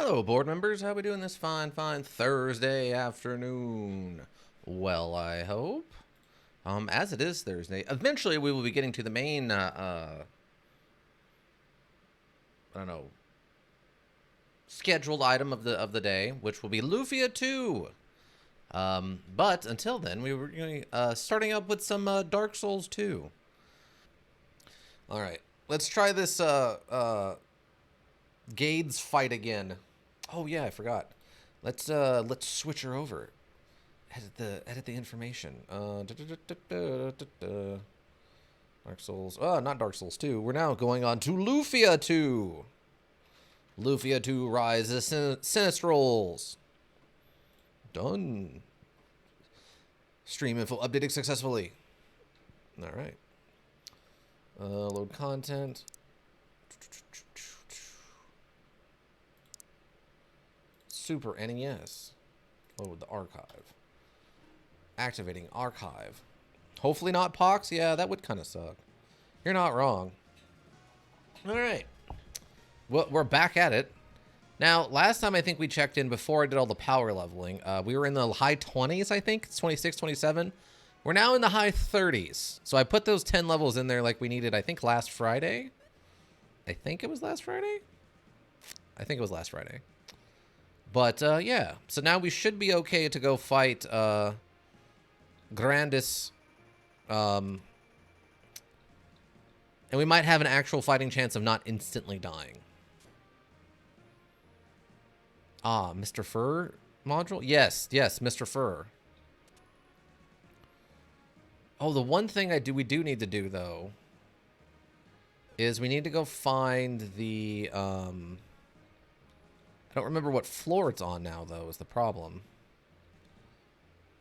Hello, board members. How we doing this fine Thursday afternoon? Well, I hope. As it is Thursday, eventually we will be getting to the main, I don't know, scheduled item of the day, which will be Lufia II. But until then, we were starting up with some Dark Souls 2. All right, let's try this Gades fight again. Oh yeah, I forgot. Let's switch her over. Edit the information. Dark Souls. Oh, not Dark Souls 2. We're now going on to Lufia 2. Lufia 2 Rise of Sinistrals. Done. Stream info updated successfully. All right. Load content. Super NES. Load the archive. Activating archive. Hopefully not Pox. Yeah, that would kind of suck. You're not wrong. All right. Well, we're back at it. Now, last time I think we checked in before I did all the power leveling, we were in the high 20s, I think. It's 26, 27. We're now in the high 30s. So I put those 10 levels in there like we needed, I think, last Friday. I think it was last Friday? I think it was last Friday. But, yeah. So now we should be okay to go fight Grandis. And we might have an actual fighting chance of not instantly dying. Ah, Mr. Fur module? Yes, Mr. Fur. Oh, the one thing we do need to do, though, is we need to go find the, I don't remember what floor it's on now, though, is the problem.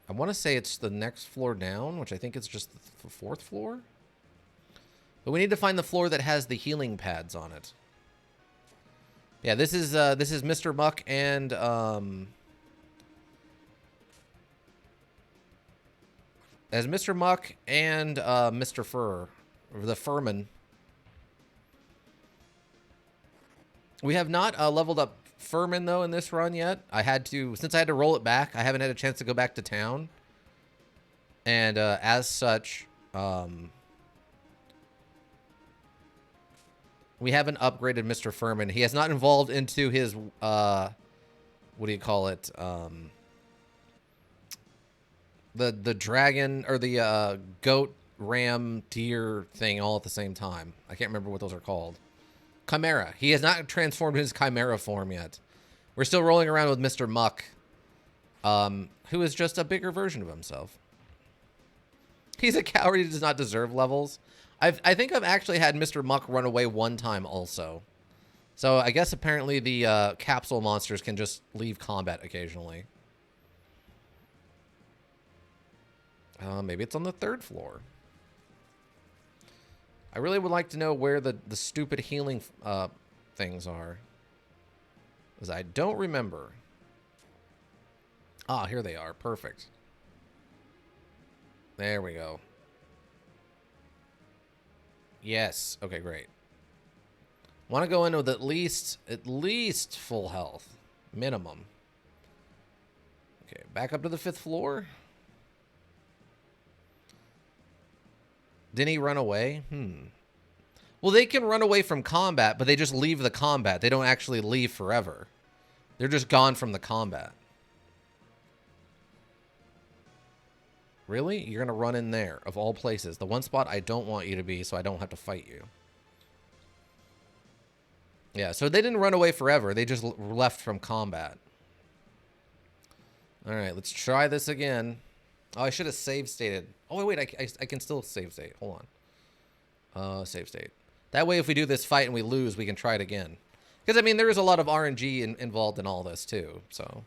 I want to say it's the next floor down, which I think is just the fourth floor. But we need to find the floor that has the healing pads on it. Yeah, this is Mr. Muck and as Mr. Muck and Mr. Fur, the Furman. We have not leveled up Furman though in this run yet. Since I had to roll it back, I haven't had a chance to go back to town. And as such, we haven't upgraded Mr. Furman. He has not evolved into his, what do you call it? The dragon, or the goat, ram, deer thing all at the same time. I can't remember what those are called. Chimera. He has not transformed his Chimera form yet. We're still rolling around with Mr. Muck, who is just a bigger version of himself. He's a coward. He does not deserve levels. I think I've actually had Mr. Muck run away one time also. So I guess apparently the capsule monsters can just leave combat occasionally. Maybe it's on the third floor. I really would like to know where the stupid healing things are. Because I don't remember. Ah, here they are. Perfect. There we go. Yes. Okay, great. Want to go in with at least full health. Minimum. Okay, back up to the 5th floor. Didn't he run away? Well, they can run away from combat, but they just leave the combat. They don't actually leave forever. They're just gone from the combat. Really? You're going to run in there, of all places. The one spot I don't want you to be, so I don't have to fight you. Yeah, so they didn't run away forever. They just left from combat. All right, let's try this again. Oh, I should have save stated. Oh, wait, I can still save state. Hold on. Save state. That way, if we do this fight and we lose, we can try it again. Because, I mean, there is a lot of RNG involved in all this, too, so...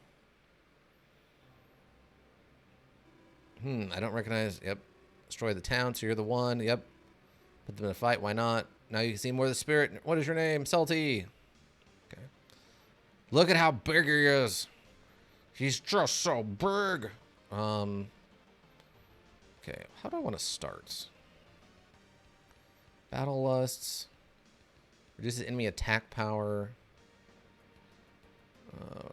I don't recognize. Yep. Destroy the town, so you're the one. Yep. Put them in a fight. Why not? Now you can see more of the spirit. What is your name? Salty. Okay. Look at how big he is. He's just so big. Okay. How do I want to start? Battle lusts. Reduces enemy attack power.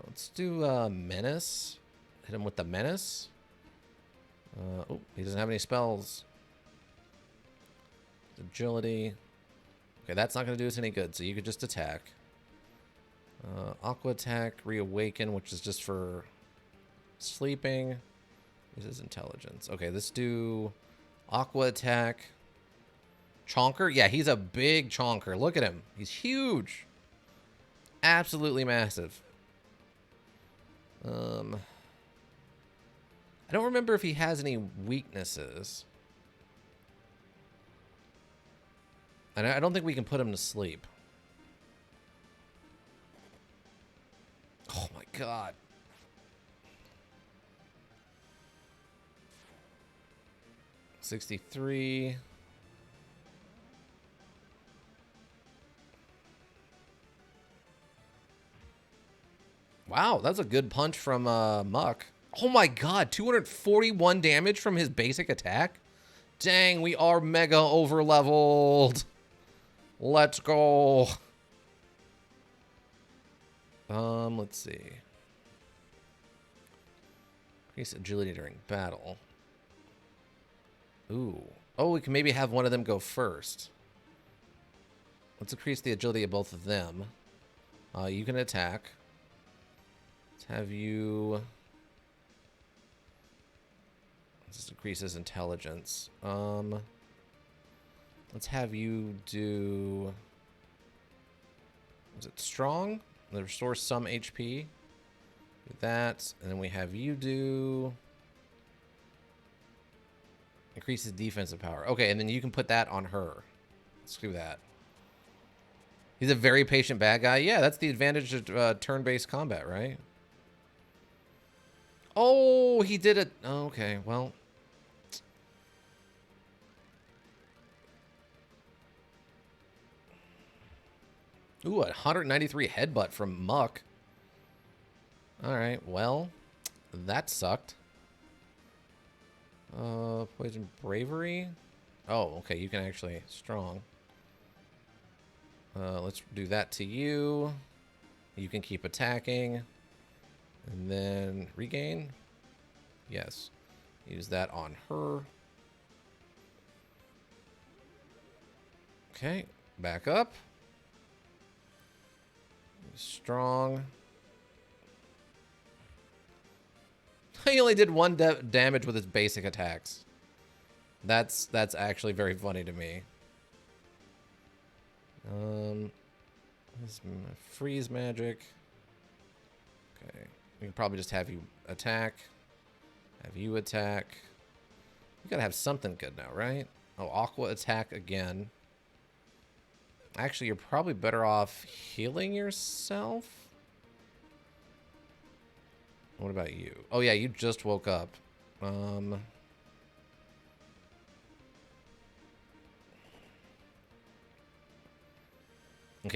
Let's do Menace. Hit him with the Menace. Oh, he doesn't have any spells. Agility. Okay, that's not going to do us any good, so you could just attack. Aqua attack, reawaken, which is just for sleeping. This is intelligence. Okay, let's do aqua attack. Chonker? Yeah, he's a big chonker. Look at him. He's huge. Absolutely massive. I don't remember if he has any weaknesses. And I don't think we can put him to sleep. Oh my god. $63. Wow, that's a good punch from Muck. Oh my god, 241 damage from his basic attack? Dang, we are mega over-leveled. Let's go. Let's see. Increase agility during battle. Ooh. Oh, we can maybe have one of them go first. Let's increase the agility of both of them. You can attack. Let's have you... Let's increase his intelligence. Let's have you do... Is it strong? Restore some HP. Do that. And then we have you do... Increases defensive power. Okay, and then you can put that on her. Let's do that. He's a very patient bad guy. Yeah, that's the advantage of turn-based combat, right? Oh, he did it. Oh, okay, well. Ooh, 193 headbutt from Muck. All right, well, that sucked. Poison bravery. Oh, okay, you can actually strong. Let's do that to you. You can keep attacking. And then regain. Yes. Use that on her. Okay, back up. Strong. He only did one damage with his basic attacks. That's actually very funny to me. This freeze magic. Okay, we can probably just have you attack. Have you attack. You gotta have something good now, right? Oh, aqua attack again. Actually, you're probably better off healing yourself. What about you? Oh yeah, you just woke up. Okay,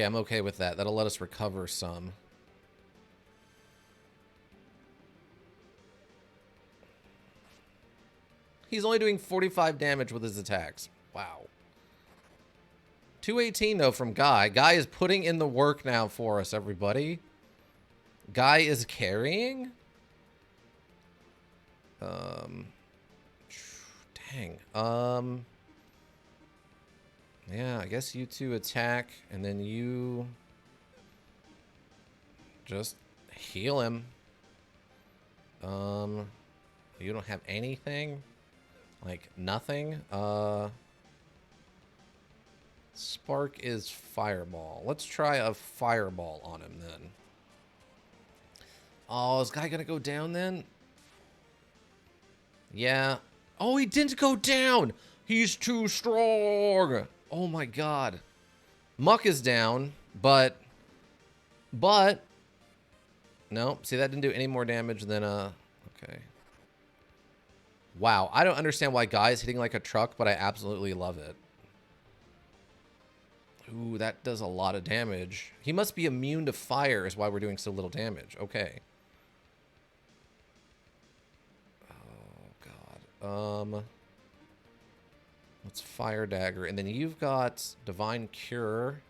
I'm okay with that. That'll let us recover some. He's only doing 45 damage with his attacks. Wow. 218 though from Guy. Guy is putting in the work now for us, everybody. Guy is carrying. Dang. Yeah, I guess you two attack, and then you just heal him. You don't have anything? Like, nothing? Spark is fireball. Let's try a fireball on him, then. Oh, is Guy gonna go down, then? Yeah. Oh, he didn't go down! He's too strong! Oh my god. Muck is down, but... No, see, that didn't do any more damage than, okay. Wow, I don't understand why Guy is hitting like a truck, but I absolutely love it. Ooh, that does a lot of damage. He must be immune to fire is why we're doing so little damage. Okay. Oh, God. Let's fire dagger. And then you've got divine cure.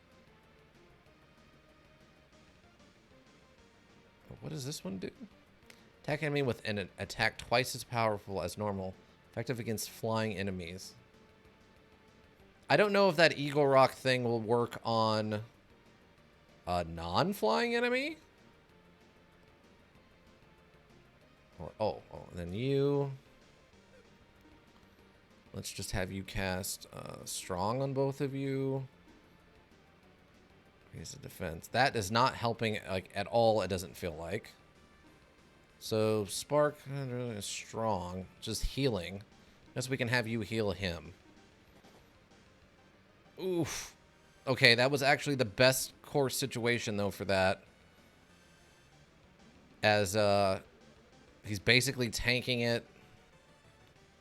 What does this one do? Attack enemy with an attack twice as powerful as normal. Effective against flying enemies. I don't know if that Eagle Rock thing will work on a non-flying enemy. Or, oh, then you. Let's just have you cast Strong on both of you. Here's the defense. That is not helping like at all, it doesn't feel like. So Spark is Strong, just healing. Guess we can have you heal him. Oof. Okay, that was actually the best course situation though for that. As he's basically tanking it.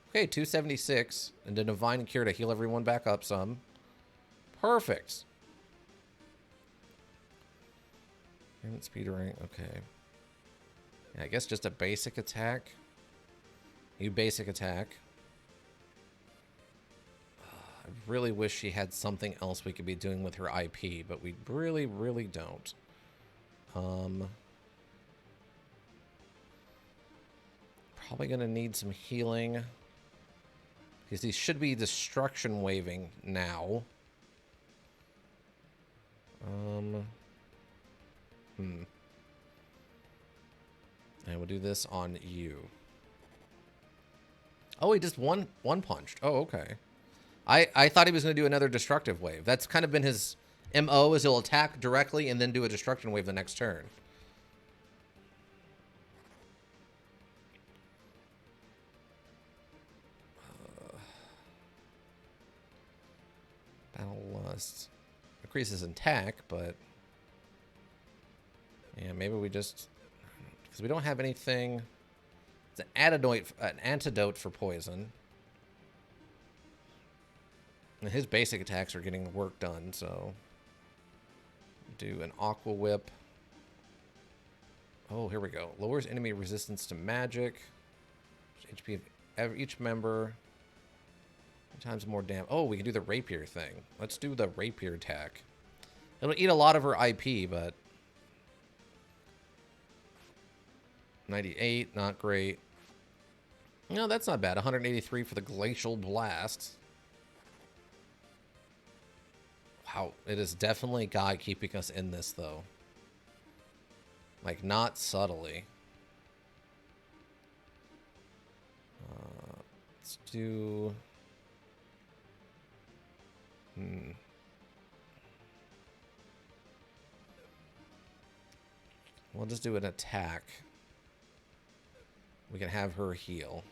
Okay, 276 and a Divine Cure to heal everyone back up some. Perfect. Speed rank, okay. Yeah, I guess just a basic attack. You basic attack. I really wish she had something else we could be doing with her IP, but we really, really don't. Probably gonna need some healing. Because he should be destruction waving now. And we'll do this on you. Oh, he just one punched. Oh, okay. I thought he was going to do another destructive wave. That's kind of been his MO, is he'll attack directly and then do a destruction wave the next turn. Battle Lust. Increases in attack, but... yeah, maybe we just... because we don't have anything... it's an antidote for poison. And his basic attacks are getting work done, so... do an Aqua Whip. Oh, here we go. Lowers enemy resistance to magic. HP of each member. Times more damage. Oh, we can do the rapier thing. Let's do the rapier attack. It'll eat a lot of her IP, but... 98, not great. No, that's not bad. 183 for the Glacial Blast. Wow, it is definitely Guy keeping us in this, though. Like, not subtly. Let's do... We'll just do an attack. We can have her heal.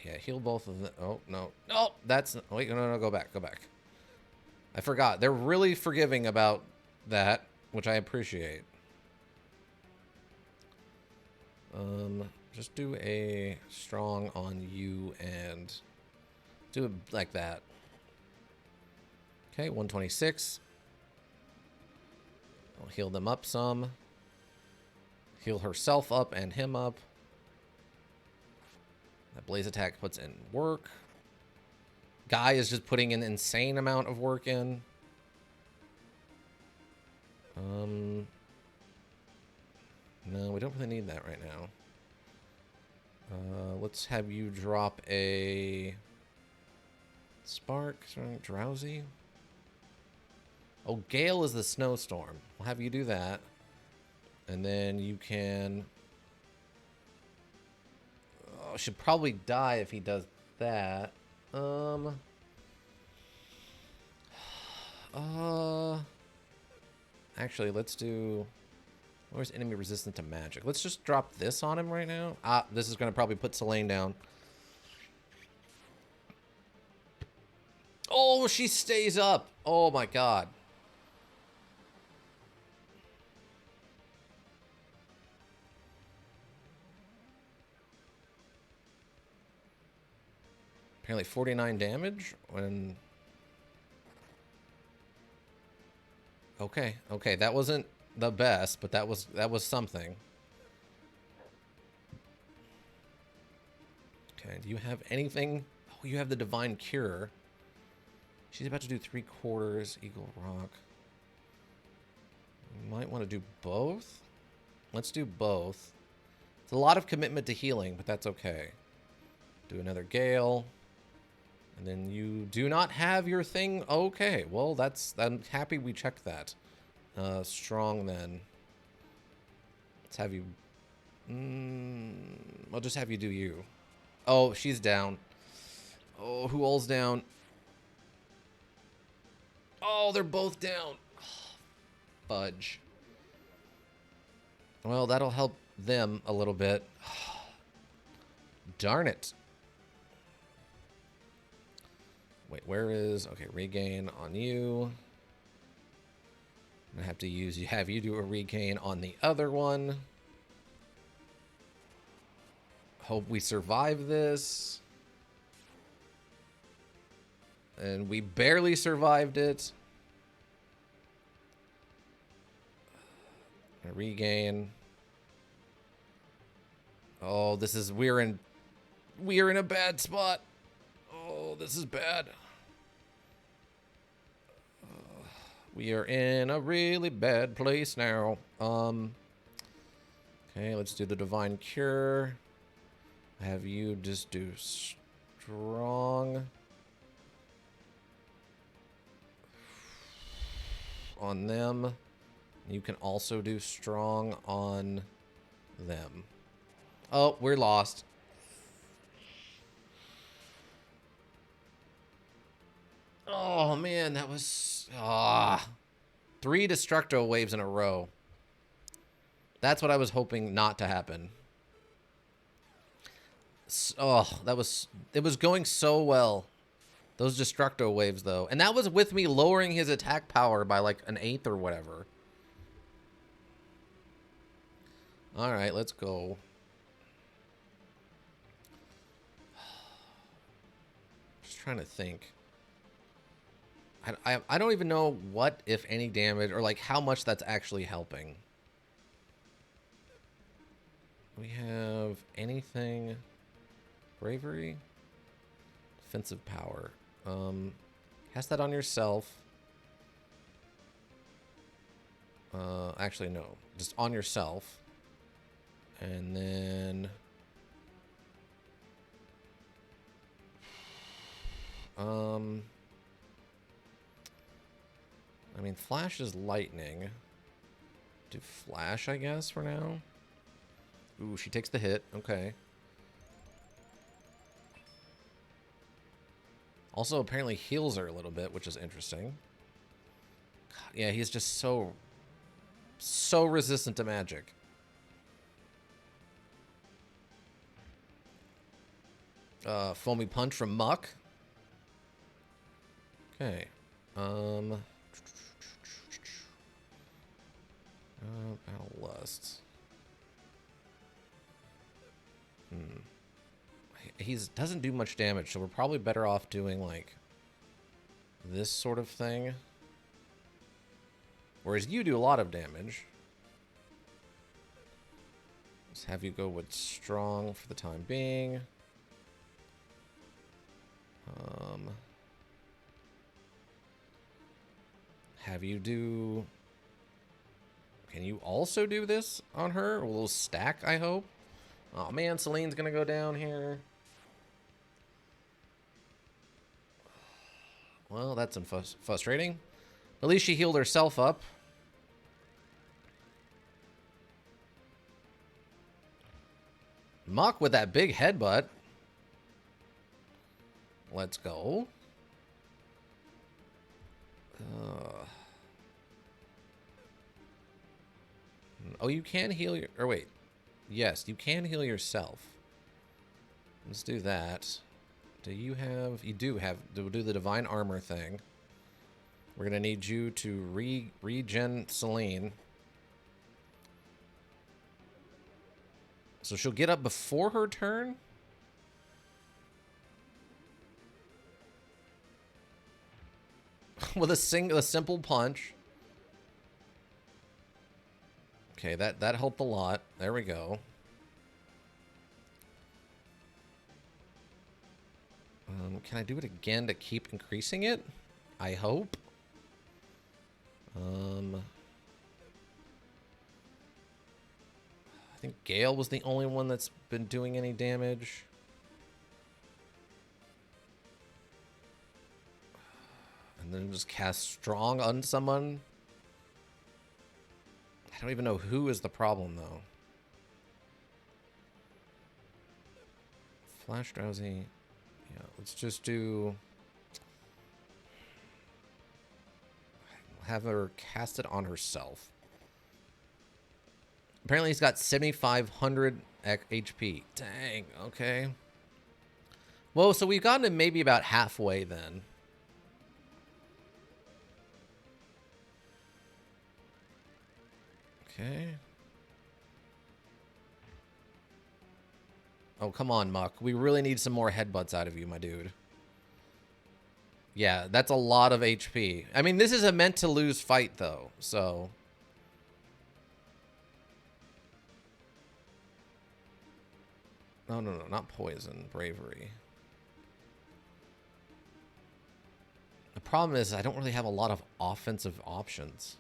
Yeah, heal both of them. Oh, no. No, that's... wait, no, go back, go back. I forgot. They're really forgiving about that, which I appreciate. Just do a strong on you and do it like that. Okay, 126. I'll heal them up some. Heal herself up and him up. That blaze attack puts in work. Guy is just putting an insane amount of work in. No, we don't really need that right now. Let's have you drop a spark. Drowsy. Oh, Gale is the snowstorm. We'll have you do that. And then you can... oh, should probably die if he does that. Actually, let's do... where's enemy resistant to magic? Let's just drop this on him right now. Ah, this is going to probably put Selene down. Oh, she stays up. Oh my god. Apparently 49 damage when... okay, that wasn't the best, but that was something. Okay, do you have anything? Oh, you have the Divine Cure. She's about to do 3/4 Eagle Rock. We might want to do both. Let's do both. It's a lot of commitment to healing, but that's okay. Do another Gale. And then you do not have your thing. Okay, well, I'm happy we checked that. Strong then. Let's have you... I'll just have you do you. Oh, she's down. Oh, who all's down? Oh, they're both down. Fudge. Well, that'll help them a little bit. Darn it. Wait, where is... Okay, regain on you. I'm gonna have to have you do a regain on the other one. Hope we survive this. And we barely survived it. A regain. Oh, we're in a bad spot. Oh, this is bad. We are in a really bad place now. Okay, let's do the Divine Cure. Have you just do strong on them. You can also do strong on them. Oh, we're lost. Oh, man, that was... 3 Destructo waves in a row. That's what I was hoping not to happen. Oh, it was going so well. Those Destructo waves, though. And that was with me lowering his attack power by like an 1/8 or whatever. Alright, let's go. Just trying to think. I don't even know what, if any, damage, or like how much that's actually helping. We have anything... Bravery? Defensive power. Cast that on yourself. Actually, no. Just on yourself. And then... I mean, Flash is lightning. Do Flash, I guess, for now. Ooh, she takes the hit. Okay. Also, apparently heals her a little bit, which is interesting. God, yeah, he's just so resistant to magic. Foamy Punch from Muck. Okay. Battle Lust. He doesn't do much damage, so we're probably better off doing, like, this sort of thing. Whereas you do a lot of damage. Let's have you go with strong for the time being. Have you do... Can you also do this on her? A little stack, I hope. Oh man, Celine's gonna go down here. Well, that's frustrating. At least she healed herself up. Muck with that big headbutt. Let's go. Oh, you can heal your... Or wait. Yes, you can heal yourself. Let's do that. Do you have... You do have... Do the Divine Armor thing. We're going to need you to regen Celine. So she'll get up before her turn? With a simple punch. Okay, that helped a lot. There we go. Can I do it again to keep increasing it? I hope. I think Gale was the only one that's been doing any damage. And then just cast Strong on someone. I don't even know who is the problem, though. Flash Drowsy. Yeah, let's just do... have her cast it on herself. Apparently he's got 7,500 HP. Dang, okay. Well, so we've gotten to maybe about halfway then. Okay. Oh, come on, Muck. We really need some more headbutts out of you, my dude. Yeah, that's a lot of HP. I mean, this is a meant-to-lose fight, though, so... No, no, no, not poison. Bravery. The problem is I don't really have a lot of offensive options.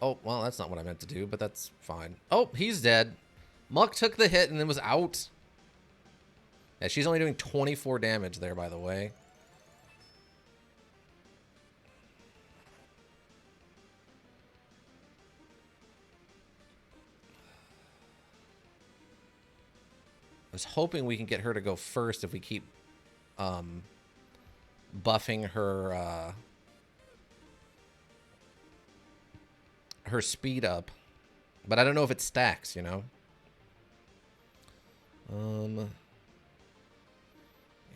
Oh, well, that's not what I meant to do, but that's fine. Oh, he's dead. Muck took the hit and then was out. Yeah, she's only doing 24 damage there, by the way. I was hoping we can get her to go first if we keep buffing her her speed up. But I don't know if it stacks, you know?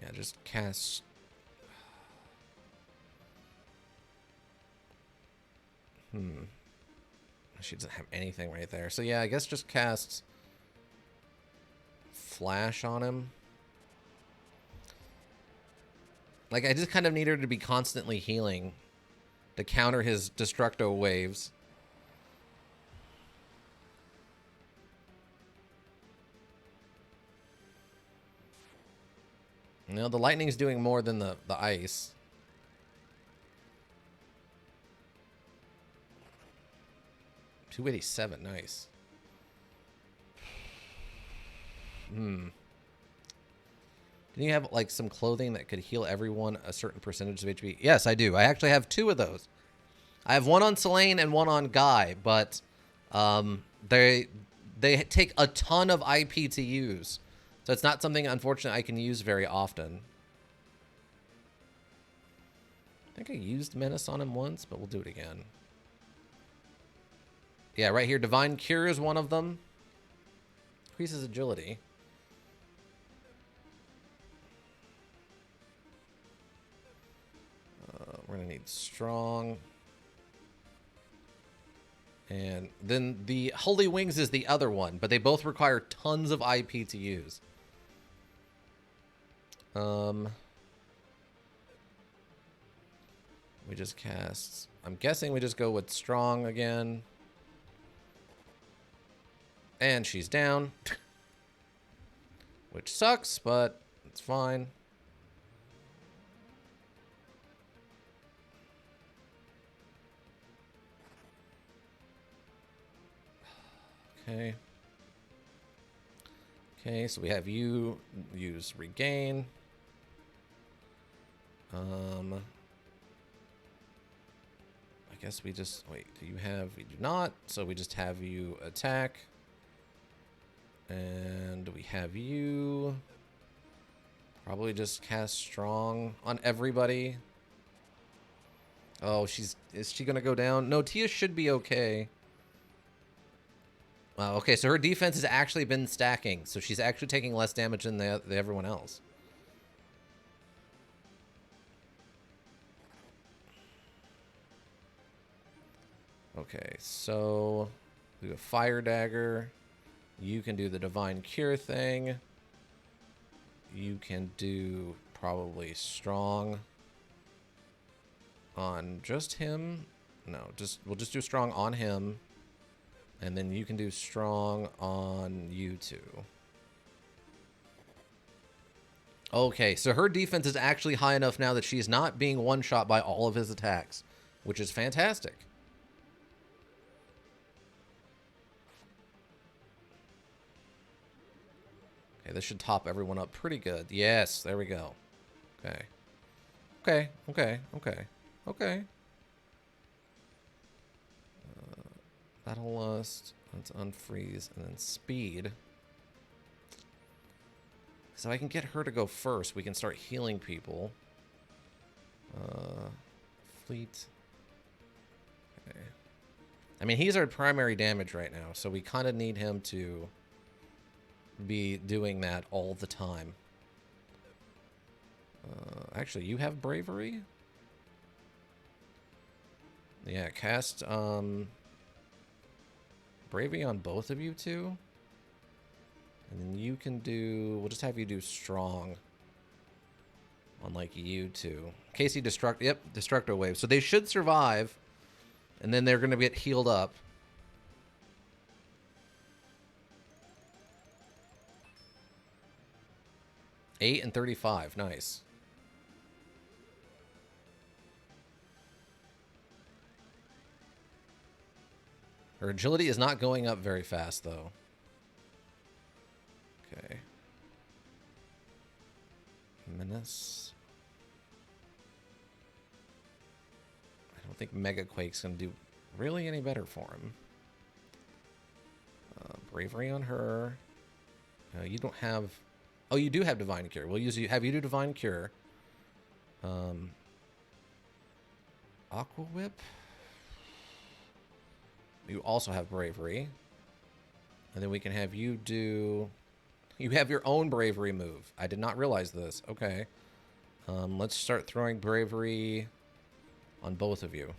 Yeah, just cast... She doesn't have anything right there. So yeah, I guess just cast Flash on him. Like, I just kind of need her to be constantly healing to counter his Destructo waves. You know, the lightning's doing more than the ice. $287, nice. Didn't you have, like, some clothing that could heal everyone a certain percentage of HP? Yes, I do. I actually have 2 of those. I have one on Selene and one on Guy, but they take a ton of IP to use. So it's not something, unfortunately, I can use very often. I think I used Menace on him once, but we'll do it again. Yeah, right here, Divine Cure is one of them. Increases agility. We're going to need Strong. And then the Holy Wings is the other one, but they both require tons of IP to use. We just cast... I'm guessing we just go with Strong again. And she's down. Which sucks, but it's fine. Okay. Okay, so we have you use Regain. I guess we just... Wait, do you have... We do not, so we just have you attack. And we have you... Probably just cast Strong on everybody. Oh, is she gonna go down? No, Tia should be okay. Okay, so her defense has actually been stacking, so she's actually taking less damage than everyone else. Okay, so we have Fire Dagger. You can do the Divine Cure thing. You can do probably Strong on just him. No, we'll just do Strong on him. And then you can do strong on you two. Okay, so her defense is actually high enough now that she's not being one-shot by all of his attacks, which is fantastic. Okay, this should top everyone up pretty good. Yes, there we go. Okay. Okay, okay, okay, okay. Battle Lust, let's unfreeze, and then speed. So I can get her to go first. We can start healing people. Fleet. Okay. I mean, he's our primary damage right now, so we kind of need him to be doing that all the time. Actually, you have bravery? Yeah, cast bravery on both of you two. And then you can do... We'll just have you do strong on, like, you two. Casey Destruct... Yep, Destructo Wave. So they should survive, and then they're going to get healed up. $8 and 35. Nice. Her agility is not going up very fast, though. Okay. Menace. I don't think Mega Quake's going to do really any better for him. Bravery on her. You don't have... Oh, you do have Divine Cure. We'll have you do Divine Cure. Aqua Whip. You also have Bravery. And then we can have you do... You have your own Bravery move. I did not realize this. Okay. Let's start throwing Bravery on both of you.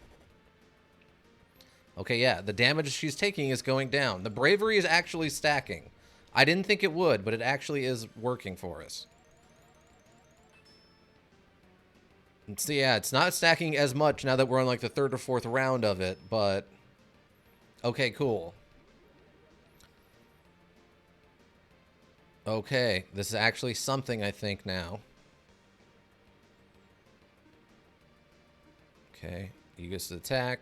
Okay, yeah. The damage she's taking is going down. The Bravery is actually stacking. I didn't think it would, but it actually is working for us. And so, yeah, it's not stacking as much now that we're on, like, the 3rd or 4th round of it, but... Okay, cool. Okay, this is actually something, I think, now. Okay, you get to attack.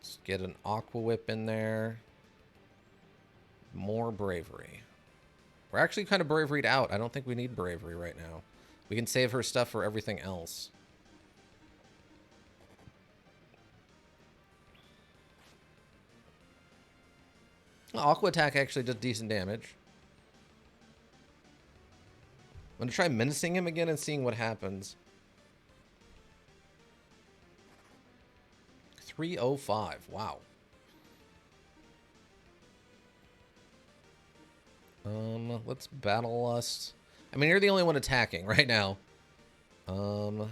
Let's get an Aqua Whip in there. More Bravery. We're actually kind of Braveried out. I don't think we need Bravery right now. We can save her stuff for everything else. Aqua Attack actually does decent damage. I'm going to try menacing him again and seeing what happens. 305. Wow. Let's Battle Lust. I mean, you're the only one attacking right now. Let's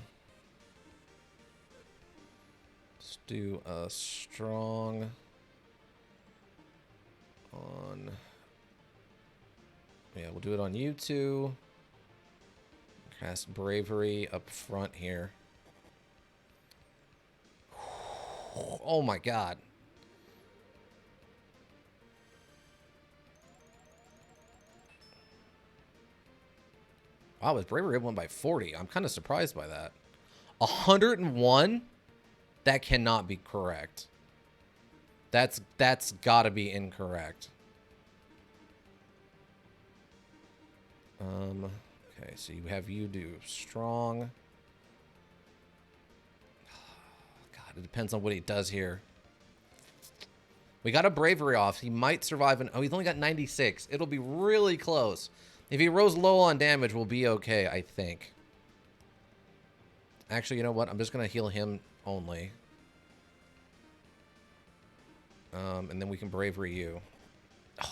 do a strong on... Yeah, we'll do it on you two. Cast Bravery up front here. Oh my god. Wow, his Bravery won by 40. I'm kind of surprised by that. 101? That cannot be correct. That's got to be incorrect. Okay, so you do strong. God, it depends on what he does here. We got a Bravery off. He might survive. Oh, he's only got 96. It'll be really close. If he rolls low on damage, we'll be okay, I think. Actually, you know what? I'm just going to heal him only. And then we can Bravery you.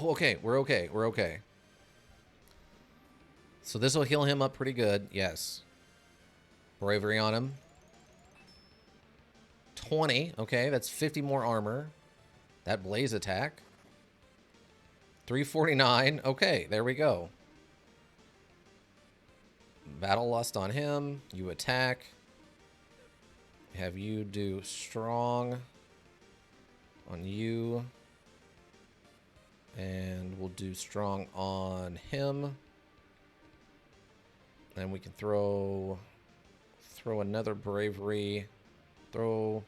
Oh, okay. We're okay. We're okay. So this will heal him up pretty good. Yes. Bravery on him. 20. Okay, that's 50 more armor. That blaze attack. 349. Okay, there we go. Battle Lust on him. You attack. Have you do strong on you. And we'll do strong on him. And we can throw another bravery. Actually,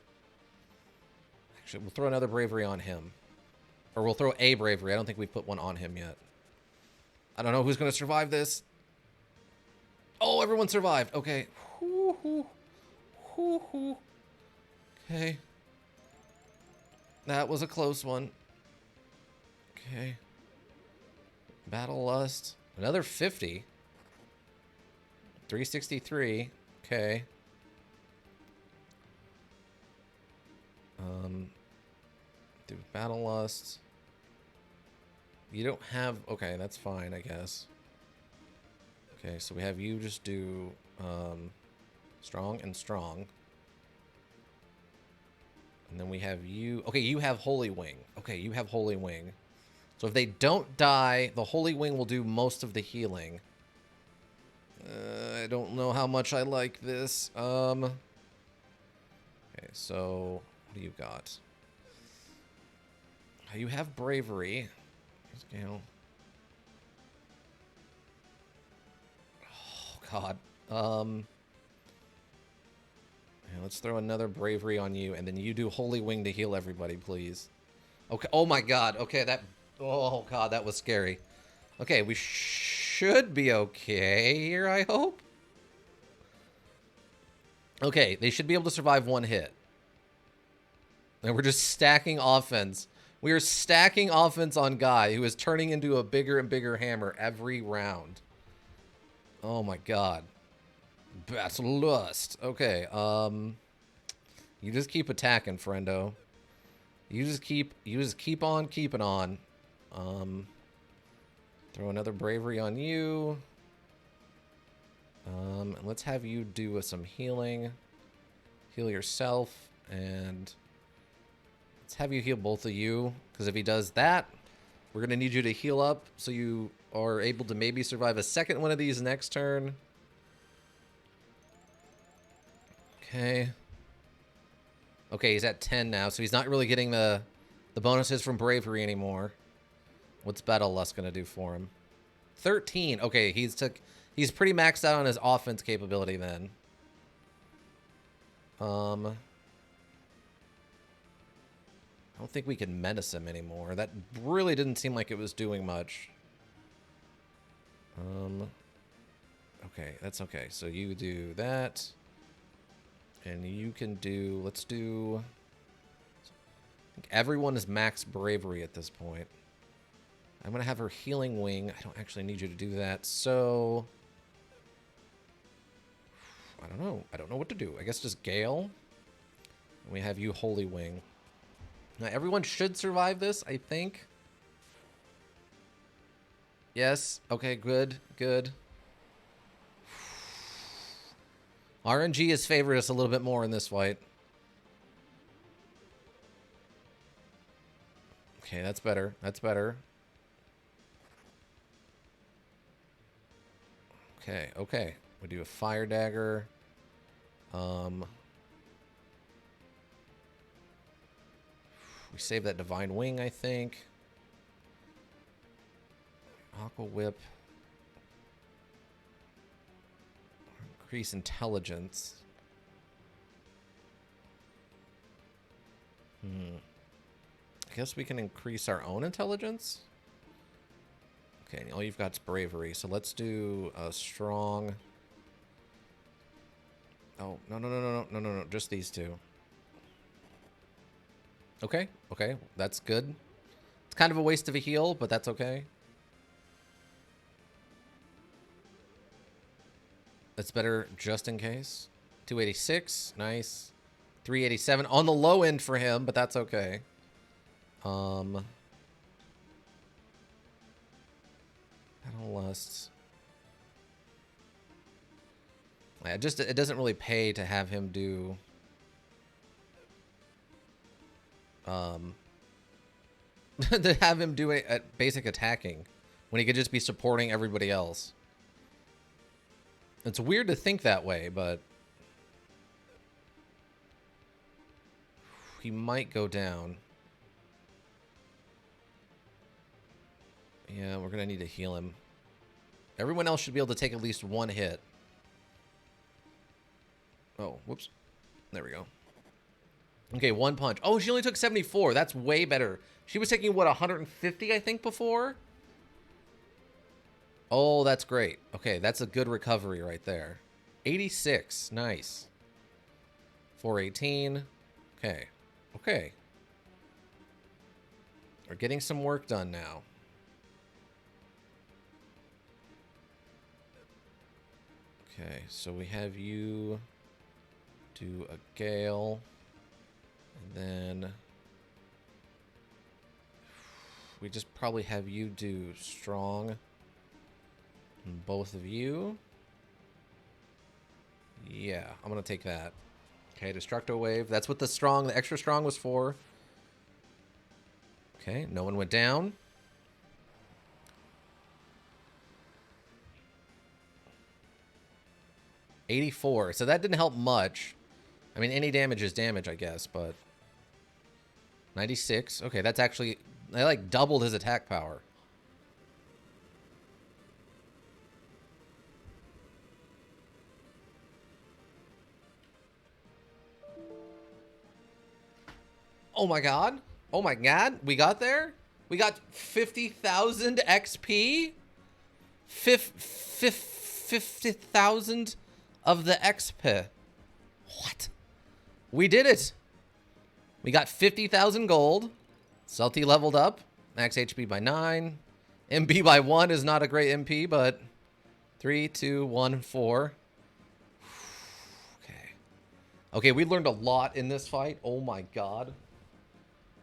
we'll throw another bravery on him. Or we'll throw a bravery. I don't think we've put one on him yet. I don't know who's going to survive this. Oh, everyone survived. Okay. Okay. That was a close one. Okay. Battle Lust. Another 50. 363. Okay. Do Battle Lust. You don't have... Okay, that's fine, I guess. Okay, so we have you just do strong and strong. And then we have you... Okay, you have Holy Wing. Okay, you have Holy Wing. So if they don't die, the Holy Wing will do most of the healing. I don't know how much I like this. Okay, so what do you got? You have Bravery. Scale. Oh, God. Yeah, let's throw another Bravery on you, and then you do Holy Wing to heal everybody, please. Okay. Oh, my God. Okay, that... Oh, God, that was scary. Okay, we should be okay here, I hope. Okay, they should be able to survive one hit. And we're just stacking offense. We are stacking offense on Guy, who is turning into a bigger and bigger hammer every round. Oh my god. Battle Lust. Okay, you just keep attacking, friendo. You just keep on keeping on. Throw another Bravery on you. And let's have you do some healing. Heal yourself, and let's have you heal both of you, because if he does that, we're going to need you to heal up so you are able to maybe survive a second one of these next turn. Okay. Okay, he's at 10 now, so he's not really getting the bonuses from Bravery anymore. What's Battle Lust going to do for him? 13. Okay, he's pretty maxed out on his offense capability then. I don't think we can menace him anymore. That really didn't seem like it was doing much. Okay, that's okay. So you do that. And you can do... Let's do... I think everyone is max Bravery at this point. I'm going to have her Healing Wing. I don't actually need you to do that. So... I don't know. I don't know what to do. I guess just Gale. And we have you Holy Wing. Now, everyone should survive this, I think. Yes. Okay, good. Good. RNG has favored us a little bit more in this fight. Okay, that's better. That's better. Okay, okay. We do a Fire Dagger. We save that Divine Wing, I think. Aqua Whip. Increase intelligence. I guess we can increase our own intelligence. Okay, and all you've got is Bravery. So let's do a strong... Oh, no. Just these two. Okay, okay. That's good. It's kind of a waste of a heal, but that's okay. That's better just in case. 286. Nice. 387 on the low end for him, but that's okay. Battle Lusts. Yeah, it doesn't really pay to have him do to have him do a basic attacking when he could just be supporting everybody else. It's weird to think that way, but he might go down. Yeah, we're going to need to heal him. Everyone else should be able to take at least one hit. Oh, whoops. There we go. Okay, one punch. Oh, she only took 74. That's way better. She was taking, what, 150, I think, before? Oh, that's great. Okay, that's a good recovery right there. 86. Nice. 418. Okay. Okay. We're getting some work done now. Okay, so we have you do a Gale. And then we just probably have you do Strong. And both of you. Yeah, I'm going to take that. Okay, Destructo Wave. That's what the extra strong was for. Okay, no one went down. $84. So that didn't help much. I mean, any damage is damage, I guess, but 96. Okay, that's actually, I like doubled his attack power. Oh my god. Oh my god. We got there? We got 50,000 XP? 50,000 of the XP. What? We did it. We got 50,000 gold. Salty leveled up. Max HP by 9. MP by 1 is not a great MP, but 3, 2, 1, 4. Okay. Okay, we learned a lot in this fight. Oh my god.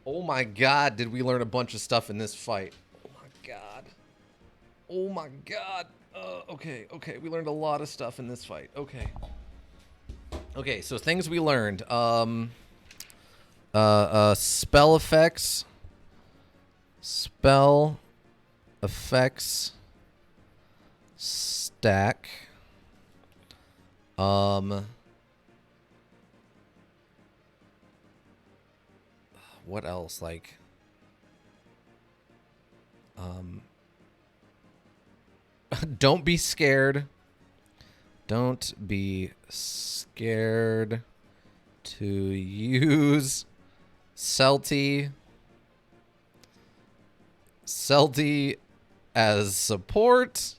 Oh my god, did we learn a bunch of stuff in this fight. Oh my god. Oh my god. Okay, we learned a lot of stuff in this fight. Okay. Okay, so things we learned. Spell effects. Spell effects stack. What else? Like, don't be scared. Don't be scared to use Celty as support.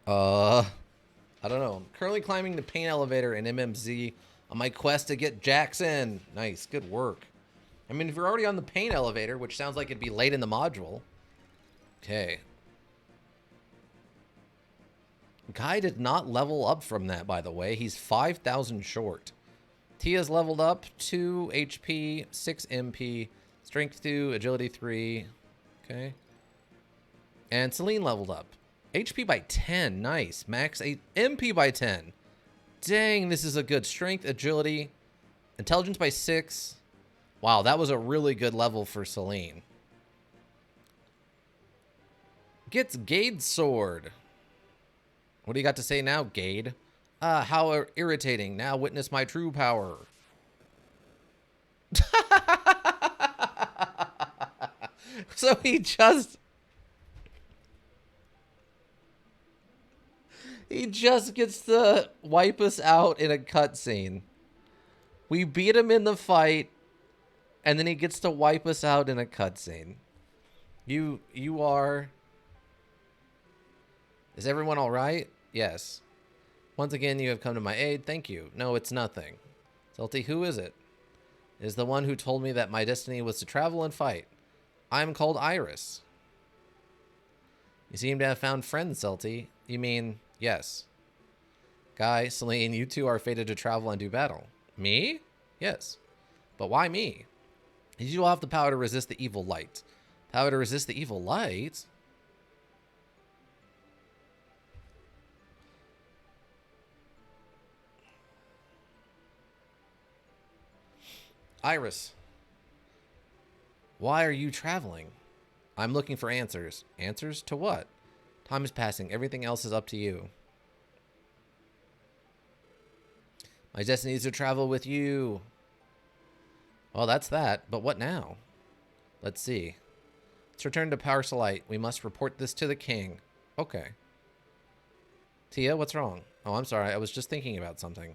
I don't know. I'm currently climbing the pain elevator in MMZ on my quest to get Jackson. Nice, good work. I mean, if you're already on the pain elevator, which sounds like it'd be late in the module. Okay. Guy did not level up from that, by the way. He's 5,000 short. Tia's leveled up 2 HP, 6 MP, Strength 2, Agility 3. Okay. And Celine leveled up. HP by 10. Nice. Max 8 MP by 10. Dang, this is a good Strength, Agility, Intelligence by 6. Wow, that was a really good level for Celine. Gets Gade Sword. What do you got to say now, Gade? How irritating. Now witness my true power. So he just gets to wipe us out in a cutscene. We beat him in the fight, and then he gets to wipe us out in a cutscene. You are... Is everyone all right? Yes. Once again, you have come to my aid. Thank you. No, it's nothing. Salty, who is it? It is the one who told me that my destiny was to travel and fight. I am called Iris. You seem to have found friends, Salty. You mean, yes. Guy, Celine, you two are fated to travel and do battle. Me? Yes. But why me? You will have the power to resist the evil light. Power to resist the evil light? Iris, why are you traveling? I'm looking for answers. Answers to what? Time is passing. Everything else is up to you. My destiny is to travel with you. Well, that's that. But what now? Let's see. Let's return to Parcelite. We must report this to the king. Okay. Tia, what's wrong? Oh, I'm sorry. I was just thinking about something.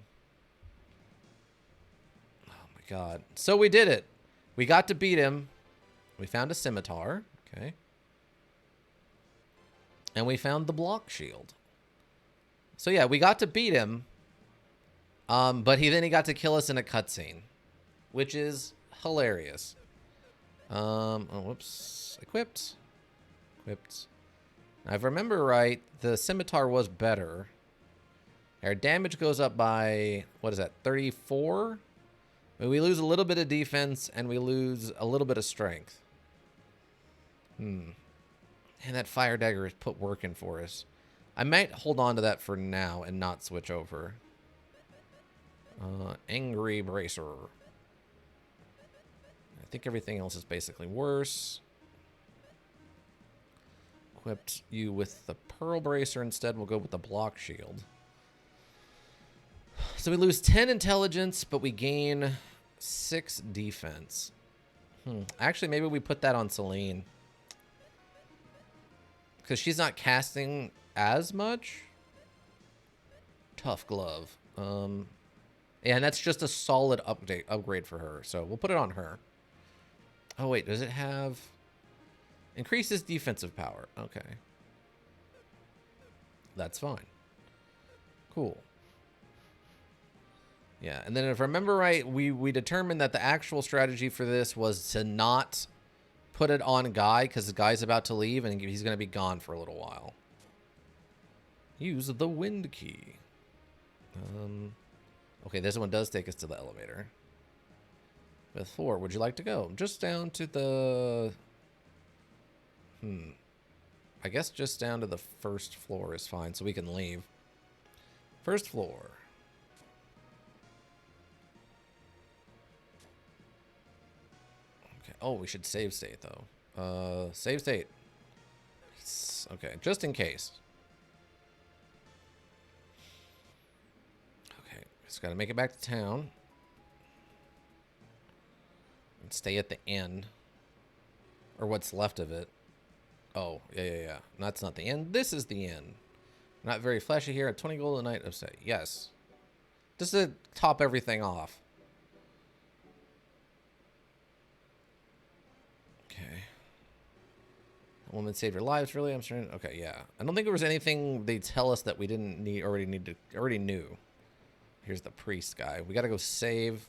Oh my god. So we did it. We got to beat him. We found a scimitar. Okay. And we found the block shield. So yeah, we got to beat him. But then he got to kill us in a cutscene, which is hilarious. Oh, whoops. Equipped. Equipped. Now, if I remember right, the scimitar was better. Our damage goes up by, what is that, 34? We lose a little bit of defense, and we lose a little bit of strength. And that fire dagger has put work in for us. I might hold on to that for now and not switch over. Angry bracer. I think everything else is basically worse. Equipped you with the pearl bracer instead. We'll go with the block shield. So we lose 10 intelligence, but we gain 6 defense. Actually, maybe we put that on Celine. Because she's not casting as much. Tough glove. Yeah, and that's just a solid upgrade for her. So we'll put it on her. Oh, wait. Does it have... Increases defensive power. Okay. That's fine. Cool. Yeah, and then if I remember right, we determined that the actual strategy for this was to not put it on Guy, because the Guy's about to leave, and he's going to be gone for a little while. Use the wind key. Okay, this one does take us to the elevator. With 4, would you like to go? Just down to the... I guess just down to the first floor is fine, so we can leave. First floor. Okay. Oh, we should save state, though. Save state. Okay, just in case. Okay, just gotta make it back to town. And stay at the inn. Or what's left of it. Oh, yeah. That's not the end. This is the end. Not very flashy here. At 20 gold a night of say. Yes. Just to top everything off. Okay. A woman saved your lives, really? I'm sure. Okay, yeah. I don't think there was anything they tell us that we didn't already knew. Here's the priest guy. We gotta go save.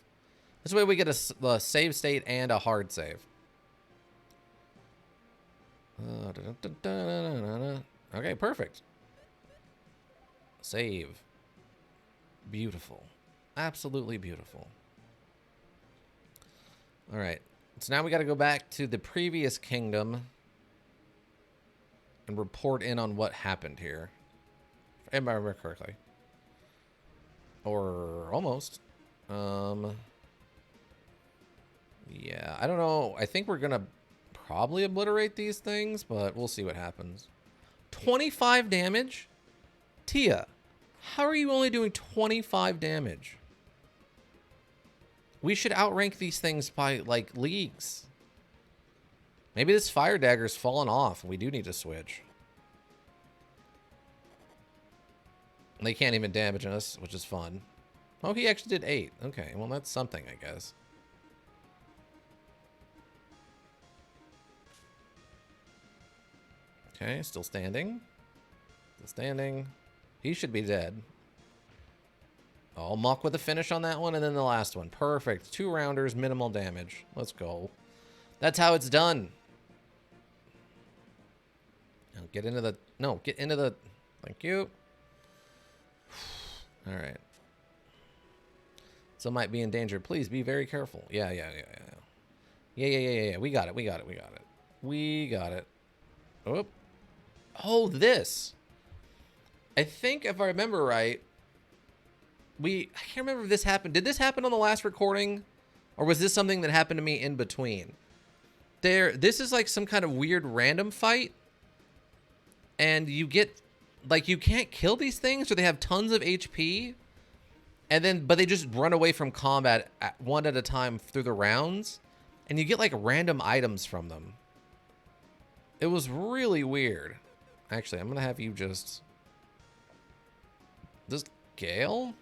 This way we get a save state and a hard save. Okay, perfect. Save. Beautiful. Absolutely beautiful. Alright. So now we got to go back to the previous kingdom and report in on what happened here. If I remember correctly. Or almost. Yeah, I don't know. I think we're going to probably obliterate these things, but we'll see what happens. 25 damage? Tia, how are you only doing 25 damage? We should outrank these things by, like, leagues. Maybe this fire dagger's fallen off. We do need to switch. They can't even damage us, which is fun. Oh, he actually did 8. Okay, well, that's something, I guess. Okay, still standing. Still standing. He should be dead. Oh, Muck with a finish on that one, and then the last one. Perfect. 2 rounders, minimal damage. Let's go. That's how it's done. Now get into the... No, get into the... Thank you. All right. Some might be in danger. Please be very careful. Yeah. We got it. We got it. Oh. Oh, this. I think if I remember right, I can't remember if this happened. Did this happen on the last recording? Or was this something that happened to me in between? This is like some kind of weird random fight. And you get, like, you can't kill these things, or they have tons of HP. But they just run away from combat one at a time through the rounds. And you get, like, random items from them. It was really weird. Actually, I'm going to have you just Gale?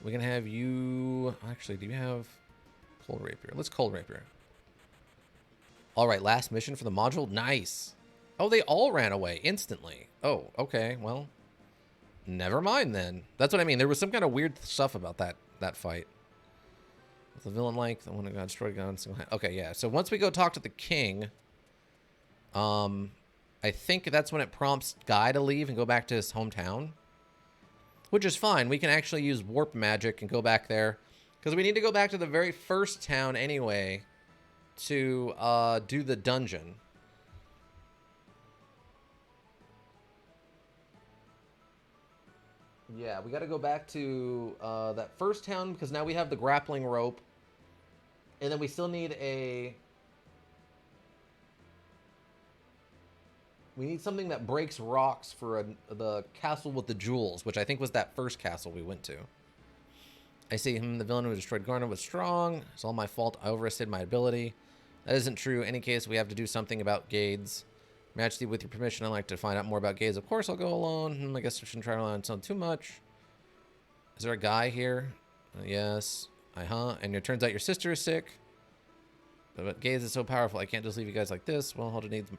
We can have you... Actually, do you have Cold Rapier? Let's Cold Rapier. All right, last mission for the module. Nice. Oh, they all ran away instantly. Oh, okay. Well, never mind then. That's what I mean. There was some kind of weird stuff about that fight. What's the villain like? The one who got destroyed. Okay, yeah. So once we go talk to the king, I think that's when it prompts Guy to leave and go back to his hometown. Which is fine. We can actually use warp magic and go back there. Because we need to go back to the very first town anyway to do the dungeon. Yeah, we got to go back to that first town because now we have the grappling rope. And then we still need a... We need something that breaks rocks for the castle with the jewels, which I think was that first castle we went to. I see him, the villain who destroyed Garner was strong. It's all my fault. I overestimated my ability. That isn't true. In any case, we have to do something about Gades. Majesty, with your permission, I'd like to find out more about Gades. Of course, I'll go alone. I guess I shouldn't try to rely on someone too much. Is there a guy here? Yes. And it turns out your sister is sick. But Gades is so powerful, I can't just leave you guys like this. Well, all it needs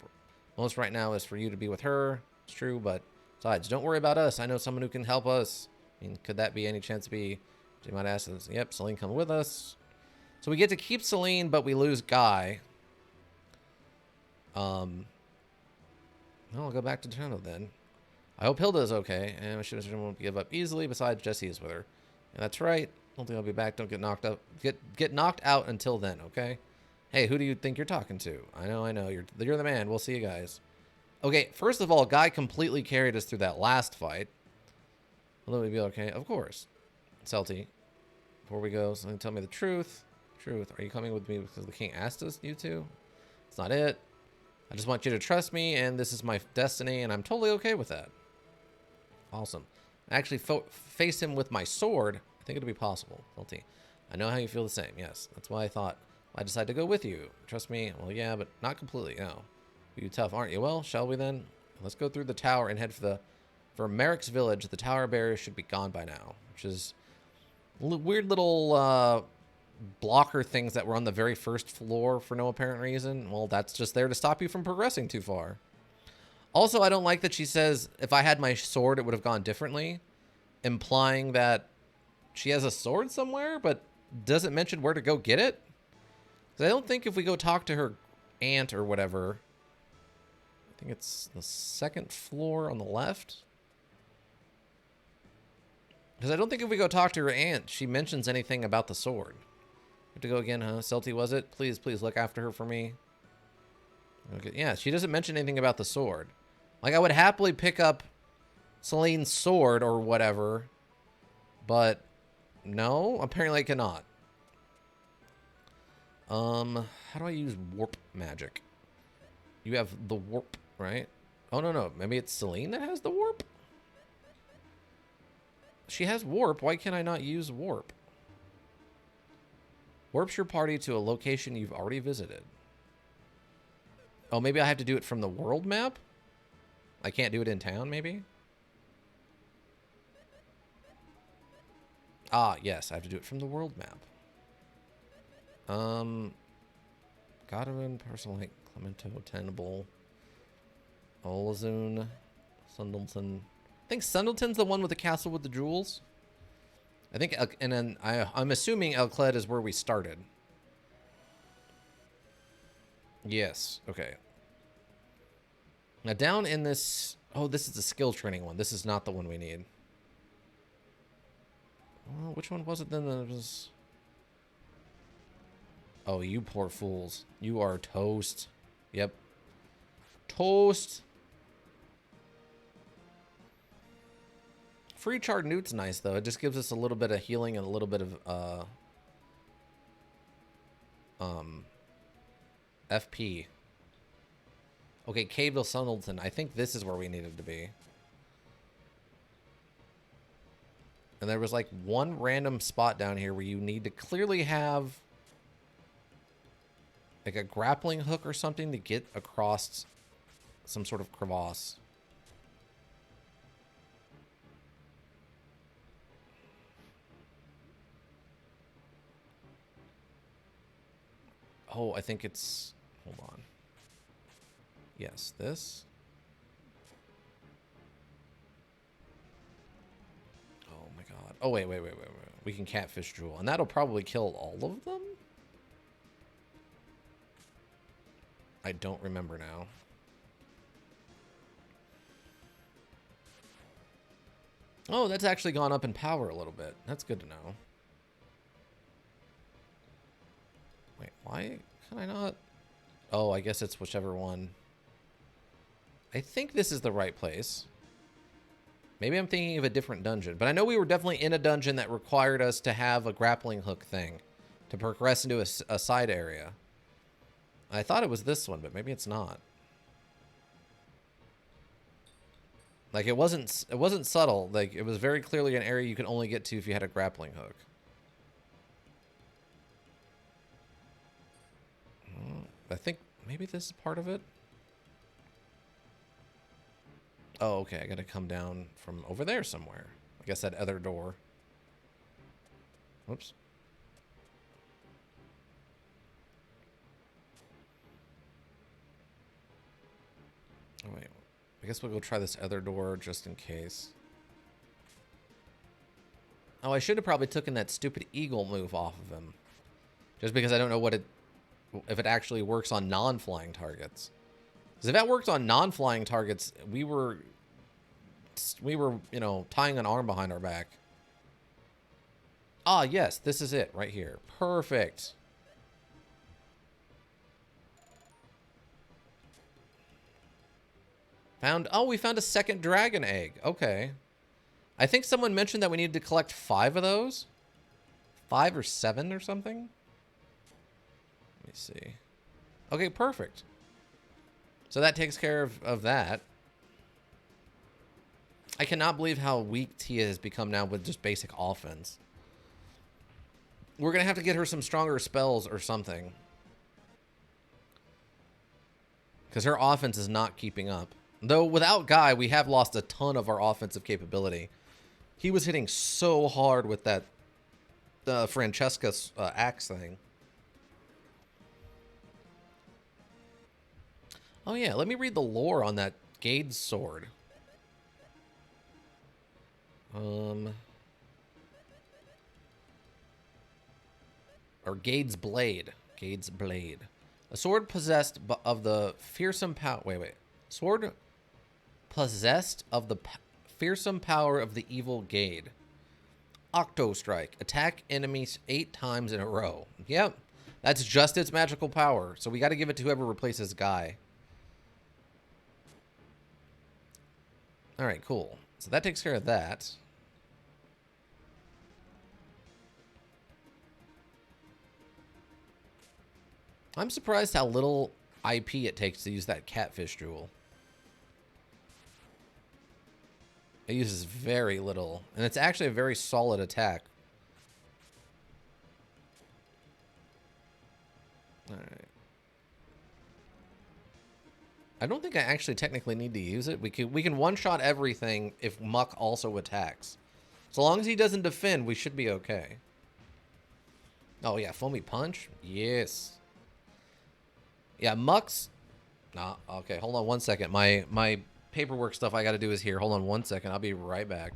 most right now is for you to be with her. It's true, but besides, don't worry about us. I know someone who can help us. I mean, could that be any chance to be... You might ask us, yep, Celine come with us. So we get to keep Celine, but we lose Guy. Well, I'll go back to Toronto then. I hope Hilda's okay, and she won't give up easily. Besides, Jesse is with her. And that's right. I don't think I'll be back. Don't get knocked up. Get knocked out until then, okay? Hey, who do you think you're talking to? I know. You're the man. We'll see you guys. Okay, first of all, Guy completely carried us through that last fight. Will we be okay? Of course. Celty, before we go, so tell me the truth. Are you coming with me because the king asked us you to? It's not it. I just want you to trust me, and this is my destiny, and I'm totally okay with that. Awesome. I actually face him with my sword. I think it'll be possible. Celty, I know how you feel the same. Yes, that's why I decided to go with you. Trust me. Well, yeah, but not completely. No. You tough, aren't you? Well, shall we then? Let's go through the tower and head for Merrick's village. The tower barrier should be gone by now, which is weird little blocker things that were on the very first floor for no apparent reason. Well, that's just there to stop you from progressing too far. Also, I don't like that she says if I had my sword, it would have gone differently, implying that she has a sword somewhere, but doesn't mention where to go get it. Because I don't think if we go talk to her aunt or whatever, I think it's the second floor on the left. Because I don't think if we go talk to her aunt, she mentions anything about the sword. We have to go again, huh? Celty, was it? Please look after her for me. Okay, yeah, she doesn't mention anything about the sword. Like, I would happily pick up Celine's sword or whatever, but no, apparently I cannot. How do I use warp magic? You have the warp, right? Oh, no. Maybe it's Celine that has the warp? She has warp. Why can't I not use warp? Warps your party to a location you've already visited. Oh, maybe I have to do it from the world map? I can't do it in town, maybe? Ah, yes, I have to do it from the world map. Godwin, Personal Link, Clemento, Tenable, Olazun, Sundleton. I think Sundleton's the one with the castle with the jewels. I think, and then I'm assuming El Cled is where we started. Yes, okay. Now down in this, oh, this is the skill training one. This is not the one we need. Well, which one was it then? That was... Oh, you poor fools. You are toast. Yep. Toast. Free charred newt's nice, though. It just gives us a little bit of healing and a little bit of, FP. Okay, Caveville Sundleton. I think this is where we needed to be. And there was like one random spot down here where you need to clearly have like a grappling hook or something to get across some sort of crevasse. Oh, I think it's... Hold on. Yes, this. Oh my god. Oh, wait. We can catfish jewel. And that'll probably kill all of them? I don't remember now. Oh, that's actually gone up in power a little bit. That's good to know. Wait, why can I not? Oh, I guess it's whichever one. I think this is the right place. Maybe I'm thinking of a different dungeon. But I know we were definitely in a dungeon that required us to have a grappling hook thing to progress into a side area. I thought it was this one, but maybe it's not. Like, it wasn't subtle. Like, it was very clearly an area you could only get to if you had a grappling hook. I think maybe this is part of it. Oh, okay. I gotta come down from over there somewhere. I guess that other door. Whoops. Oh, wait. I guess we'll go try this other door just in case. Oh, I should have probably taken that stupid eagle move off of him. Just because I don't know what it... if it actually works on non-flying targets. Because if that worked on non-flying targets, we were, you know, tying an arm behind our back. Ah, yes, this is it right here. Perfect. We found a second dragon egg. Okay. I think someone mentioned that we needed to collect 5 of those. 5 or 7 or something. Let me see. Okay, perfect. So that takes care of that. I cannot believe how weak Tia has become now with just basic offense. We're going to have to get her some stronger spells or something. Because her offense is not keeping up. Though without Guy, we have lost a ton of our offensive capability. He was hitting so hard with that Francesca's axe thing. Oh yeah, let me read the lore on that Gades sword. Or Gades blade. Gades blade. A sword possessed of the fearsome power... Wait. Sword possessed of the fearsome power of the evil Gade. Octo Strike. Attack enemies 8 times in a row. Yep. That's just its magical power. So we got to give it to whoever replaces Guy. Alright, cool. So that takes care of that. I'm surprised how little IP it takes to use that catfish jewel. It uses very little. And it's actually a very solid attack. Alright. I don't think I actually technically need to use it. We can one-shot everything if Muck also attacks. So long as he doesn't defend, we should be okay. Oh yeah, Foamy Punch? Yes. Yeah, Muck's... Nah, okay, hold on one second. My paperwork stuff I gotta do is here. Hold on one second. I'll be right back.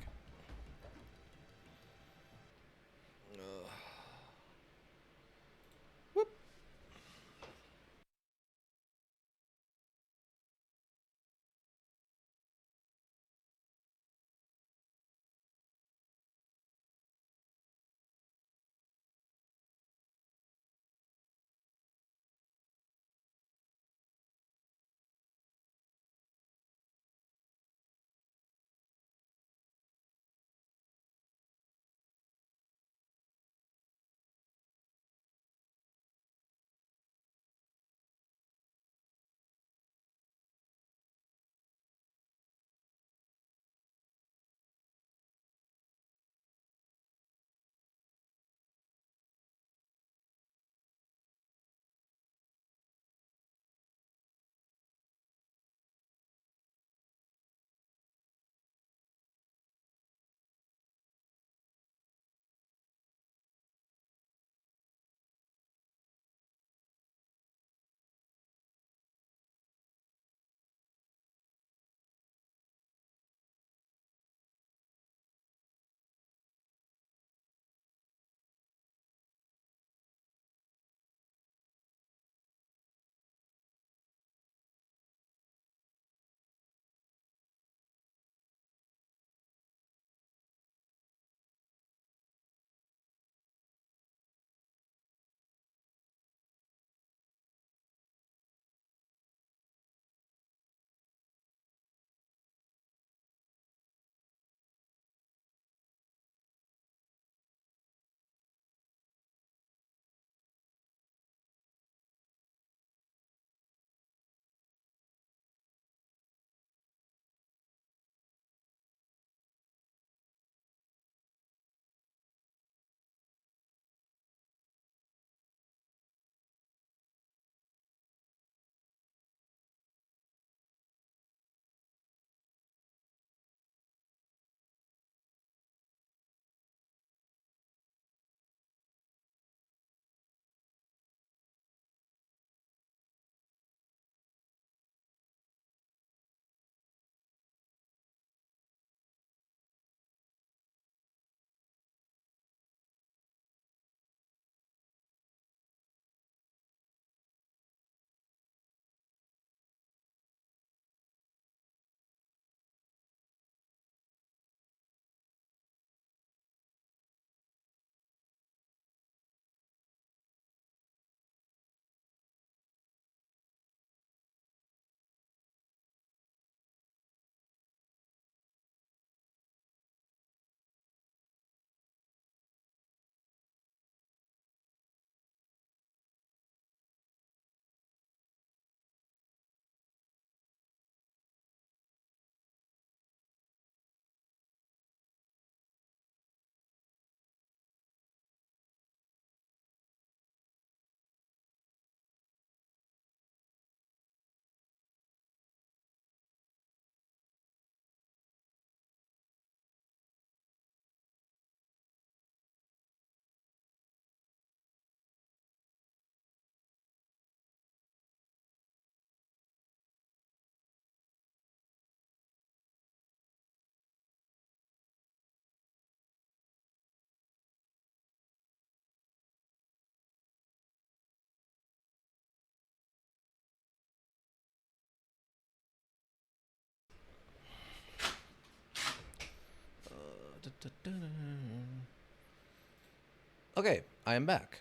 Okay, I am back.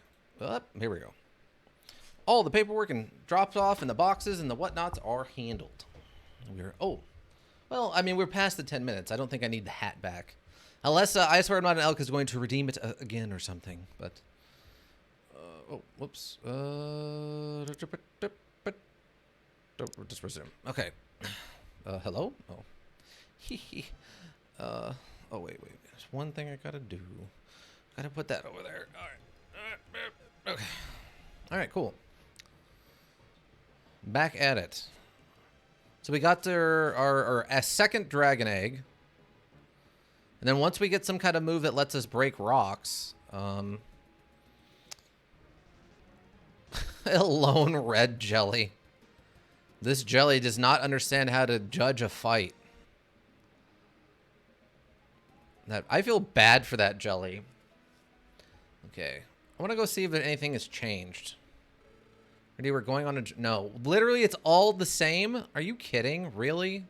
Here we go. All the paperwork and dropped off and the boxes and the whatnots are handled. Well, I mean, we're past the 10 minutes. I don't think I need the hat back. Unless, I swear I'm not an elk is going to redeem it again or something, but... whoops. Just resume. Okay. Hello? Oh. Oh, wait. There's one thing I gotta do. Gotta put that over there. Alright. Okay. Alright, cool. Back at it. So we got our second dragon egg. And then once we get some kind of move that lets us break rocks, a lone red jelly. This jelly does not understand how to judge a fight. I feel bad for that jelly. Okay. I want to go see if anything has changed. Ready, we're going on a... No. Literally, it's all the same? Are you kidding? Really?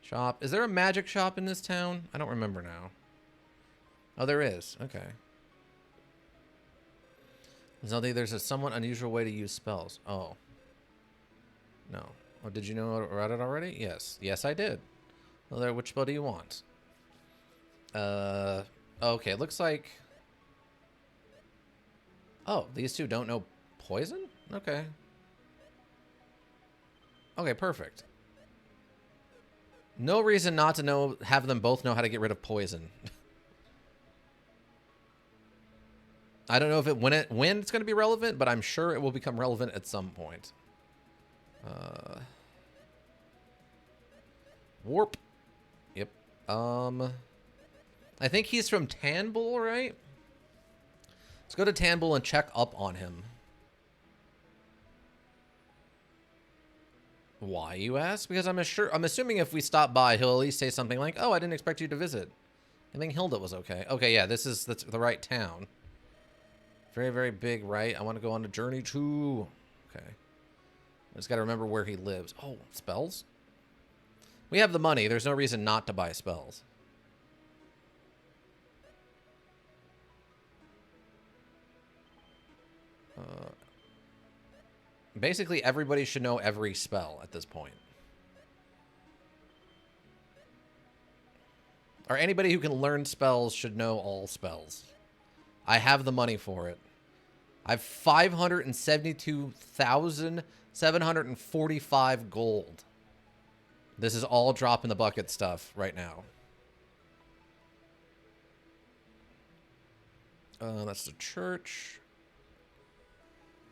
Shop. Is there a magic shop in this town? I don't remember now. Oh, there is. Okay. There's a somewhat unusual way to use spells. Oh. No. Oh, did you know about it already? Yes. Yes, I did. Well, there. Which spell do you want? Okay. It looks like... Oh, these two don't know poison? Okay. Okay, perfect. No reason not to have them both know how to get rid of poison. I don't know if when it's going to be relevant, but I'm sure it will become relevant at some point. Warp. Yep. I think he's from Tanbul, right? Let's go to Tanbul and check up on him. Why, you ask? Because I'm assuming if we stop by, he'll at least say something like, "Oh, I didn't expect you to visit. I think Hilda was okay." Okay, yeah, that's the right town. Very, very big, right? I want to go on a journey too. Okay. I just got to remember where he lives. Oh, spells? We have the money. There's no reason not to buy spells. Basically, everybody should know every spell at this point. Or anybody who can learn spells should know all spells. I have the money for it. I have 572,745 gold. This is all drop in the bucket stuff right now. That's the church.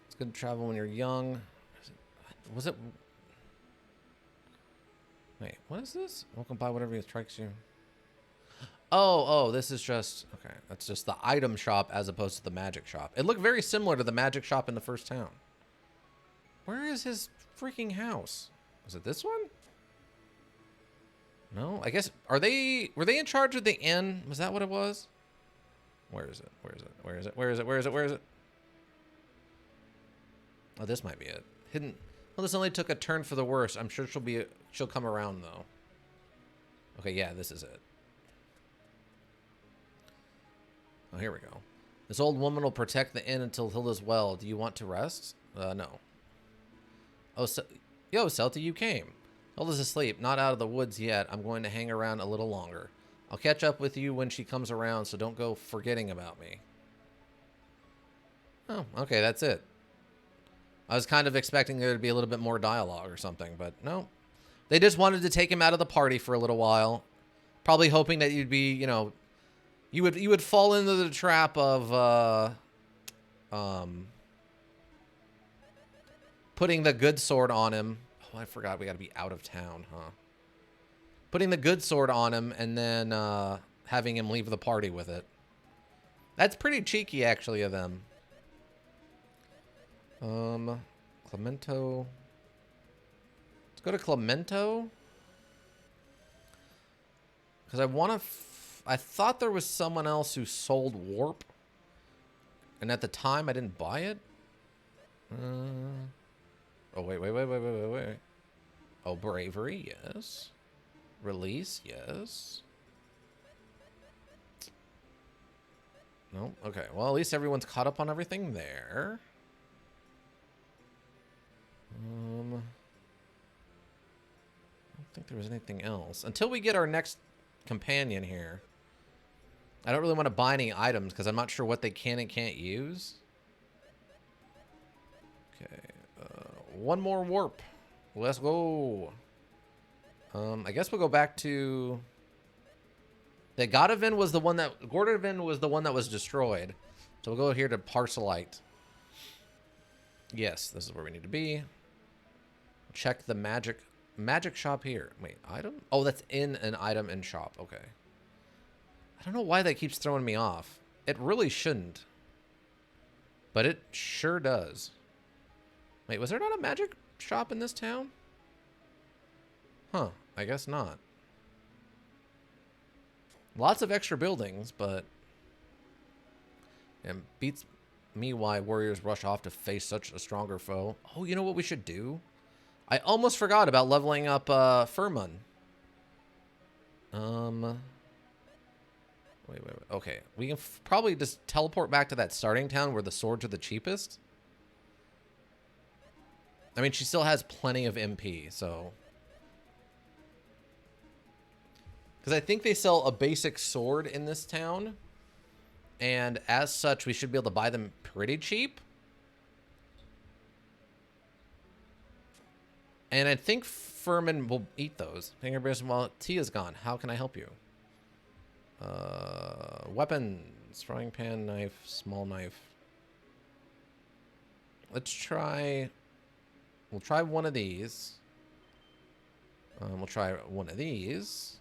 It's good to travel when you're young. Was it? Wait, what is this? Welcome by whatever strikes you. Oh, this is just... Okay, that's just the item shop as opposed to the magic shop. It looked very similar to the magic shop in the first town. Where is his freaking house? Was it this one? No, I guess... Were they in charge of the inn? Was that what it was? Where is it? Where is it? Where is it? Where is it? Where is it? Where is it? Oh, this might be it. Hidden... Well, this only took a turn for the worse. I'm sure she'll come around, though. Okay, yeah, this is it. Oh, here we go. This old woman will protect the inn until Hilda's well. Do you want to rest? No. Oh, yo, Celty, you came. Hilda's asleep, not out of the woods yet. I'm going to hang around a little longer. I'll catch up with you when she comes around, so don't go forgetting about me. Oh, okay, that's it. I was kind of expecting there to be a little bit more dialogue or something, but no. They just wanted to take him out of the party for a little while. Probably hoping that you'd be, you know... You would fall into the trap of putting the good sword on him. Oh, I forgot we got to be out of town, huh? Putting the good sword on him and then having him leave the party with it. That's pretty cheeky, actually, of them. Clemento. Let's go to Clemento. Because I want to... I thought there was someone else who sold warp. And at the time, I didn't buy it. Oh, wait. Oh, bravery, yes. Release, yes. No? Okay. Well, at least everyone's caught up on everything there. I don't think there was anything else. Until we get our next companion here. I don't really want to buy any items because I'm not sure what they can and can't use. Okay. One more warp. Let's go. I guess we'll go back to... The Godovan was the one that... Gordovan was the one that was destroyed. So we'll go here to Parcelite. Yes, this is where we need to be. Check the magic shop here. Wait, item? Oh, that's in an item in shop. Okay. I don't know why that keeps throwing me off. It really shouldn't. But it sure does. Wait, was there not a magic shop in this town? Huh, I guess not. Lots of extra buildings, but... It beats me why warriors rush off to face such a stronger foe. Oh, you know what we should do? I almost forgot about leveling up Furman. Wait. Okay, we can probably just teleport back to that starting town where the swords are the cheapest. I mean, she still has plenty of MP, so... Because I think they sell a basic sword in this town. And as such, we should be able to buy them pretty cheap. And I think Furman will eat those. Well, Tia's gone. How can I help you? Weapons. Frying pan, knife, small knife. Let's try... We'll try one of these. We'll try one of these.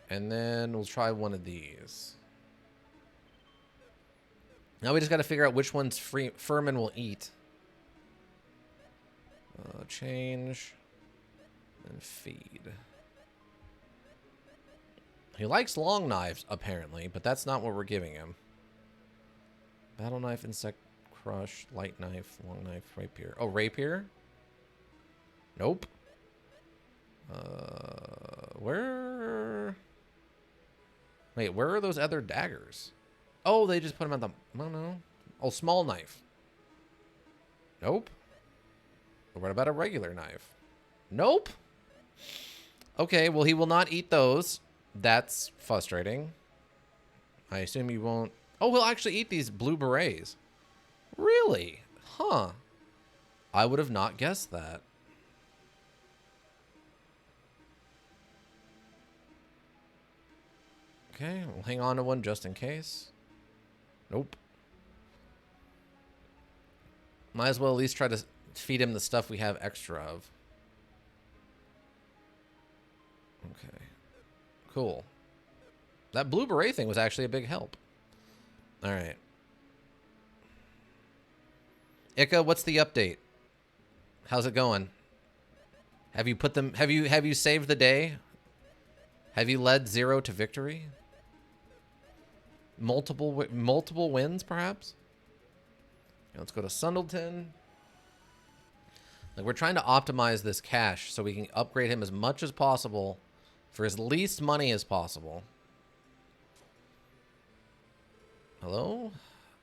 And then we'll try one of these. Now we just got to figure out which ones Furman will eat. Change. And feed. He likes long knives, apparently, but that's not what we're giving him. Battle knife, insect crush, light knife, long knife, rapier. Oh, rapier? Nope. Where... Wait, where are those other daggers? Oh, they just put them at the... No. Oh, small knife. Nope. What about a regular knife? Nope. Okay, well, he will not eat those. That's frustrating. I assume he won't... Oh, he'll actually eat these blue berets. Really? Huh. I would have not guessed that. Okay, we'll hang on to one just in case. Nope. Might as well at least try to feed him the stuff we have extra of. Okay. Cool. That blue beret thing was actually a big help. All right. Ika, what's the update? How's it going? Have you put them... Have you saved the day? Have you led 0 to victory? Multiple wins, perhaps? Okay, let's go to Sundleton. Like, we're trying to optimize this cash so we can upgrade him as much as possible for as least money as possible. Hello?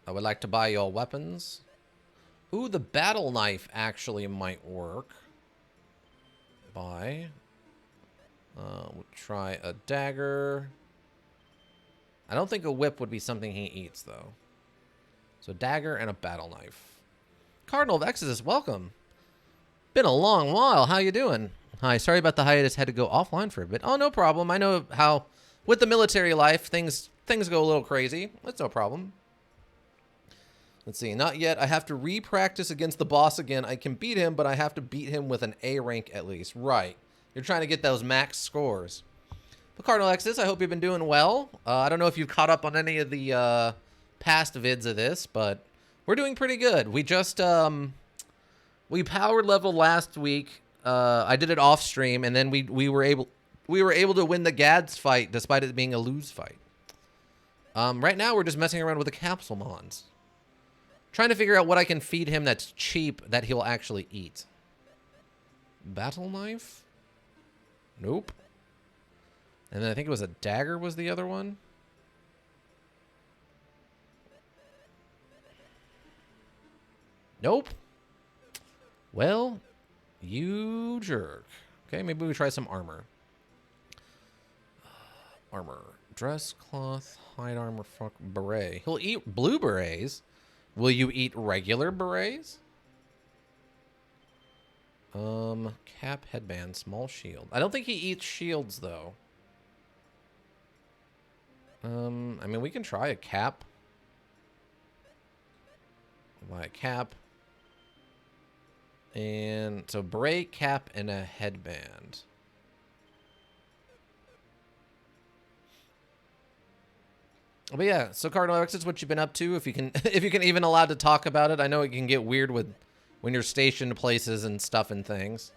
I would like to buy your weapons. Ooh, the battle knife actually might work. Buy. We'll try a dagger. I don't think a whip would be something he eats, though. So dagger and a battle knife. Cardinal of Exodus, welcome. Been a long while. How you doing? Hi, sorry about the hiatus. Had to go offline for a bit. Oh, no problem. I know how, with the military life, things go a little crazy. That's no problem. Let's see. Not yet. I have to re-practice against the boss again. I can beat him, but I have to beat him with an A rank at least. Right. You're trying to get those max scores. But Cardinal Exodus, I hope you've been doing well. I don't know if you've caught up on any of the past vids of this, but we're doing pretty good. We just we powered level last week. I did it off stream, and then we were able to win the Gades fight despite it being a lose fight. Right now we're just messing around with the capsule mons, trying to figure out what I can feed him that's cheap that he'll actually eat. Battle knife? Nope. And then I think it was a dagger was the other one. Nope. Well, you jerk. Okay, maybe we try some armor. Armor. Dress, cloth, hide armor, fuck, beret. He'll eat blue berets. Will you eat regular berets? Cap, headband, small shield. I don't think he eats shields, though. I mean, we can try a cap. Buy a cap. And so beret, cap, and a headband. But yeah, so Cardinal X is what you've been up to. If you can, if you can even allowed to talk about it. I know it can get weird with when you're stationed places and stuff and things.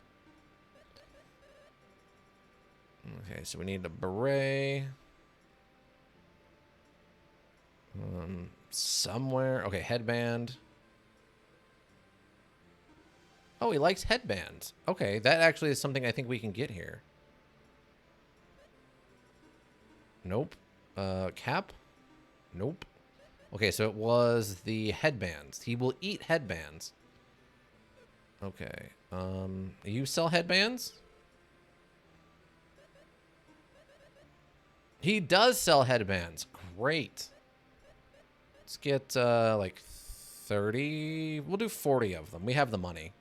Okay, so we need a beret. Somewhere. Okay, headband. Oh, he likes headbands. Okay, that actually is something I think we can get here. Nope. Cap? Nope. Okay, so it was the headbands. He will eat headbands. Okay. You sell headbands? He does sell headbands. Great. Let's get, like 30. We'll do 40 of them. We have the money.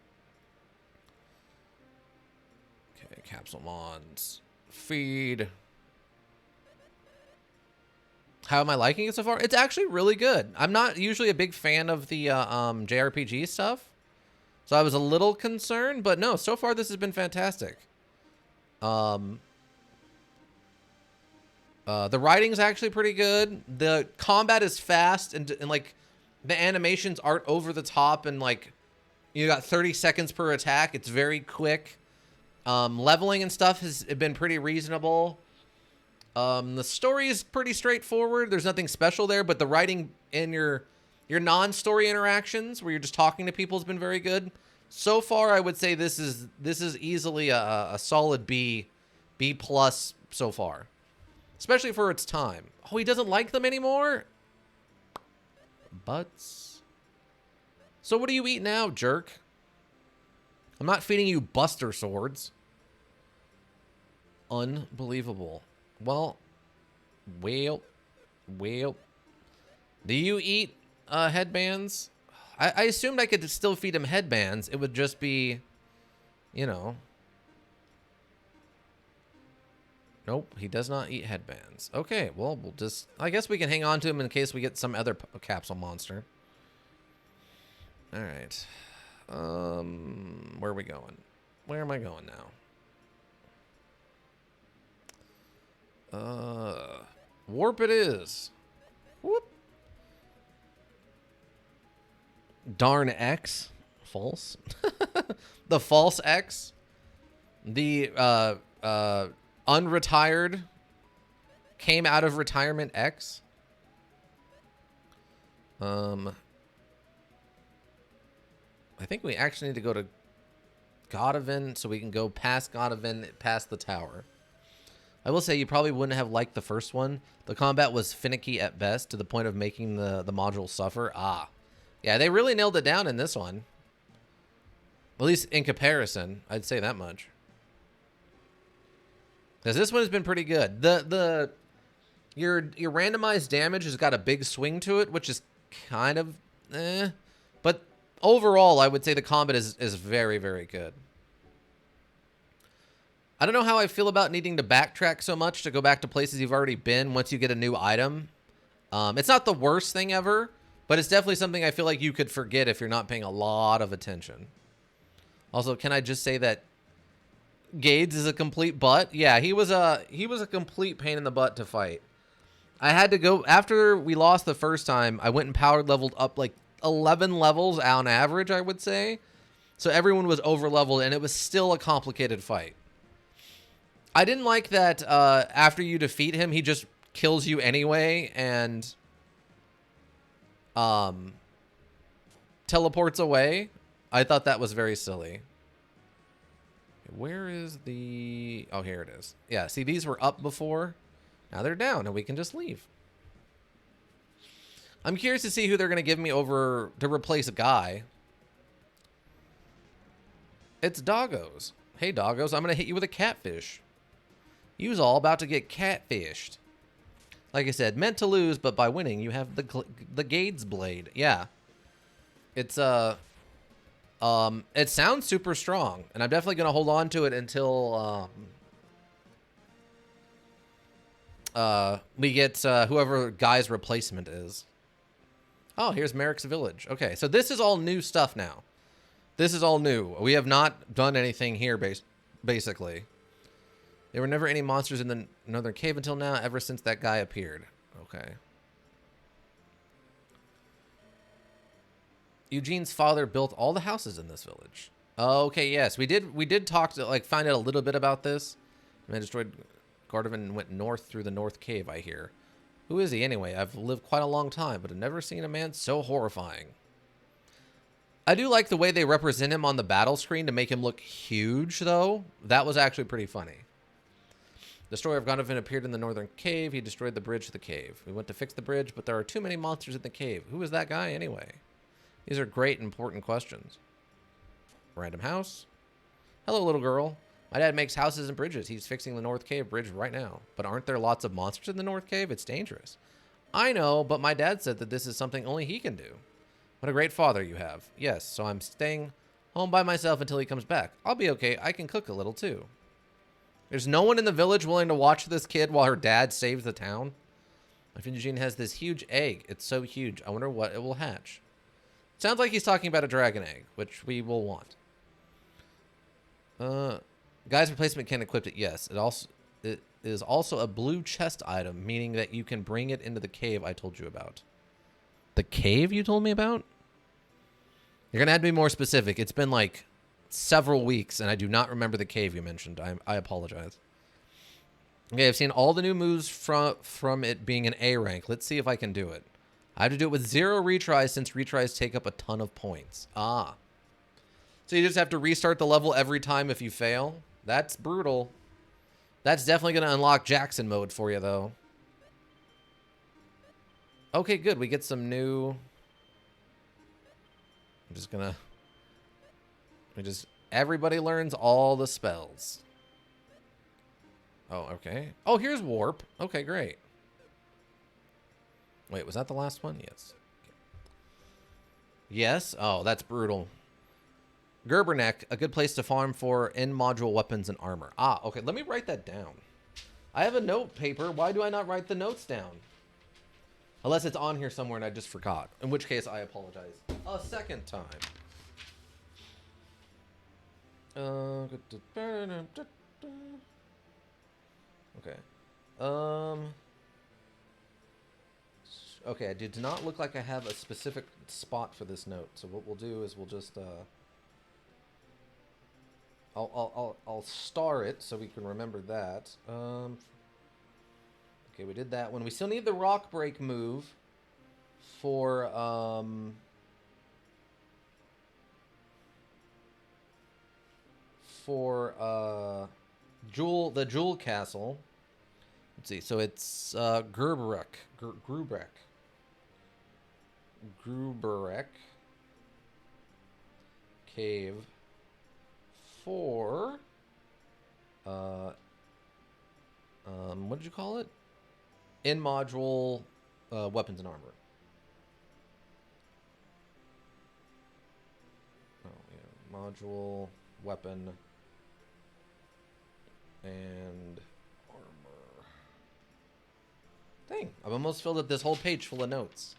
Okay, capsule mons. Feed. How am I liking it so far? It's actually really good. I'm not usually a big fan of the JRPG stuff. So I was a little concerned, but no, so far this has been fantastic. The writing's actually pretty good. The combat is fast and like the animations aren't over the top and like you got 30 seconds per attack. It's very quick. Leveling and stuff has been pretty reasonable. The story is pretty straightforward. There's nothing special there, but the writing in your non-story interactions where you're just talking to people has been very good. So far, I would say this is easily a solid B plus so far, especially for its time. Oh, he doesn't like them anymore? Butts. So what do you eat now, jerk? I'm not feeding you Buster Swords. Unbelievable. Well. Do you eat headbands? I assumed I could still feed him headbands. It would just be, you know. Nope, he does not eat headbands. Okay, well, we'll just... I guess we can hang on to him in case we get some other capsule monster. All right. Where are we going? Where am I going now? Warp it is. Whoop. Darn X. False. The false X. The unretired came out of retirement X. I think we actually need to go to Godovan so we can go past Godovan, past the tower. I will say you probably wouldn't have liked the first one. The combat was finicky at best to the point of making the module suffer. Ah. Yeah, they really nailed it down in this one. At least in comparison, I'd say that much. Because this one has been pretty good. Your randomized damage has got a big swing to it, which is kind of but overall, I would say the combat is very, very good. I don't know how I feel about needing to backtrack so much to go back to places you've already been once you get a new item. It's not the worst thing ever, but it's definitely something I feel like you could forget if you're not paying a lot of attention. Also, can I just say that Gades is a complete butt? Yeah, he was a complete pain in the butt to fight. I had to go after we lost the first time. I went and power leveled up like 11 levels on average, I would say. So everyone was over leveled, and it was still a complicated fight. I didn't like that after you defeat him, he just kills you anyway and teleports away. I thought that was very silly. Where is the... Oh, here it is. Yeah, see, these were up before. Now they're down, and we can just leave. I'm curious to see who they're going to give me over to replace Guy. It's Doggos. Hey, Doggos, I'm going to hit you with a catfish. You was all about to get catfished. Like I said, meant to lose, but by winning, you have the Gades blade. Yeah. It's, it sounds super strong, and I'm definitely going to hold on to it until, we get, whoever Guy's replacement is. Oh, here's Merrick's Village. Okay, so this is all new stuff now. This is all new. We have not done anything here, basically. There were never any monsters in the Northern Cave until now, ever since that guy appeared. Okay. Eugene's father built all the houses in this village. Okay, yes. We did talk to, like, find out a little bit about this. And I destroyed Gardovan and went north through the North Cave, I hear. Who is he anyway? I've lived quite a long time, but I've never seen a man so horrifying. I do like the way they represent him on the battle screen to make him look huge, though. That was actually pretty funny. The Destroyer of Gondovan appeared in the Northern Cave. He destroyed the bridge to the cave. We went to fix the bridge, but there are too many monsters in the cave. Who is that guy, anyway? These are great, important questions. Random house. Hello, little girl. My dad makes houses and bridges. He's fixing the North Cave bridge right now. But aren't there lots of monsters in the North Cave? It's dangerous. I know, but my dad said that this is something only he can do. What a great father you have. Yes, so I'm staying home by myself until he comes back. I'll be okay. I can cook a little, too. There's no one in the village willing to watch this kid while her dad saves the town. My friend Eugene has this huge egg. It's so huge. I wonder what it will hatch. Sounds like he's talking about a dragon egg, which we will want. Guy's replacement can equip it. Yes, it is also a blue chest item, meaning that you can bring it into the cave I told you about. The cave you told me about? You're gonna have to be more specific. It's been like several weeks, and I do not remember the cave you mentioned. I apologize. Okay, I've seen all the new moves from it being an A rank. Let's see if I can do it. I have to do it with 0 retries since retries take up a ton of points. Ah. So you just have to restart the level every time if you fail? That's brutal. That's definitely going to unlock Jackson mode for you, though. Okay, good. We get some new... I'm just going to... Everybody learns all the spells. Oh, okay. Oh, here's Warp. Okay, great. Wait, was that the last one? Yes. Okay. Yes? Oh, that's brutal. Gerberneck, a good place to farm for in-module weapons and armor. Ah, okay. Let me write that down. I have a note paper. Why do I not write the notes down? Unless it's on here somewhere and I just forgot. In which case, I apologize. A second time. Okay. Okay, it did not look like I have a specific spot for this note. So what we'll do is we'll just I'll star it so we can remember that. Okay, we did that one. We still need the rock break move for the Jewel Castle. Let's see. So it's Gruberek Cave for what did you call it? In module weapons and armor. Oh yeah, module weapon and armor. Dang, I've almost filled up this whole page full of notes.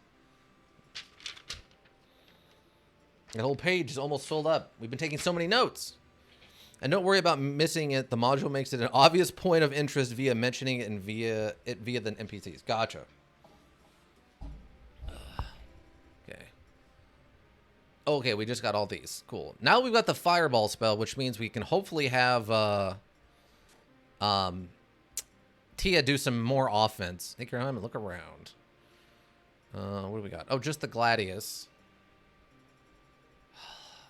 The whole page is almost filled up. We've been taking so many notes. And don't worry about missing it. The module makes it an obvious point of interest via mentioning it and via the NPCs. Gotcha. Okay. Okay, we just got all these. Cool. Now we've got the fireball spell, which means we can hopefully have Tia do some more offense. Take your time and look around. What do we got? Oh, just the Gladius.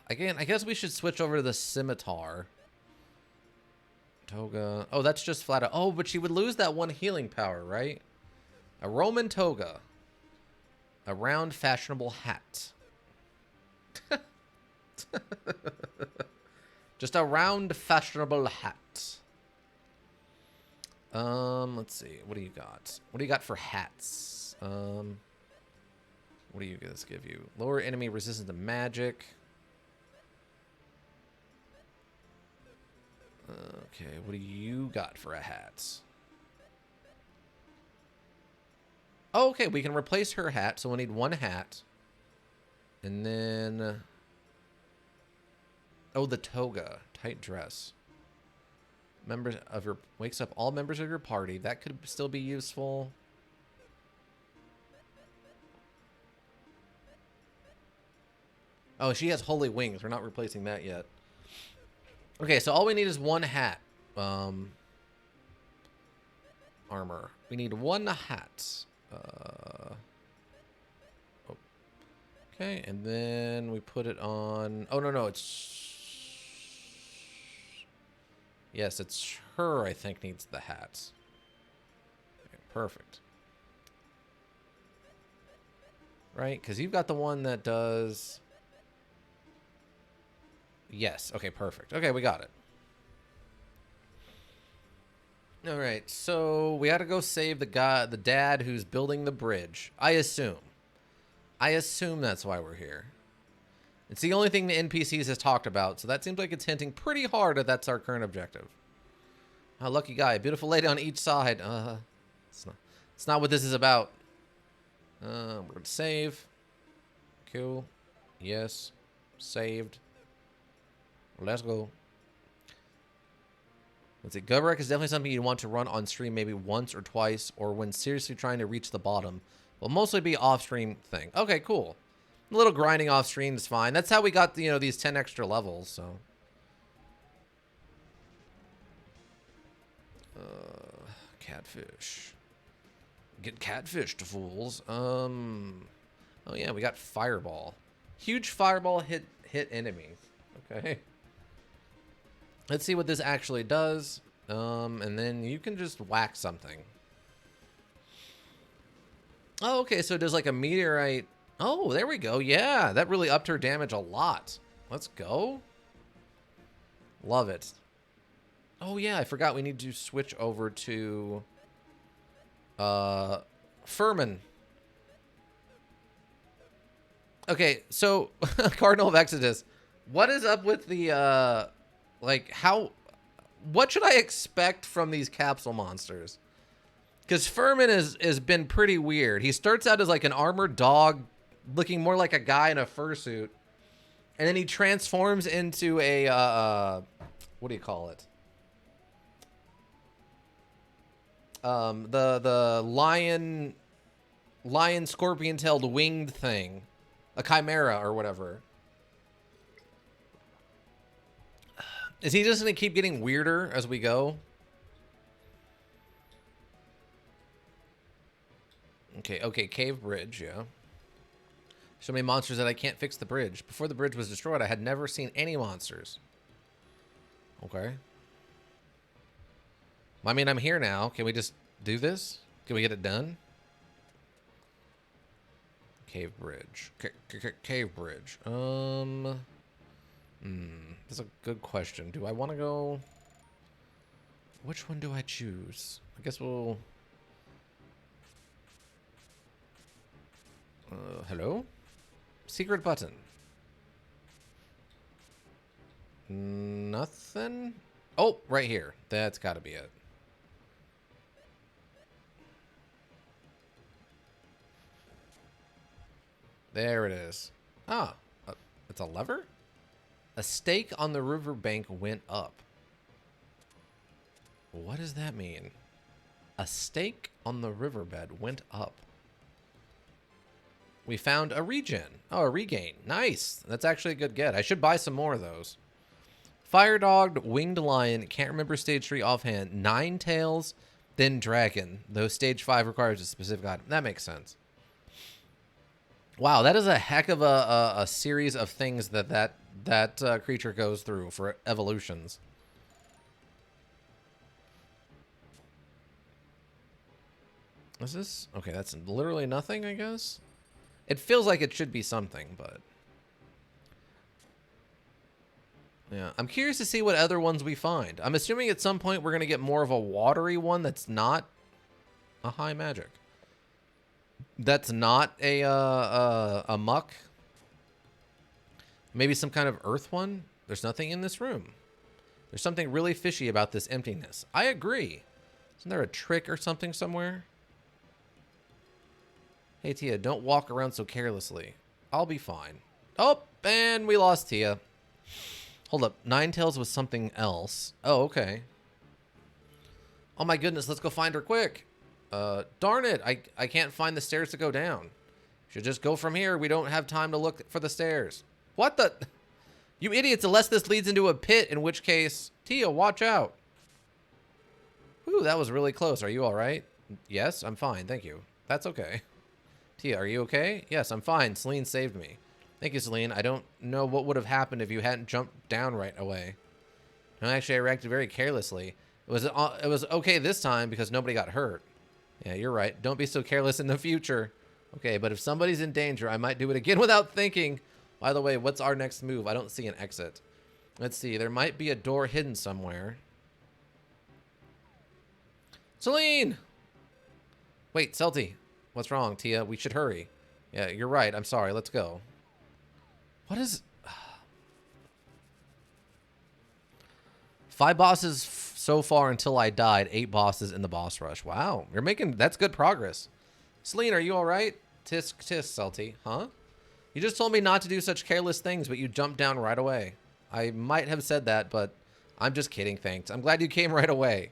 Again, I guess we should switch over to the Scimitar. Toga. Oh, that's just flat out. Oh, but she would lose that one healing power, right? A Roman toga. A round fashionable hat. Just a round fashionable hat. Let's see. What do you got? What do you got for hats? What do you guys give you? Lower enemy resistance to magic. Okay, what do you got for a hat? Oh, okay, we can replace her hat, so we'll need one hat. And then... oh, the toga. Tight dress. Members of your... wakes up all members of your party. That could still be useful. Oh, she has holy wings. We're not replacing that yet. Okay, so all we need is one hat. Armor. We need one hat. Okay, and then we put it on... oh, no, it's... yes, it's her, I think, needs the hat. Okay, perfect. Right? Because you've got the one that does... yes. Okay, perfect. Okay, we got it. All right, so we got to go save the guy, the dad who's building the bridge. I assume that's why we're here. It's the only thing the NPCs has talked about, so that seems like it's hinting pretty hard that that's our current objective. Oh, lucky guy, beautiful lady on each side. It's not what this is about. We're gonna save. Cool. Yes. Saved. Let's go. Let's see. Gubrek is definitely something you want to run on stream maybe once or twice, or when seriously trying to reach the bottom. Will mostly be off-stream thing. Okay, cool. A little grinding off-stream is fine. That's how we got, you know, these 10 extra levels, so. Catfish. Get catfished, fools. Oh yeah, we got fireball. Huge fireball hit enemies. Okay. Let's see what this actually does. And then you can just whack something. Oh, okay, so it does like a meteorite. Oh, there we go. Yeah, that really upped her damage a lot. Let's go. Love it. Oh, yeah, I forgot we need to switch over to Furman. Okay, so Cardinal of Exodus, what is up with the like what should I expect from these capsule monsters? Because Furman has been pretty weird. He starts out as like an armored dog, looking more like a guy in a fursuit, and then he transforms into a what do you call it? The lion scorpion-tailed winged thing, a chimera or whatever. Is he just gonna keep getting weirder as we go? Okay, cave bridge, yeah. So many monsters that I can't fix the bridge. Before the bridge was destroyed, I had never seen any monsters. Okay. I mean, I'm here now. Can we just do this? Can we get it done? Cave bridge. Cave bridge. That's a good question. Do I want to go... which one do I choose? I guess we'll... hello? Secret button. Nothing? Oh, right here. That's got to be it. There it is. Ah, it's a lever? A stake on the riverbank went up. What does that mean? A stake on the riverbed went up. We found a regen. Oh, a regain. Nice. That's actually a good get. I should buy some more of those. Fire Dog, Winged Lion. Can't remember stage 3 offhand. 9 tails, then Dragon. Though stage 5 requires a specific item. That makes sense. Wow, that is a heck of a series of things that creature goes through for evolutions. Is this? Okay, that's literally nothing, I guess. It feels like it should be something, but... Yeah, I'm curious to see what other ones we find. I'm assuming at some point we're going to get more of a watery one that's not a high magic. That's not a muck. Maybe some kind of earth one. There's nothing in this room. There's something really fishy about this emptiness. I agree. Isn't there a trick or something somewhere? Hey, Tia, don't walk around so carelessly. I'll be fine. Oh, and we lost Tia. Hold up. Ninetales was something else. Oh, okay. Oh my goodness, let's go find her quick. Darn it. I can't find the stairs to go down. Should just go from here. We don't have time to look for the stairs. What the? You idiots, unless this leads into a pit, in which case, Tia, watch out. Ooh, that was really close. Are you all right? Yes, I'm fine. Thank you. That's okay. Tia, are you okay? Yes, I'm fine. Celine saved me. Thank you, Celine. I don't know what would have happened if you hadn't jumped down right away. No, actually, I reacted very carelessly. It was okay this time because nobody got hurt. Yeah, you're right. Don't be so careless in the future. Okay, but if somebody's in danger, I might do it again without thinking. By the way, what's our next move? I don't see an exit. Let's see. There might be a door hidden somewhere. Celine! Wait, Celty. What's wrong, Tia? We should hurry. Yeah, you're right. I'm sorry. Let's go. What is... 5 bosses so far until I died. 8 bosses in the boss rush. Wow. You're making... That's good progress. Celine, are you all right? Tisk, tisk, Celty. Huh? You just told me not to do such careless things, but you jumped down right away. I might have said that, but I'm just kidding, thanks. I'm glad you came right away.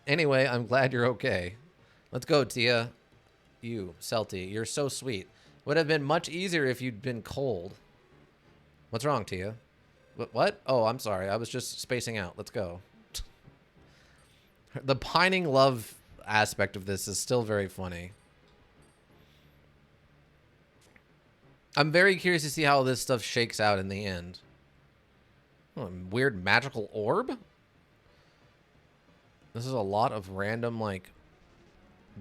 Anyway, I'm glad you're okay. Let's go, Tia. You, Celty, you're so sweet. Would have been much easier if you'd been cold. What's wrong, Tia? What? Oh, I'm sorry. I was just spacing out. Let's go. The pining love aspect of this is still very funny. I'm very curious to see how this stuff shakes out in the end. Oh, weird magical orb? This is a lot of random, like,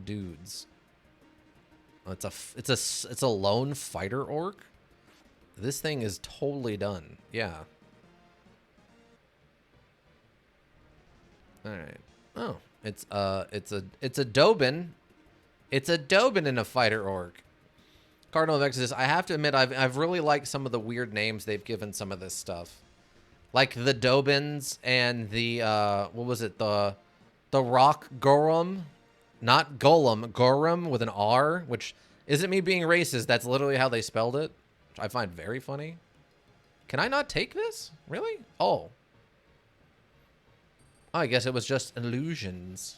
dudes. Oh, it's a lone fighter orc? This thing is totally done. Yeah. Alright. Oh. It's a Dobin. It's a Dobin in a fighter orc. Cardinal of Exodus. I have to admit, I've really liked some of the weird names they've given some of this stuff. Like the Dobins and the what was it? The Rock Gorum. Not Golem, Gorum with an R, which isn't me being racist. That's literally how they spelled it, which I find very funny. Can I not take this? Really? Oh. I guess it was just illusions.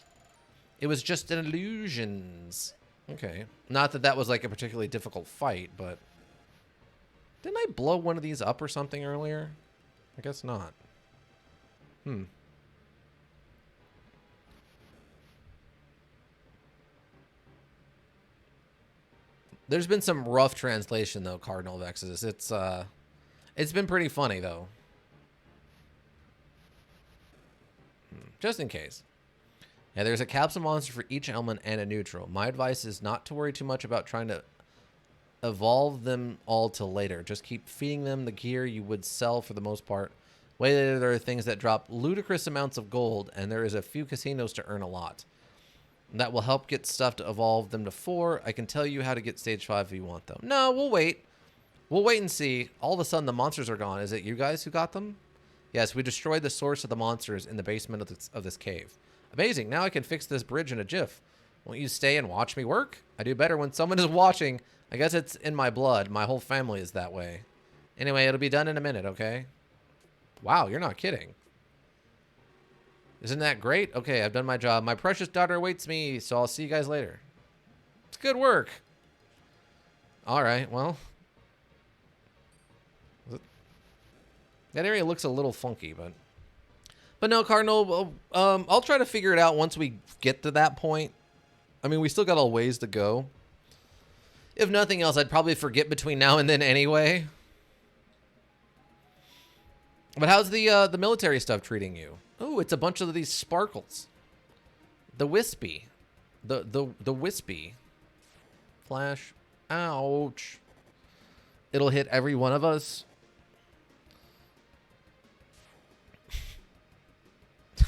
It was just an illusions. Okay. Not that that was like a particularly difficult fight, but... Didn't I blow one of these up or something earlier? I guess not. There's been some rough translation, though, Cardinal of Exodus. It's been pretty funny, though. Just in case. Yeah, there's a capsule monster for each element and a neutral. My advice is not to worry too much about trying to evolve them all till later. Just keep feeding them the gear you would sell for the most part. Way later, there are things that drop ludicrous amounts of gold, and there is a few casinos to earn a lot. That will help get stuff to evolve them to 4. I can tell you how to get stage 5 if you want them. No, we'll wait. We'll wait and see. All of a sudden, the monsters are gone. Is it you guys who got them? Yes, we destroyed the source of the monsters in the basement of this cave. Amazing. Now I can fix this bridge in a jiff. Won't you stay and watch me work? I do better when someone is watching. I guess it's in my blood. My whole family is that way. Anyway, it'll be done in a minute, okay? Wow, you're not kidding. Isn't that great? Okay, I've done my job. My precious daughter awaits me, so I'll see you guys later. It's good work. All right, well. That area looks a little funky, but no, Cardinal, I'll try to figure it out once we get to that point. I mean, we still got a ways to go. If nothing else, I'd probably forget between now and then anyway. But how's the military stuff treating you? Oh, it's a bunch of these sparkles. The wispy. The wispy. Flash. Ouch. It'll hit every one of us.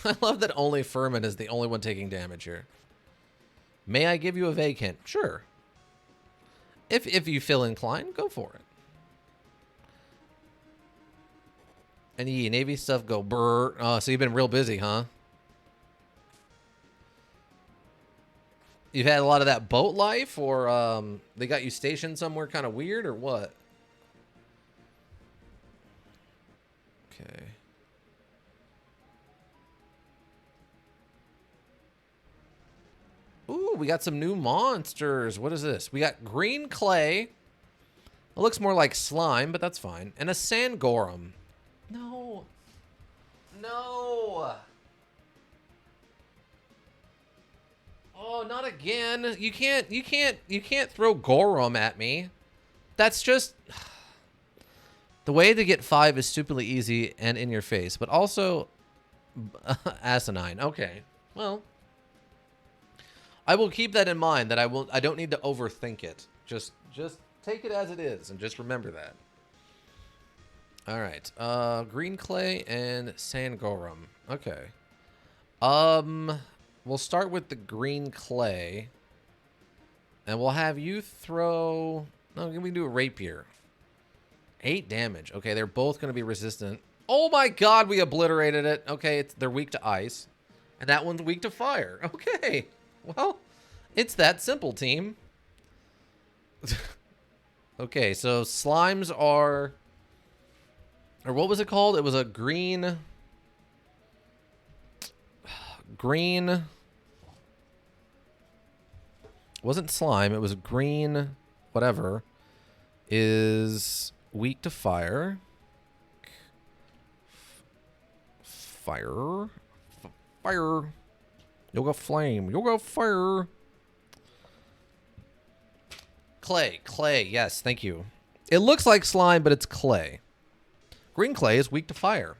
I love that only Furman is the only one taking damage here. May I give you a vacant? Sure. If you feel inclined, go for it. Any Navy stuff go brr. Oh, so you've been real busy, huh? You've had a lot of that boat life, or they got you stationed somewhere kind of weird, or what? Okay. Ooh, we got some new monsters. What is this? We got green clay. It looks more like slime, but that's fine. And a Sangorum. No. No. Oh, not again. You can't throw Gorum at me. That's just the way to get 5 is stupidly easy and in your face, but also asinine. Okay. Well, I will keep that in mind that I don't need to overthink it. Just take it as it is and just remember that. All right. Green clay and Sangorum. Okay. We'll start with the green clay. And we'll have you throw... No, we can do a rapier. 8 damage. Okay, they're both going to be resistant. Oh my god, we obliterated it. Okay, they're weak to ice. And that one's weak to fire. Okay. Well, it's that simple, team. Okay, so slimes are... Or what was it called? It was a green... Green... It wasn't slime. It was green... Whatever. Is weak to fire. Fire. Fire. You'll go flame. You'll go fire. Clay. Clay. Yes, thank you. It looks like slime, but it's clay. Green clay is weak to fire.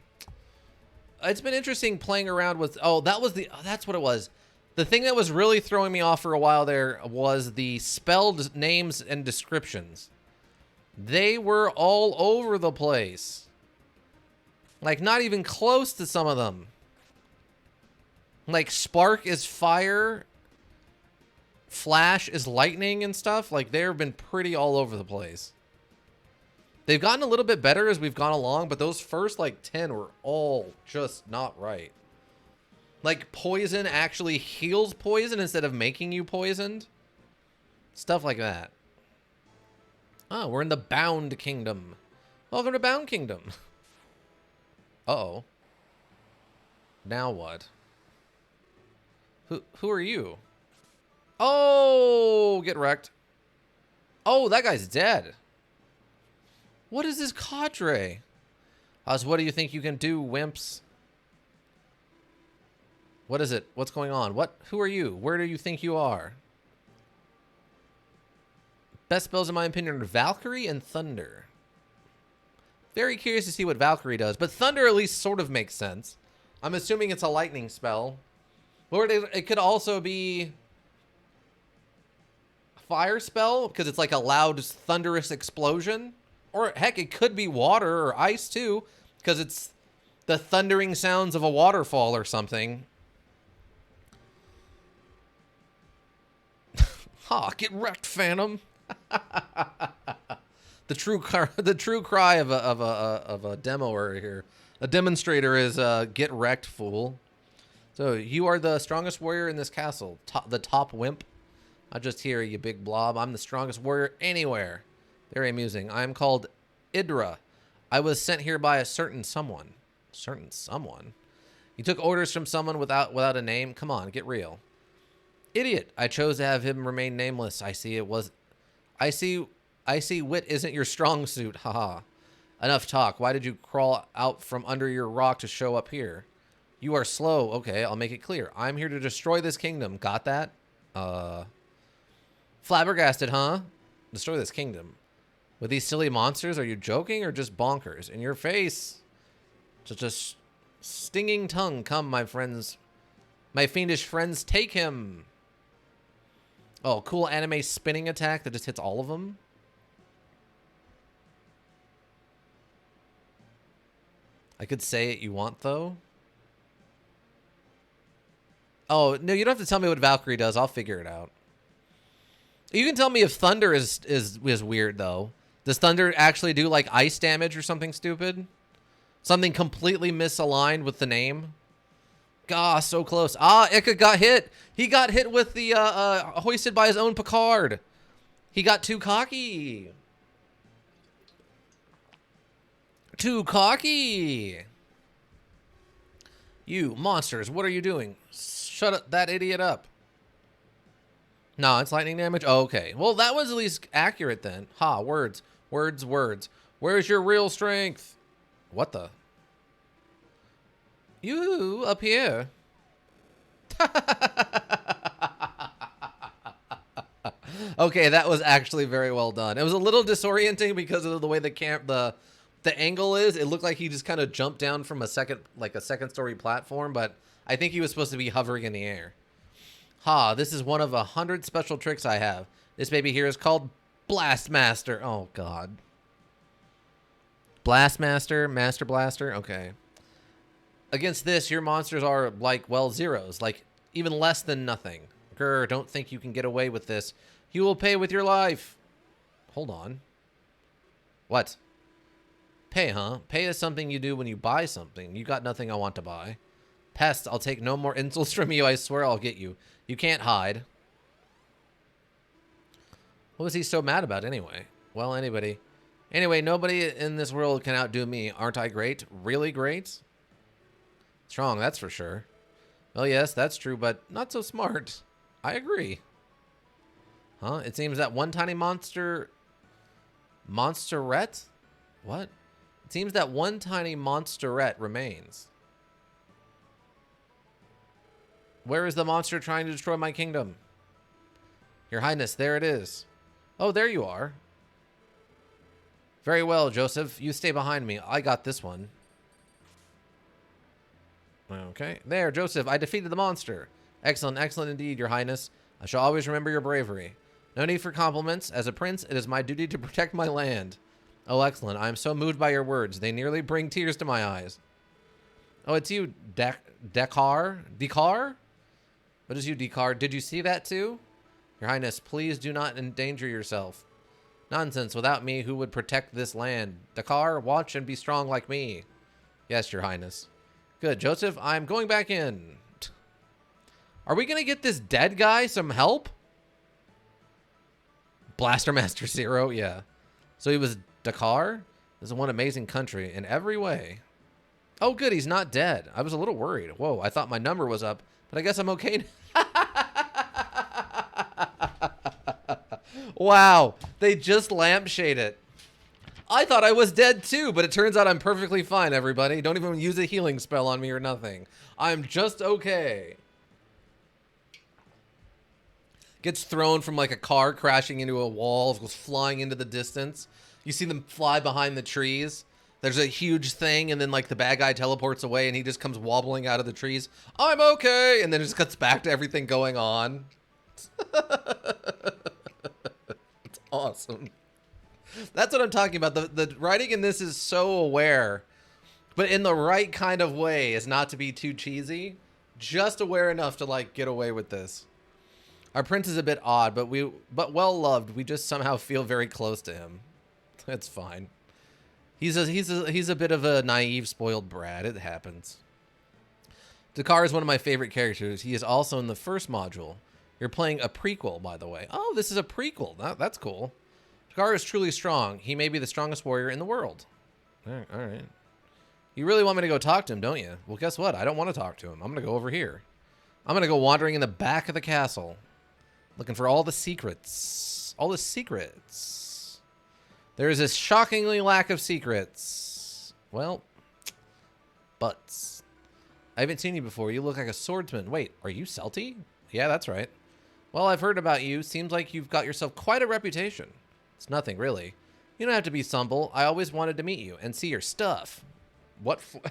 It's been interesting playing around with... Oh, that's what it was. The thing that was really throwing me off for a while there was the spelled names and descriptions. They were all over the place. Like, not even close to some of them. Like, spark is fire. Flash is lightning and stuff. Like, they've been pretty all over the place. They've gotten a little bit better as we've gone along, but those first, like, 10 were all just not right. Like, poison actually heals poison instead of making you poisoned. Stuff like that. Oh, we're in the Bound Kingdom. Welcome to Bound Kingdom. Uh-oh. Now what? Who are you? Oh, get wrecked. Oh, that guy's dead. What is this cadre? What do you think you can do, wimps? What is it? What's going on? Who are you? Where do you think you are? Best spells, in my opinion, are Valkyrie and Thunder. Very curious to see what Valkyrie does, but Thunder at least sort of makes sense. I'm assuming it's a lightning spell. Or it could also be a fire spell, because it's like a loud, thunderous explosion. Or, heck, it could be water or ice, too, because it's the thundering sounds of a waterfall or something. Ha! Get wrecked, Phantom. the true cry of a demoer here, a demonstrator is get wrecked, fool. So you are the strongest warrior in this castle, the top wimp. I just hear you, big blob. I'm the strongest warrior anywhere. Very amusing. I am called Idra. I was sent here by a certain someone. Certain someone. You took orders from someone without a name. Come on, get real. Idiot. I chose to have him remain nameless. I see wit isn't your strong suit. Haha. Enough talk. Why did you crawl out from under your rock to show up here? You are slow. Okay, I'll make it clear. I'm here to destroy this kingdom. Got that? Flabbergasted, huh? Destroy this kingdom. With these silly monsters, are you joking or just bonkers? In your face. Just a stinging tongue. Come, my friends. My fiendish friends, take him. Oh, cool anime spinning attack that just hits all of them. I could say it you want, though. Oh, no, you don't have to tell me what Valkyrie does. I'll figure it out. You can tell me if Thunder is weird, though. Does Thunder actually do, like, ice damage or something stupid? Something completely misaligned with the name? Gah, so close. Ah, Ica got hit. He got hit with the, hoisted by his own Picard. He got too cocky. Too cocky. You monsters, what are you doing? Shut that idiot up. No, it's lightning damage? Oh, okay. Well, that was at least accurate then. Ha, words. Words, words. Where's your real strength? What the? You up here. Okay, that was actually very well done. It was a little disorienting because of the way the angle is. It looked like he just kind of jumped down from a second story platform, but I think he was supposed to be hovering in the air. Ha, this is one of 100 special tricks I have. This baby here is called Blast Master. Oh, God. Blast Master? Master Blaster? Okay. Against this, your monsters are like, well, zeros. Like, even less than nothing. Grr, don't think you can get away with this. You will pay with your life. Hold on. What? Pay, huh? Pay is something you do when you buy something. You got nothing I want to buy. Pest, I'll take no more insults from you. I swear I'll get you. You can't hide. What was he so mad about anyway? Well, anybody. Anyway, nobody in this world can outdo me. Aren't I great? Really great? Strong, that's for sure. Well, yes, that's true, but not so smart. I agree. Huh? It seems that one tiny monsterette? What? It seems that one tiny monsterette remains. Where is the monster trying to destroy my kingdom? Your Highness, there it is. Oh, there you are. Very well, Joseph. You stay behind me. I got this one. Okay. There, Joseph. I defeated the monster. Excellent, excellent indeed, Your Highness. I shall always remember your bravery. No need for compliments. As a prince, it is my duty to protect my land. Oh, excellent. I am so moved by your words. They nearly bring tears to my eyes. Oh, it's you, Dekar? Dekar? What is you, Dekar? Did you see that too? Your Highness, please do not endanger yourself. Nonsense. Without me, who would protect this land? Dekar, watch and be strong like me. Yes, Your Highness. Good. Joseph, I'm going back in. Are we going to get this dead guy some help? Blaster Master Zero? Yeah. So he was Dakar? This is one amazing country in every way. Oh, good. He's not dead. I was a little worried. Whoa, I thought my number was up, but I guess I'm okay. Wow. They just lampshade it. I thought I was dead too, but it turns out I'm perfectly fine, everybody. Don't even use a healing spell on me or nothing. I'm just okay. Gets thrown from like a car crashing into a wall, goes flying into the distance. You see them fly behind the trees. There's a huge thing, and then like the bad guy teleports away, and he just comes wobbling out of the trees. I'm okay, and then it just cuts back to everything going on. It's awesome. That's what I'm talking about. The writing in this is so aware, but in the right kind of way, as not to be too cheesy. Just aware enough to like get away with this. Our prince is a bit odd, but well loved. We just somehow feel very close to him. It's fine. He's a bit of a naive, spoiled brat. It happens. Dakar is one of my favorite characters. He is also in the first module. You're playing a prequel, by the way. Oh, this is a prequel. That's cool. Dakar is truly strong. He may be the strongest warrior in the world. All right. You really want me to go talk to him, don't you? Well, guess what? I don't want to talk to him. I'm going to go over here. I'm going to go wandering in the back of the castle. Looking for all the secrets. All the secrets. There is a shockingly lack of secrets. Well, butts. I haven't seen you before. You look like a swordsman. Wait, are you Celti? Yeah, that's right. Well, I've heard about you. Seems like you've got yourself quite a reputation. It's nothing, really. You don't have to be humble. I always wanted to meet you and see your stuff. What for?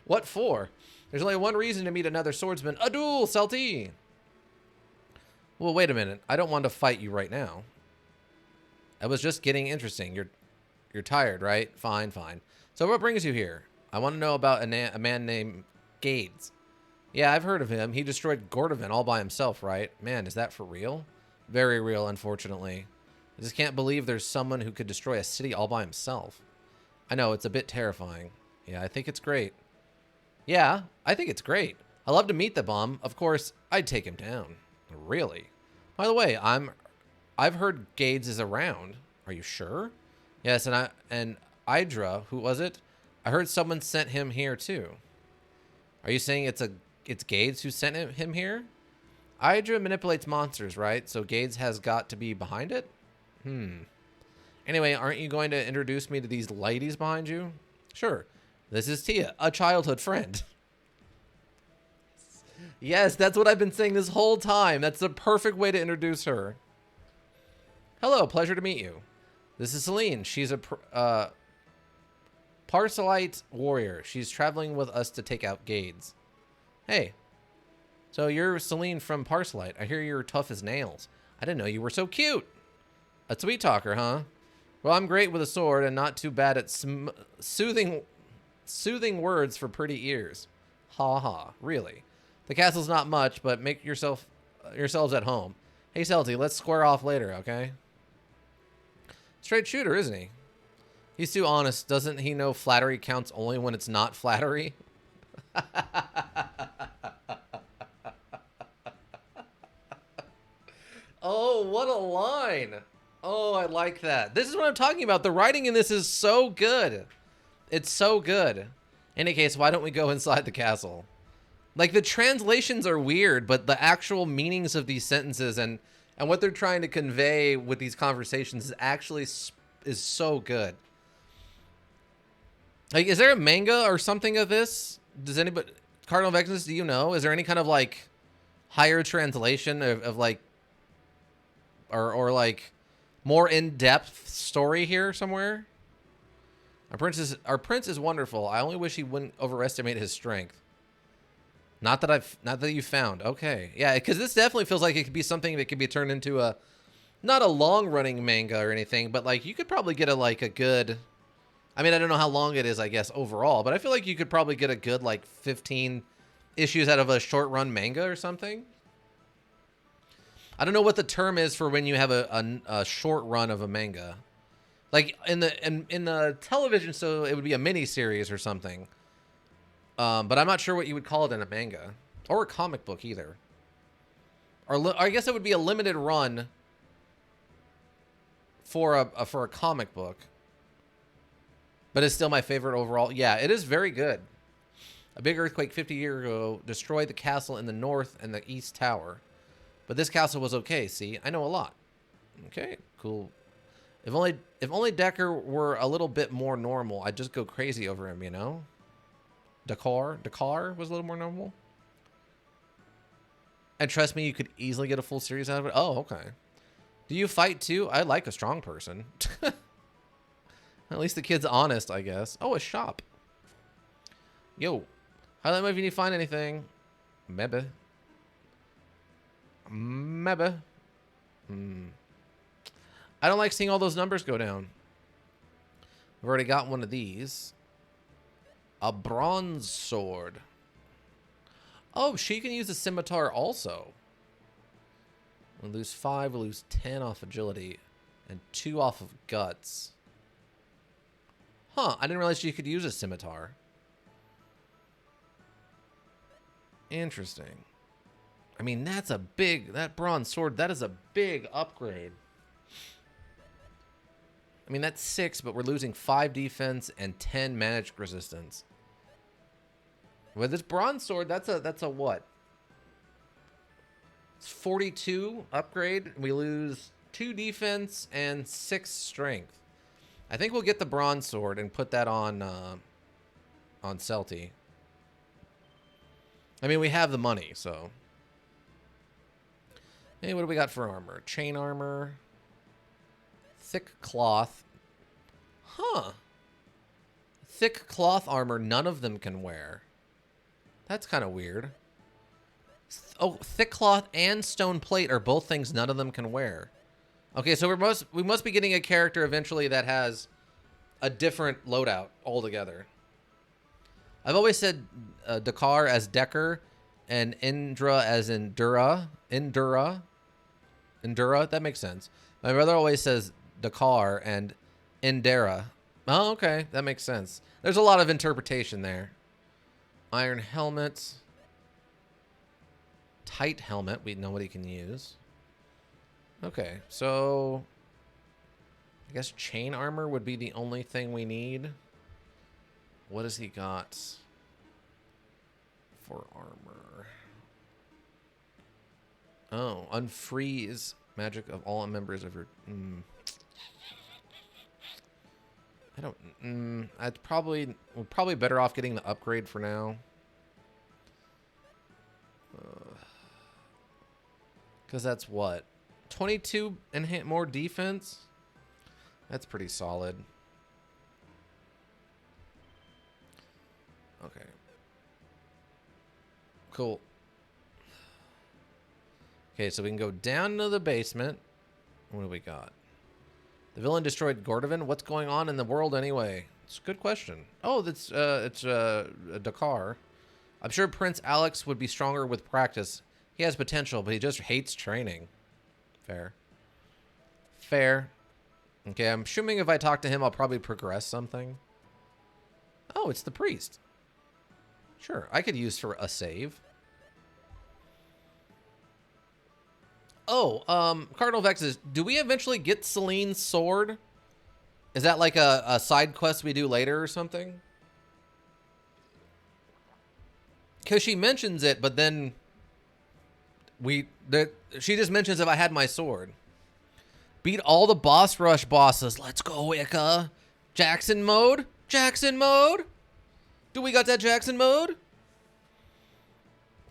What for? There's only one reason to meet another swordsman. A duel, Celti! Well, wait a minute. I don't want to fight you right now. I was just getting interesting. You're tired, right? Fine. So what brings you here? I want to know about a man named Gades. Yeah, I've heard of him. He destroyed Gordovan all by himself, right? Man, is that for real? Very real, unfortunately. I just can't believe there's someone who could destroy a city all by himself. I know, it's a bit terrifying. Yeah, I think it's great. Yeah, I think it's great. I love to meet the bomb. Of course, I'd take him down. Really? By the way, I've heard Gades is around. Are you sure? Yes, and Idra, who was it? I heard someone sent him here too. Are you saying it's Gades who sent him here? Idra manipulates monsters, right? So Gades has got to be behind it? Anyway, aren't you going to introduce me to these ladies behind you? Sure. This is Tia, a childhood friend. Yes, that's what I've been saying this whole time. That's the perfect way to introduce her. Hello, pleasure to meet you. This is Celine. She's a Parcelite warrior. She's traveling with us to take out Gades. Hey. So you're Celine from Parcelite. I hear you're tough as nails. I didn't know you were so cute. A sweet talker, huh? Well, I'm great with a sword and not too bad at soothing words for pretty ears. Ha ha. Really. The castle's not much, but make yourselves at home. Hey, Celty, let's square off later, okay? Straight shooter, isn't he? He's too honest. Doesn't he know flattery counts only when it's not flattery? Oh, what a line. Oh, I like that. This is what I'm talking about. The writing in this is so good. It's so good. In any case, why don't we go inside the castle? Like, the translations are weird, but the actual meanings of these sentences and what they're trying to convey with these conversations is actually is so good. Like, is there a manga or something of this? Does anybody... Cardinal Vexus, do you know? Is there any kind of, like, higher translation of like... Or like, more in-depth story here somewhere? Our prince is wonderful. I only wish he wouldn't overestimate his strength. Not that you found. Okay. Yeah, because this definitely feels like it could be something that could be turned into a... Not a long-running manga or anything, but, like, you could probably get a good... I mean, I don't know how long it is, I guess, overall, but I feel like you could probably get a good, like, 15 issues out of a short-run manga or something. I don't know what the term is for when you have a short run of a manga. Like, in the television, so it would be a mini-series or something. But I'm not sure what you would call it in a manga. Or a comic book, either. Or I guess it would be a limited run for a comic book. But it's still my favorite overall. Yeah, it is very good. A big earthquake 50 years ago destroyed the castle in the north and the east tower. But this castle was okay, see? I know a lot. Okay, cool. If only Decker were a little bit more normal, I'd just go crazy over him, you know? Dakar was a little more normal. And trust me, you could easily get a full series out of it. Oh, okay. Do you fight too? I like a strong person. At least the kid's honest, I guess. Oh, a shop. Yo. Highlight mode if you need to find anything. Maybe. Maybe. I don't like seeing all those numbers go down. I've already got one of these. A bronze sword. Oh, she can use a scimitar also. We'll lose 5, we'll lose 10 off agility. And 2 off of guts. Huh, I didn't realize you could use a scimitar. Interesting. I mean, that bronze sword, that is a big upgrade. I mean, that's 6, but we're losing 5 defense and 10 magic resistance. With this bronze sword, that's a what? It's 42 upgrade. We lose 2 defense and 6 strength. I think we'll get the bronze sword and put that on Celty. I mean, we have the money, so. Hey, what do we got for armor? Chain armor. Thick cloth. Huh. Thick cloth armor, none of them can wear. That's kind of weird. Oh, thick cloth and stone plate are both things none of them can wear. Okay, so we must be getting a character eventually that has a different loadout altogether. I've always said Dakar as Decker and Indra as in Dura. Indura. That makes sense. My brother always says Dakar and Indera. Oh, okay. That makes sense. There's a lot of interpretation there. Iron helmet. Tight helmet. We know what he can use. Okay, so I guess chain armor would be the only thing we need. What has he got for armor? Oh, unfreeze magic of all members of your... I don't... we're probably better off getting the upgrade for now. Because that's what? 22 and more defense? That's pretty solid. Okay. Cool. Okay, so we can go down to the basement. What do we got? The villain destroyed Gordovan. What's going on in the world anyway? It's a good question. Oh, it's Dakar. I'm sure Prince Alex would be stronger with practice. He has potential, but he just hates training. Fair. Fair. Okay, I'm assuming if I talk to him, I'll probably progress something. Oh, it's the priest. Sure, I could use for a save. Oh, Cardinal Vexes, do we eventually get Celine's sword? Is that like a side quest we do later or something? Because she mentions it, but then she just mentions if I had my sword. Beat all the boss rush bosses. Let's go, Ica. Jackson mode? Jackson mode? Do we got that Jackson mode?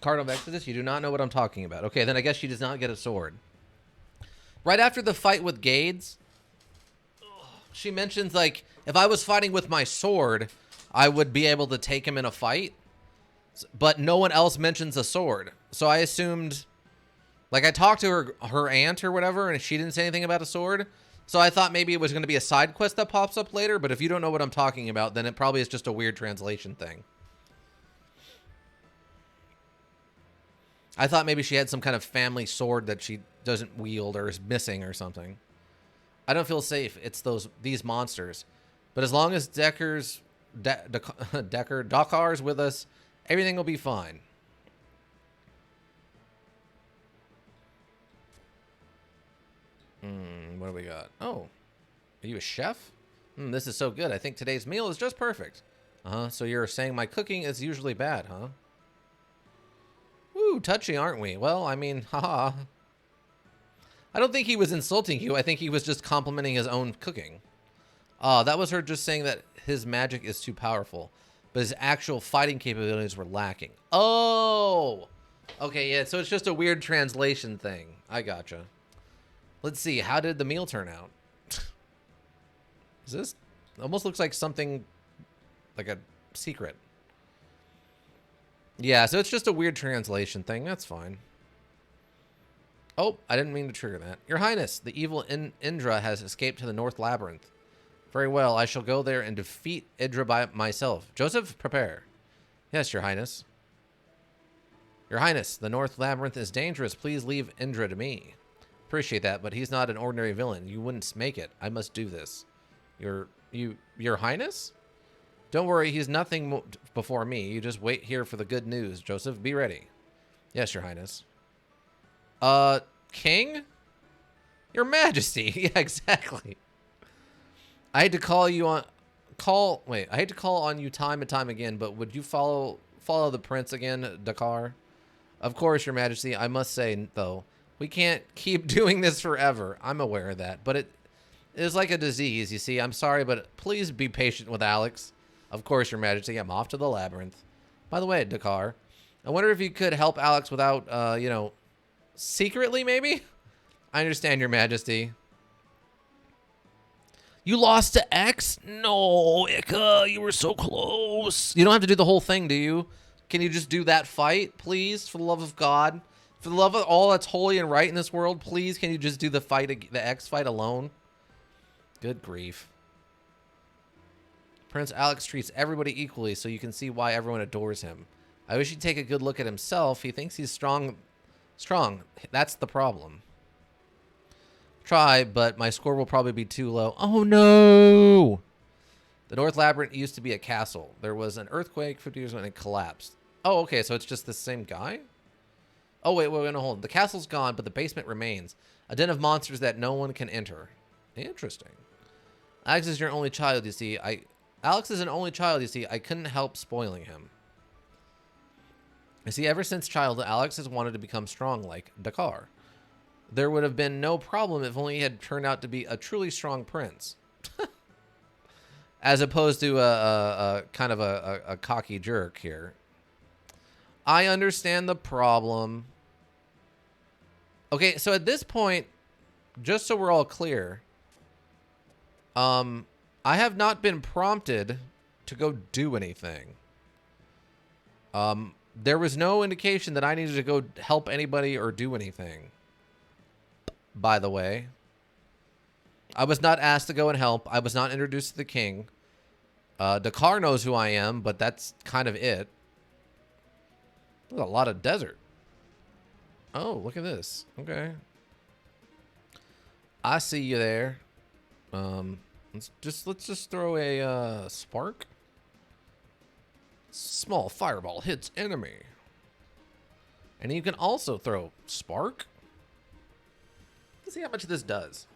Cardinal of Exodus, you do not know what I'm talking about. Okay, then I guess she does not get a sword. Right after the fight with Gades, she mentions, like, if I was fighting with my sword, I would be able to take him in a fight. But no one else mentions a sword. So I assumed... Like, I talked to her aunt or whatever, and she didn't say anything about a sword. So I thought maybe it was going to be a side quest that pops up later, but if you don't know what I'm talking about, then it probably is just a weird translation thing. I thought maybe she had some kind of family sword that she doesn't wield or is missing or something. I don't feel safe. It's these monsters. But as long as Dakar's with us, everything will be fine. What do we got? Oh, are you a chef? This is so good. I think today's meal is just perfect. So you're saying my cooking is usually bad, huh? Woo, touchy, aren't we? Well, I mean, haha. I don't think he was insulting you. I think he was just complimenting his own cooking. That was her just saying that his magic is too powerful, but his actual fighting capabilities were lacking. Oh! Okay, yeah, so it's just a weird translation thing. I gotcha. Let's see, how did the meal turn out? Is this... Almost looks like something... like a secret. Yeah, so it's just a weird translation thing. That's fine. Oh, I didn't mean to trigger that. Your Highness, the evil Indra has escaped to the North Labyrinth. Very well, I shall go there and defeat Indra by myself. Joseph, prepare. Yes, Your Highness. Your Highness, the North Labyrinth is dangerous. Please leave Indra to me. Appreciate that, but he's not an ordinary villain. You wouldn't make it. I must do this. Your Highness? Don't worry, he's nothing before me. You just wait here for the good news. Joseph, be ready. Yes, Your Highness. King? Your Majesty. Yeah, exactly. I hate to call you on... I hate to call on you time and time again, but would you follow the prince again, Dakar? Of course, Your Majesty. I must say, though, we can't keep doing this forever. I'm aware of that, but it is like a disease, you see. I'm sorry, but please be patient with Alex. Of course, Your Majesty. I'm off to the labyrinth. By the way, Dakar, I wonder if you could help Alex without, you know, secretly, maybe? I understand, Your Majesty. You lost to X? No, Ica, you were so close. You don't have to do the whole thing, do you? Can you just do that fight, please? For the love of God. For the love of all that's holy and right in this world, please, can you just do the fight, the X fight alone? Good grief. Prince Alex treats everybody equally, so you can see why everyone adores him. I wish he'd take a good look at himself. He thinks he's strong. Strong. That's the problem. Try, but my score will probably be too low. Oh, no! The North Labyrinth used to be a castle. There was an earthquake 50 years when it collapsed. Oh, okay, so it's just the same guy? Oh, wait, no, hold on. The castle's gone, but the basement remains. A den of monsters that no one can enter. Interesting. Alex is your only child, you see. Alex is an only child, you see. I couldn't help spoiling him. You see, ever since childhood, Alex has wanted to become strong like Dakar. There would have been no problem if only he had turned out to be a truly strong prince. As opposed to a kind of a cocky jerk here. I understand the problem. Okay, so at this point, just so we're all clear, I have not been prompted to go do anything. There was no indication that I needed to go help anybody or do anything. By the way, I was not asked to go and help. I was not introduced to the king. Dakar knows who I am, but that's kind of it. There's a lot of desert. Oh, look at this. Okay. I see you there. Let's just throw a spark. Small fireball hits enemy. And you can also throw spark. Let's see how much this does.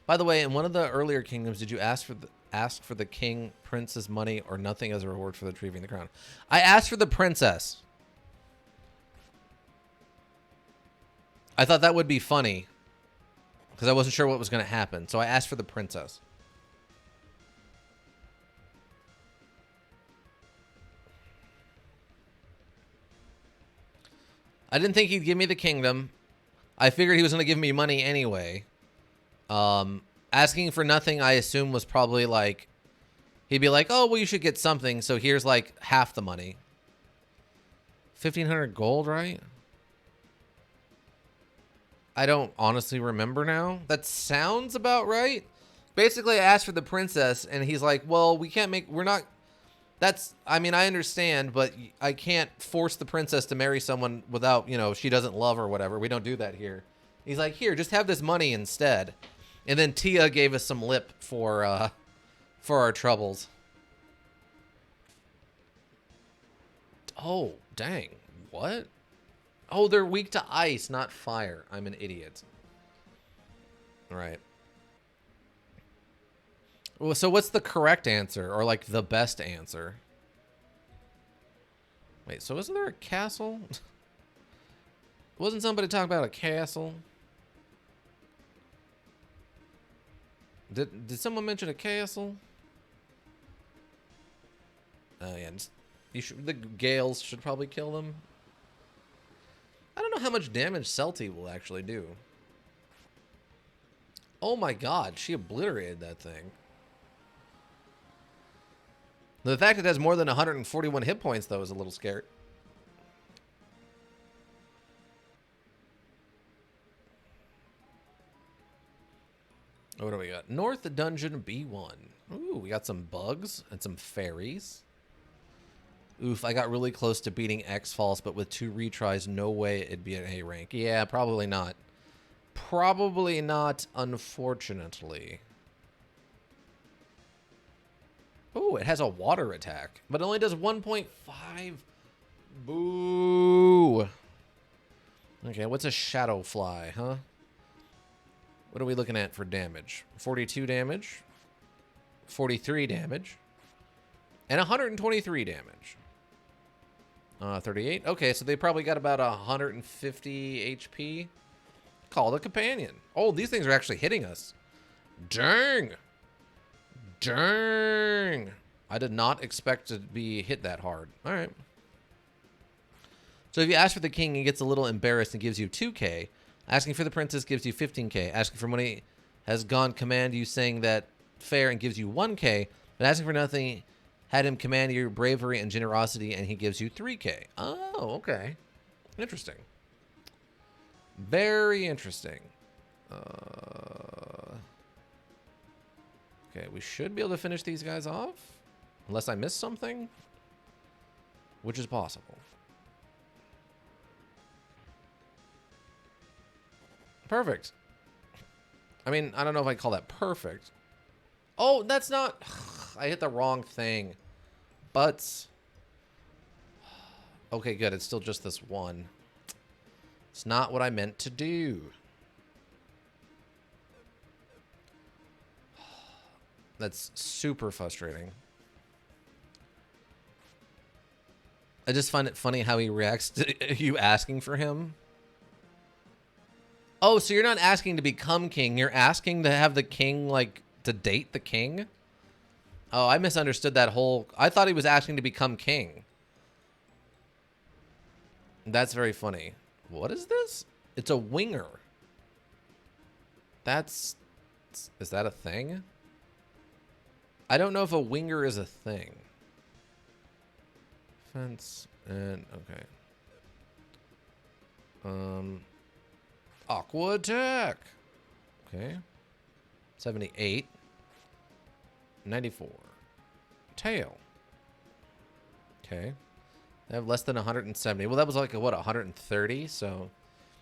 By the way, in one of the earlier kingdoms, did you ask for the king prince's money or nothing as a reward for retrieving the crown? I asked for the princess. I thought that would be funny because I wasn't sure what was going to happen. So I asked for the princess. I didn't think he'd give me the kingdom. I figured he was going to give me money anyway. Asking for nothing, I assume, was probably like, he'd be like, oh, well, you should get something. So here's like half the money. 1,500 gold, right? I don't honestly remember now. That sounds about right. Basically, I asked for the princess, and he's like, well, we're not, that's, I mean, I understand, but I can't force the princess to marry someone without, you know, she doesn't love or whatever. We don't do that here. He's like, here, just have this money instead. And then Tia gave us some lip for our troubles. Oh, dang. What? Oh, they're weak to ice, not fire. I'm an idiot. All right. Well, so what's the correct answer, or like the best answer? Wait, so isn't there a castle? Wasn't somebody talking about a castle? Did someone mention a castle? Oh yeah, the gales should probably kill them. I don't know how much damage Celti will actually do. Oh my god, she obliterated that thing. The fact it has more than 141 hit points, though, is a little scary. What do we got? North Dungeon B1. Ooh, we got some bugs and some fairies. Oof, I got really close to beating X-False, but with 2 retries, no way it'd be an A rank. Yeah, probably not. Probably not, unfortunately. Oh, it has a water attack, but it only does 1.5. Boo. Okay, what's a shadow fly, huh? What are we looking at for damage? 42 damage, 43 damage, and 123 damage. 38. Okay, so they probably got about 150 HP. Call the companion. Oh, these things are actually hitting us. Dang. Dang. I did not expect to be hit that hard. All right. So if you ask for the king, he gets a little embarrassed and gives you 2k. Asking for the princess gives you 15k. Asking for money has gone command you saying that fair and gives you 1k. But asking for nothing had him command your bravery and generosity and he gives you 3k. Oh, okay. Interesting. Very interesting. Okay, we should be able to finish these guys off. Unless I missed something. which is possible. Perfect. I mean, I don't know if I call that perfect. Oh, that's not... I hit the wrong thing. Butts. Okay, good. It's still just this one. It's not what I meant to do. That's super frustrating. I just find it funny how he reacts to you asking for him. Oh, so you're not asking to become king. You're asking to have the king, like, to date the king? Oh, I misunderstood that whole... I thought he was asking to become king. That's very funny. What is this? It's a winger. That's... Is that a thing? I don't know if a winger is a thing. Fence and... Okay. Aqua attack. Okay. 78. 94. Tail. Okay. They have less than 170. Well, that was like, what, 130? So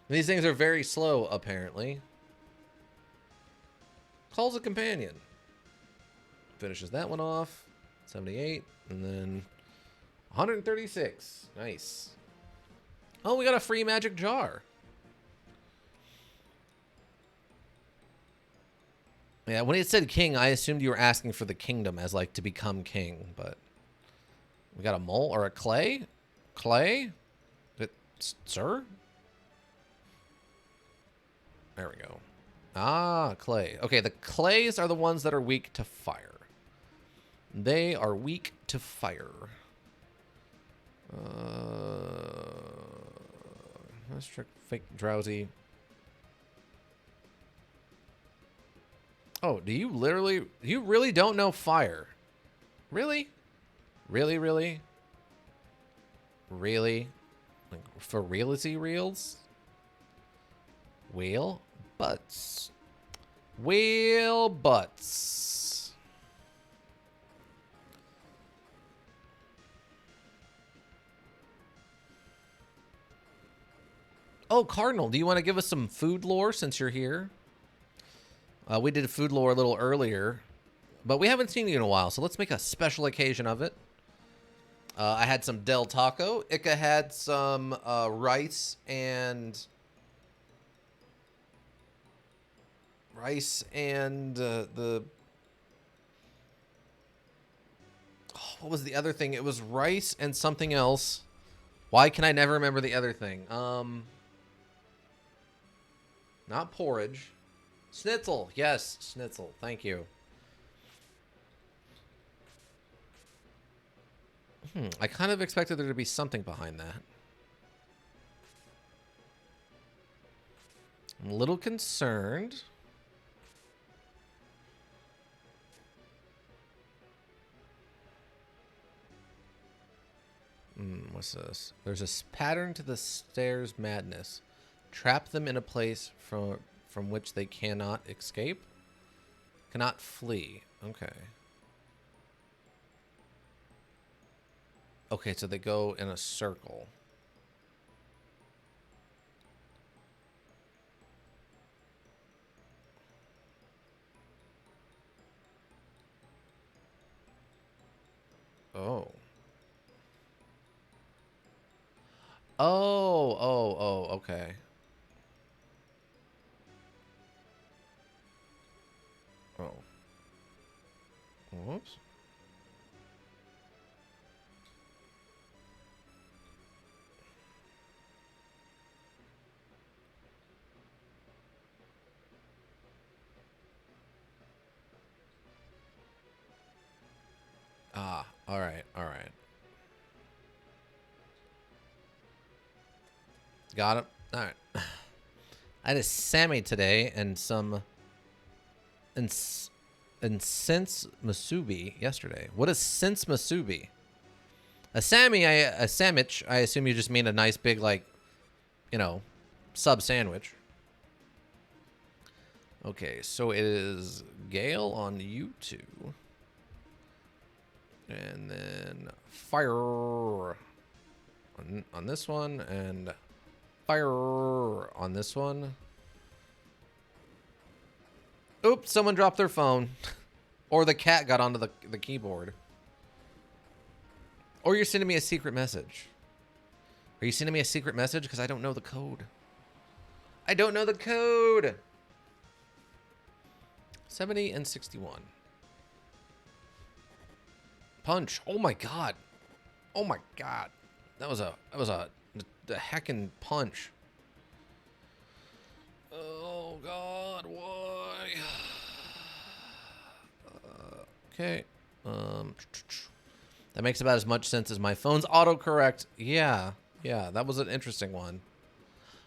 these things are very slow, apparently. Calls a companion. Finishes that one off. 78. And then 136. Nice. Oh, we got a free magic jar. Yeah, when it said king, I assumed you were asking for the kingdom as, like, to become king, but... We got a mole or a clay? Clay? Sir? There we go. Ah, clay. Okay, the clays are the ones that are weak to fire. They are weak to fire. Let's check fake drowsy. Oh, do you really don't know fire? Really? Really, really? Really? Like, for reality reels? Whale butts. Whale butts. Oh, Cardinal, do you want to give us some food lore since you're here? We did food lore a little earlier, but we haven't seen you in a while, so let's make a special occasion of it. I had some Del Taco. Ika had some rice and the... Oh, what was the other thing? It was rice and something else. Why can I never remember the other thing? Not porridge. Schnitzel. Yes, schnitzel. Thank you. I kind of expected there to be something behind that. I'm a little concerned. What's this? There's a pattern to the stairs madness. Trap them in a place from which they cannot escape. Cannot flee. Okay. Okay, so they go in a circle. Oh. Oh, okay. Oh. Whoops. Ah, all right, all right. Got it. All right. I had a Sammy today and some incense masubi yesterday. What is sense masubi? A sandwich, I assume you just mean a nice big, like, you know, sub sandwich. Okay, so it is Gale on YouTube. And then fire. on this one, and fire on this one. Oops, someone dropped their phone. Or the cat got onto the keyboard. Or you're sending me a secret message. Are you sending me a secret message? Because I don't know the code. I don't know the code. 70 and 61. Punch. Oh my god. Oh my god. That was a heckin' punch. Oh god, why? Okay. That makes about as much sense as my phone's autocorrect. Yeah, that was an interesting one.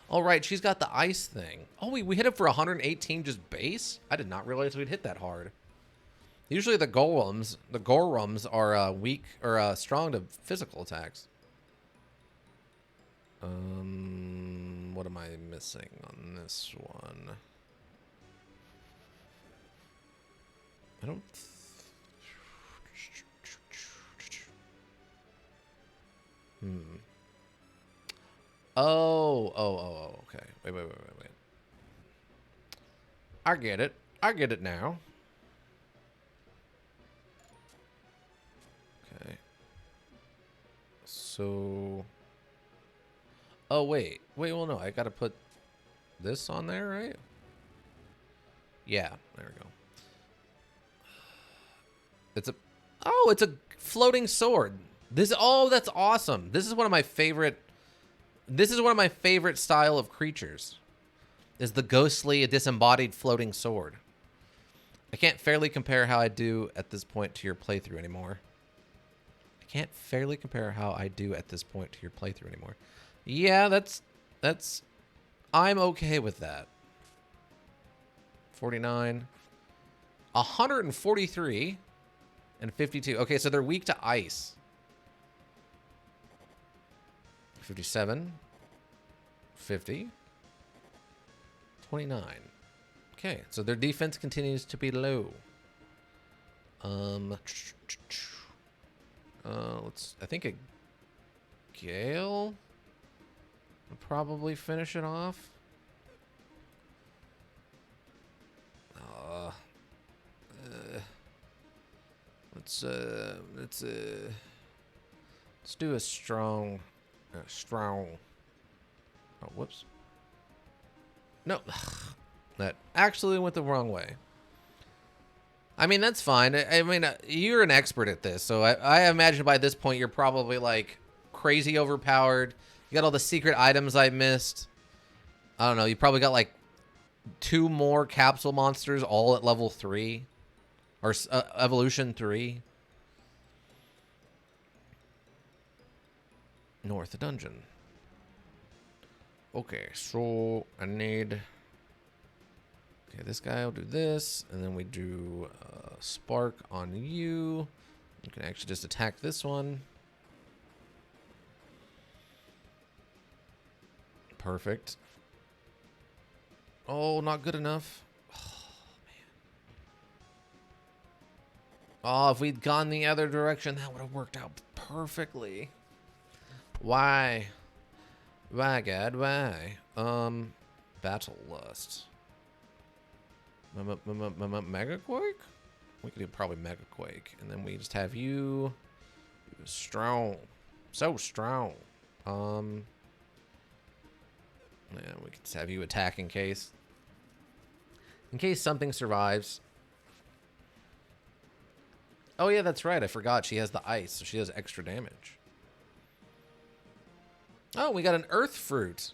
All right, she's got the ice thing. Oh, we hit it for 118 just base? I did not realize we'd hit that hard. Usually the Gorums are weak or strong to physical attacks. What am I missing on this one? I don't. Oh, okay. Wait. I get it. I get it now. Okay. So. Oh, wait. Well, no. I gotta put this on there, right? Yeah. There we go. It's a floating sword. That's awesome. This is one of my favorite style of creatures. Is the ghostly, disembodied floating sword. I can't fairly compare how I do at this point to your playthrough anymore. Yeah, that's I'm okay with that. 49, 143, and 52. Okay, so they're weak to ice. 57, 50, 29. Okay, so their defense continues to be low. I think a Gale would probably finish it off. Let's do a strong. Oh, whoops. No, that actually went the wrong way. I mean, that's fine. I mean, you're an expert at this, so I imagine by this point you're probably like crazy overpowered. You got all the secret items I missed. I don't know. You probably got like 2 more capsule monsters all at level 3 or evolution 3. North dungeon. Okay, so I need. Okay, this guy will do this, and then we do spark on you. You can actually just attack this one. Perfect. Oh, not good enough. Oh, man. Oh, if we'd gone the other direction, that would have worked out perfectly. Why? Why, God? Why? Battle Lust. Megaquake? We could do probably Megaquake. And then we just have you strong. So strong. Yeah, we could just have you attack in case. In case something survives. Oh yeah, that's right. I forgot she has the ice, so she does extra damage. Oh, we got an earth fruit.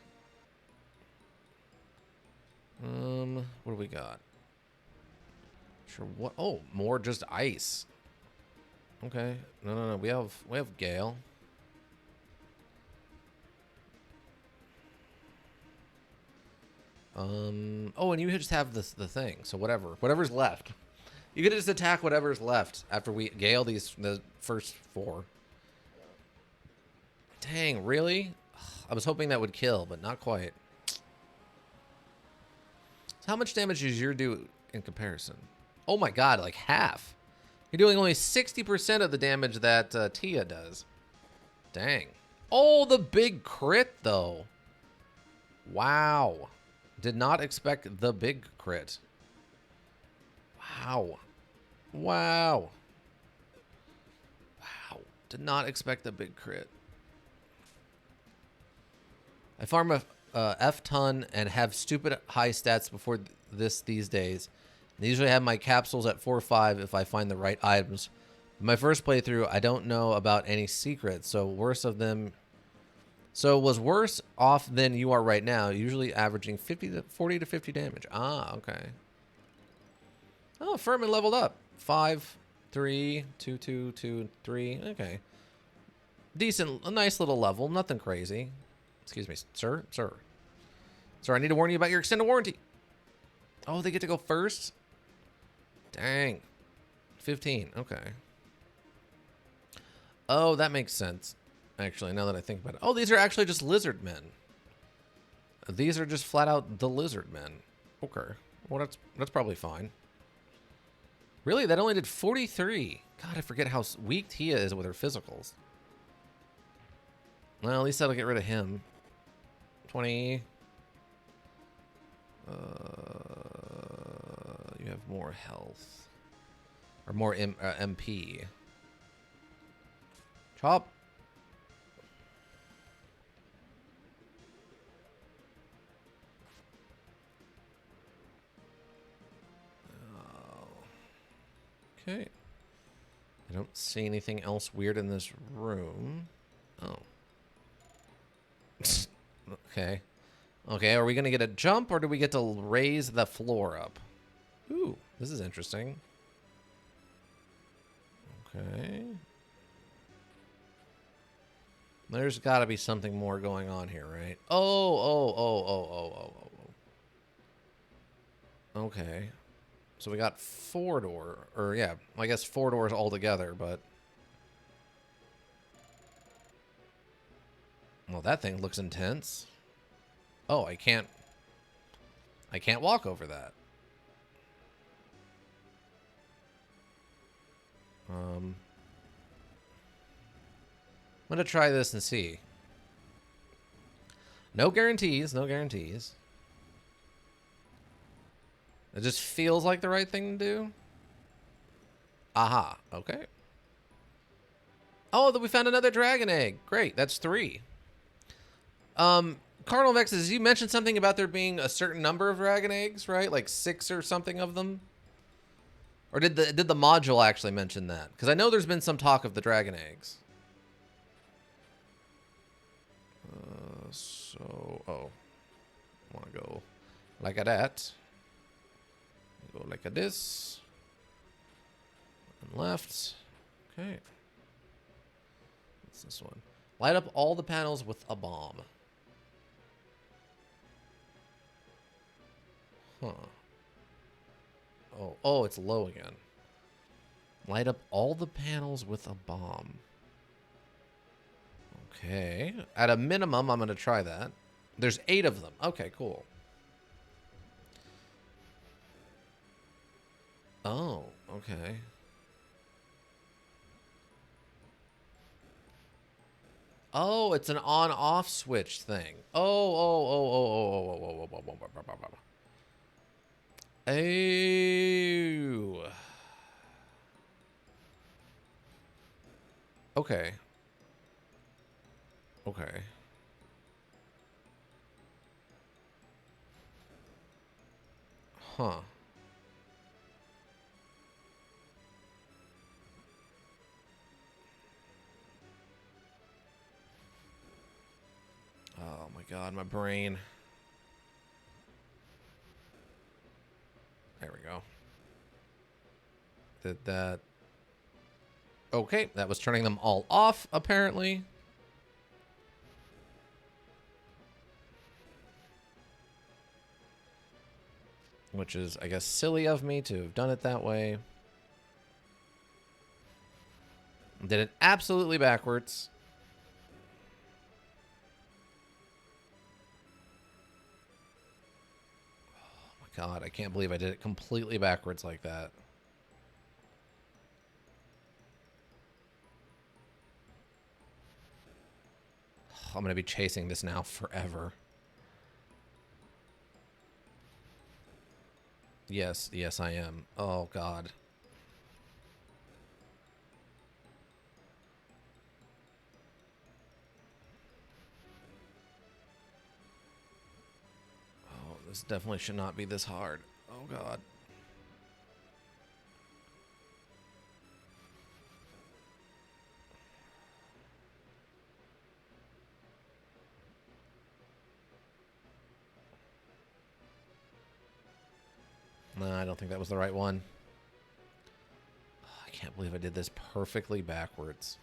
What do we got? Sure. What? Oh, more just ice. Okay. No. We have Gale. Oh, and you just have the thing. So whatever's left. You could just attack whatever's left after we Gale the first 4. Dang, really? I was hoping that would kill, but not quite. So how much damage does your do in comparison? Oh my god, like half. You're doing only 60% of the damage that Tia does. Dang. Oh, the big crit, though. Wow. Did not expect the big crit. Wow. Wow. Wow. Did not expect the big crit. I farm a F-ton and have stupid high stats before these days. I usually have my capsules at 4 or 5 if I find the right items. My first playthrough, I don't know about any secrets, so worse of them. So was worse off than you are right now, usually averaging 40 to 50 damage. Ah, okay. Oh, Furman leveled up. 5, 3, 2, 2, 2, 3. Okay. Decent, a nice little level. Nothing crazy. Excuse me, sir. Sir, I need to warn you about your extended warranty. Oh, they get to go first? Dang. 15. Okay. Oh, that makes sense. Actually, now that I think about it. Oh, these are actually just lizard men. These are just flat out the lizard men. Okay. Well, that's probably fine. Really? That only did 43. God, I forget how weak Tia is with her physicals. Well, at least that'll get rid of him. 20. You have more health. Or more MP. Chop. Okay. I don't see anything else weird in this room. Oh. Okay. Okay, are we going to get a jump or do we get to raise the floor up? Ooh, this is interesting. Okay. There's got to be something more going on here, right? Oh. Okay. So we got 4 door, or yeah, I guess 4 doors altogether, but... Well, that thing looks intense. Oh, I can't walk over that. I'm gonna try this and see. No guarantees, no guarantees. It just feels like the right thing to do. Aha, okay. Oh, we found another dragon egg. Great, that's 3. Cardinal Vexes, you mentioned something about there being a certain number of dragon eggs, right? Like 6 or something of them? Or did the module actually mention that? Because I know there's been some talk of the dragon eggs. Oh. I want to go like that. Go like this. And left. Okay. What's this one? Light up all the panels with a bomb. Huh. Oh, it's low again. Light up all the panels with a bomb. Okay. At a minimum, I'm going to try that. There's 8 of them. Okay, cool. Oh, okay. Oh, it's an on-off switch thing. Oh. Okay. Okay. Huh. Oh my god, my brain. There we go. Did that... Okay, that was turning them all off, apparently. Which is, I guess, silly of me to have done it that way. Did it absolutely backwards. Oh my god, I can't believe I did it completely backwards like that. I'm going to be chasing this now forever. Yes, yes, I am. Oh, God. Oh, this definitely should not be this hard. Oh, God. No, I don't think that was the right one. I can't believe I did this perfectly backwards.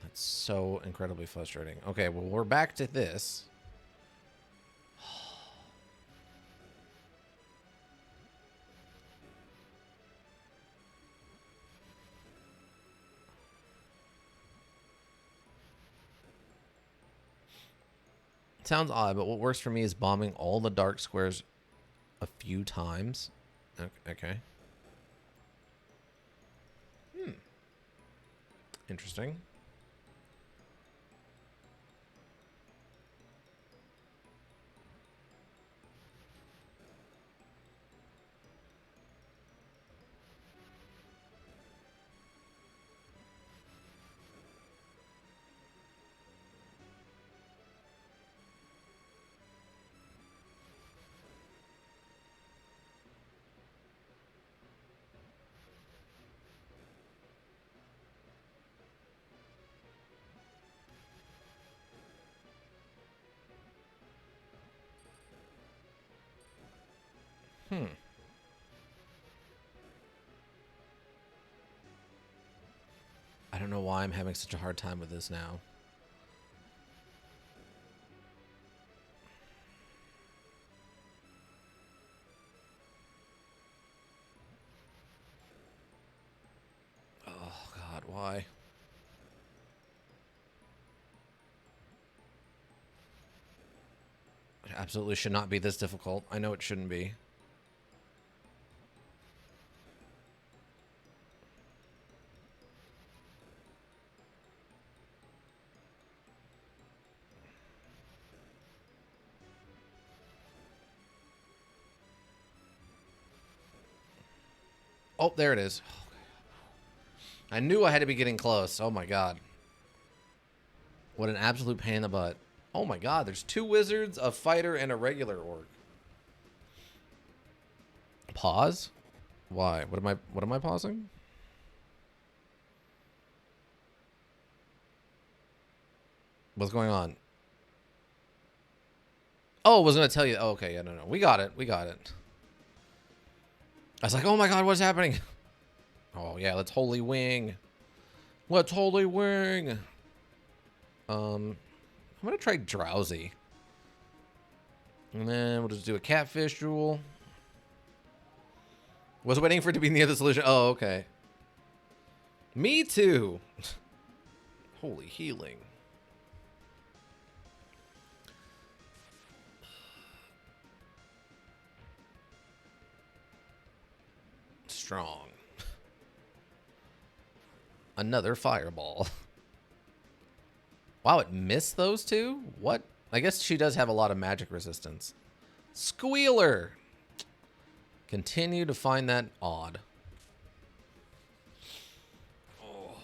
That's so incredibly frustrating. Okay, well, we're back to this. Sounds odd, but what works for me is bombing all the dark squares a few times. Okay. Interesting. I don't know why I'm having such a hard time with this now. Oh, God, why? It absolutely should not be this difficult. I know it shouldn't be. Oh, there it is. I knew I had to be getting close. Oh, my God. What an absolute pain in the butt. Oh, my God. There's 2 wizards, a fighter, and a regular orc. Pause? Why? What am I pausing? What's going on? Oh, I was going to tell you. Oh, okay, yeah, no. We got it. We got it. I was like, oh, my God, what's happening? Oh, yeah, let's holy wing. Let's holy wing. I'm going to try drowsy. And then we'll just do a catfish jewel. Was waiting for it to be near the solution. Oh, okay. Me too. Holy healing. Strong. Another fireball. Wow, it missed those two? What? I guess she does have a lot of magic resistance. Squealer. Continue to find that odd. Oh.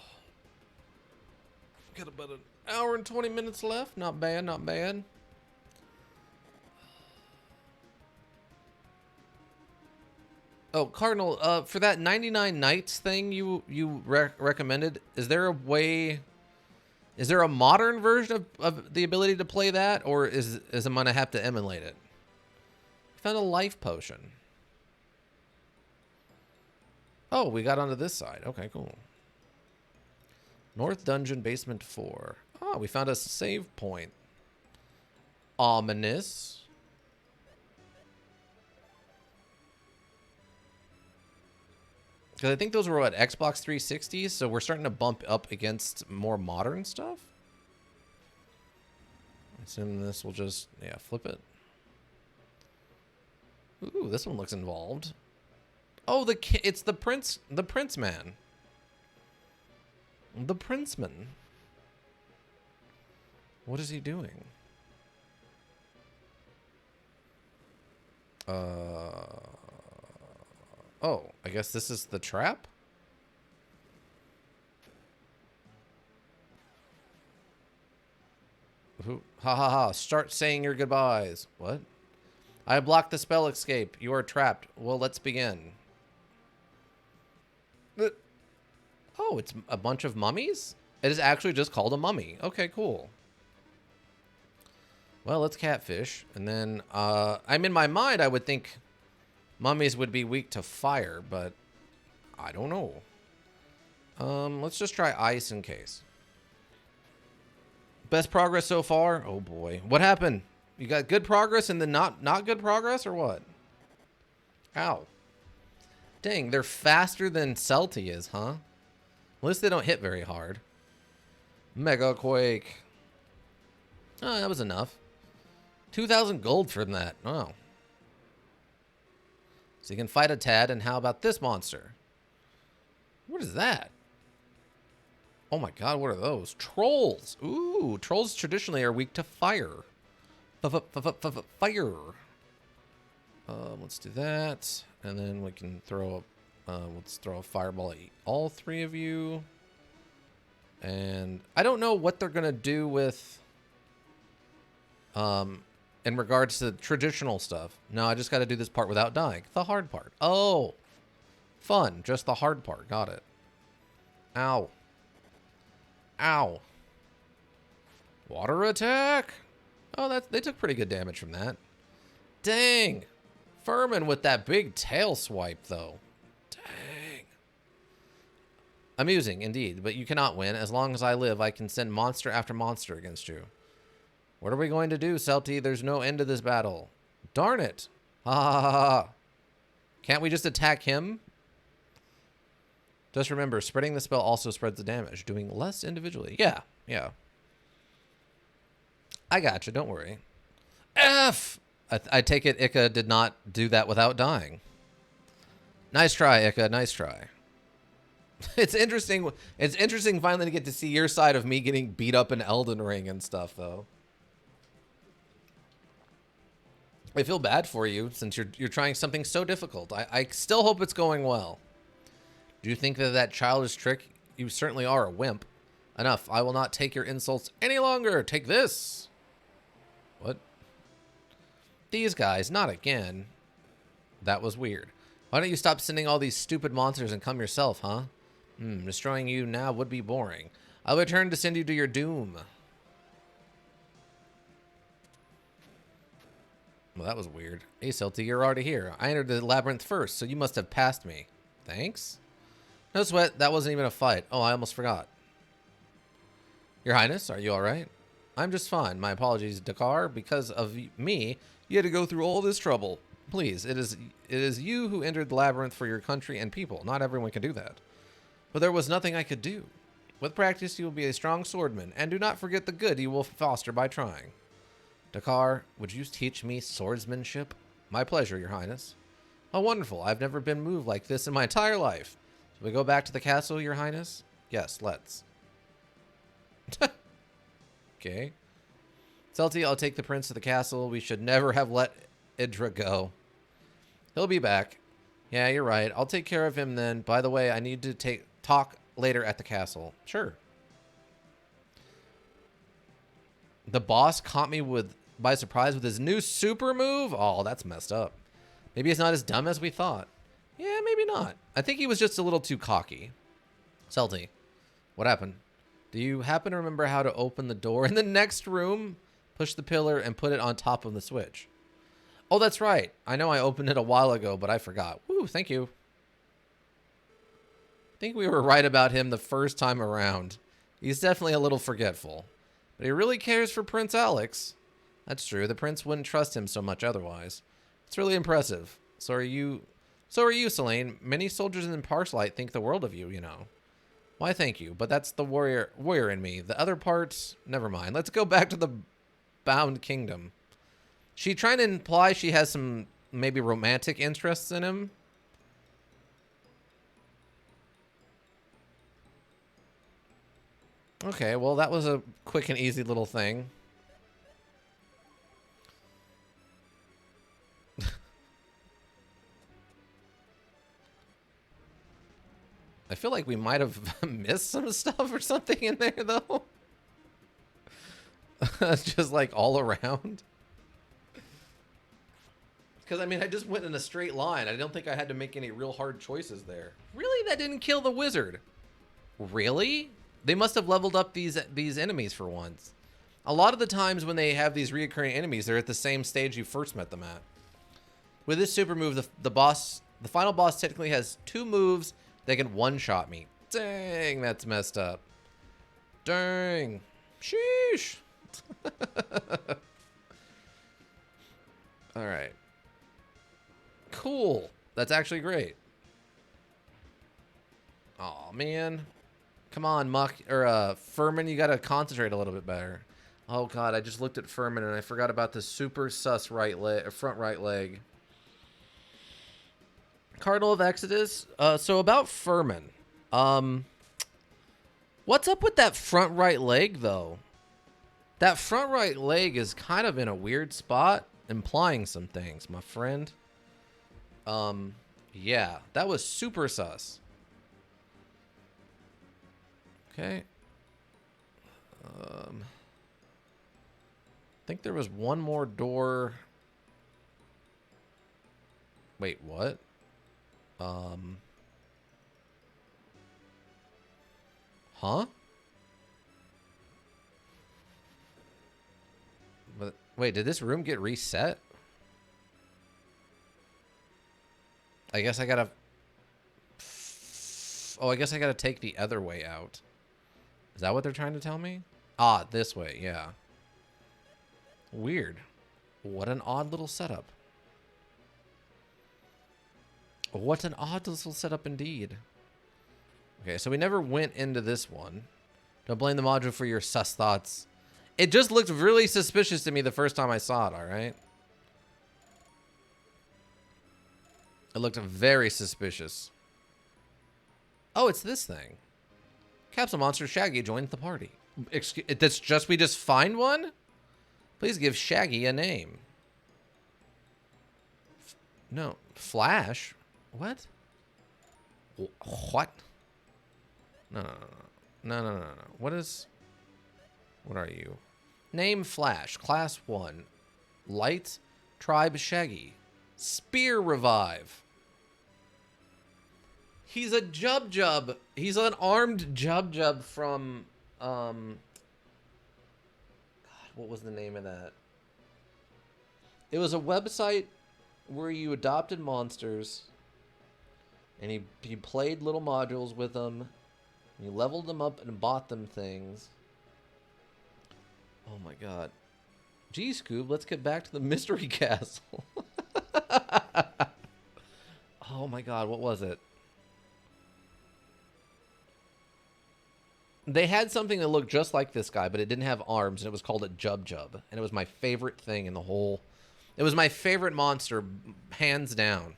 Got about an hour and 20 minutes left. Not bad, not bad. Oh, Cardinal, for that 99 nights thing you recommended, is there a way... Is there a modern version of the ability to play that, or is I'm gonna have to emulate it? Found a life potion. Oh, we got onto this side. Okay, cool. North Dungeon, Basement 4. Oh, we found a save point. Ominous. Because I think those were what, Xbox 360s, so we're starting to bump up against more modern stuff. I assume this will just, yeah, flip it. Ooh, this one looks involved. Oh, it's the prince man. The princeman. What is he doing? Oh, I guess this is the trap? Who? Ha ha ha. Start saying your goodbyes. What? I blocked the spell escape. You are trapped. Well, let's begin. Oh, it's a bunch of mummies? It is actually just called a mummy. Okay, cool. Well, let's catfish. And then, I'm in my mind, I would think mummies would be weak to fire, but I don't know. Let's just try ice in case. Best progress so far? Oh boy. What happened? You got good progress and then not good progress or what? Ow. Dang, they're faster than Celti is, huh? At least they don't hit very hard. Mega Quake. Oh, that was enough. 2,000 gold for that. Oh. So you can fight a Tad, and how about this monster? What is that? Oh my god, what are those? Trolls. Ooh, trolls traditionally are weak to fire. Fire. Let's do that. And then we can throw let's throw a fireball at all three of you. And I don't know what they're going to do with in regards to traditional stuff. No, I just got to do this part without dying. The hard part. Oh. Fun. Just the hard part. Got it. Ow. Ow. Water attack. Oh, they took pretty good damage from that. Dang. Furman with that big tail swipe, though. Dang. Amusing, indeed, but you cannot win. As long as I live, I can send monster after monster against you. What are we going to do, Celti? There's no end to this battle. Darn it. Ha ha ha ha. Can't we just attack him? Just remember, spreading the spell also spreads the damage, doing less individually. Yeah, yeah. I gotcha, don't worry. F! I take it Ika did not do that without dying. Nice try, Ika, nice try. It's interesting. It's interesting finally to get to see your side of me getting beat up in Elden Ring and stuff, though. I feel bad for you since you're trying something so difficult. I still hope it's going well. Do you think that childish trick? You certainly are a wimp. Enough. I will not take your insults any longer. Take this. What? These guys, not again. That was weird. Why don't you stop sending all these stupid monsters and come yourself, huh? Destroying you now would be boring. I'll return to send you to your doom. Well, that was weird. Hey, Celti, you're already here. I entered the labyrinth first, so you must have passed me. Thanks. No sweat. That wasn't even a fight. Oh, I almost forgot. Your Highness, are you all right? I'm just fine. My apologies, Dakar. Because of me, you had to go through all this trouble. Please, it is you who entered the labyrinth for your country and people. Not everyone can do that. But there was nothing I could do. With practice, you will be a strong swordman, and do not forget the good you will foster by trying. Dakar, would you teach me swordsmanship? My pleasure, Your Highness. Oh, wonderful. I've never been moved like this in my entire life. Shall we go back to the castle, Your Highness? Yes, let's. Okay. Celti, I'll take the prince to the castle. We should never have let Idra go. He'll be back. Yeah, you're right. I'll take care of him then. By the way, I need to talk later at the castle. Sure. The boss caught me by surprise with his new super move? Oh, that's messed up. Maybe he's not as dumb as we thought. Yeah, maybe not. I think he was just a little too cocky. Celti, what happened? Do you happen to remember how to open the door in the next room? Push the pillar and put it on top of the switch. Oh, that's right. I know I opened it a while ago, but I forgot. Woo, thank you. I think we were right about him the first time around. He's definitely a little forgetful. But he really cares for Prince Alex. That's true. The prince wouldn't trust him so much otherwise. It's really impressive. So are you, Selene. Many soldiers in Parslite think the world of you, you know. Why, thank you. But that's the warrior in me. The other parts, never mind. Let's go back to the Bound Kingdom. She trying to imply she has some maybe romantic interests in him? Okay, well, that was a quick and easy little thing. I feel like we might have missed some stuff or something in there, though. Just like all around. Because, I mean, I just went in a straight line. I don't think I had to make any real hard choices there. Really? That didn't kill the wizard? Really? They must have leveled up these enemies for once. A lot of the times when they have these reoccurring enemies, they're at the same stage you first met them at. With this super move, the final boss technically has 2 moves that can one-shot me. Dang, that's messed up. Dang. Sheesh. All right. Cool. That's actually great. Oh man. Come on, Muck or Furman, you gotta concentrate a little bit better. Oh god, I just looked at Furman and I forgot about the super sus right leg, front right leg. Cardinal of Exodus. So about Furman. What's up with that front right leg though? That front right leg is kind of in a weird spot, implying some things, my friend. Yeah, that was super sus. Okay. I think there was one more door. Wait, what? Huh? But wait, did this room get reset? I guess I gotta... Oh, I guess I gotta take the other way out. Is that what they're trying to tell me? Ah, this way, yeah. Weird. What an odd little setup. What an odd little setup indeed. Okay, so we never went into this one. Don't blame the module for your sus thoughts. It just looked really suspicious to me the first time I saw it, alright? It looked very suspicious. Oh, it's this thing. Capsule Monster Shaggy joins the party. That's just, we just find one? Please give Shaggy a name. No. Flash? What? What? No. What are you? Name Flash. Class 1. Light. Tribe Shaggy. Spear Revive. He's a Jub. He's an armed Jub from, God, what was the name of that? It was a website where you adopted monsters, and he played little modules with them, and you leveled them up and bought them things. Oh my god. Gee, Scoob, let's get back to the Mystery Castle. Oh my god, what was it? They had something that looked just like this guy, but it didn't have arms, and it was called a Jub. And it was my favorite thing in the whole... It was my favorite monster, hands down.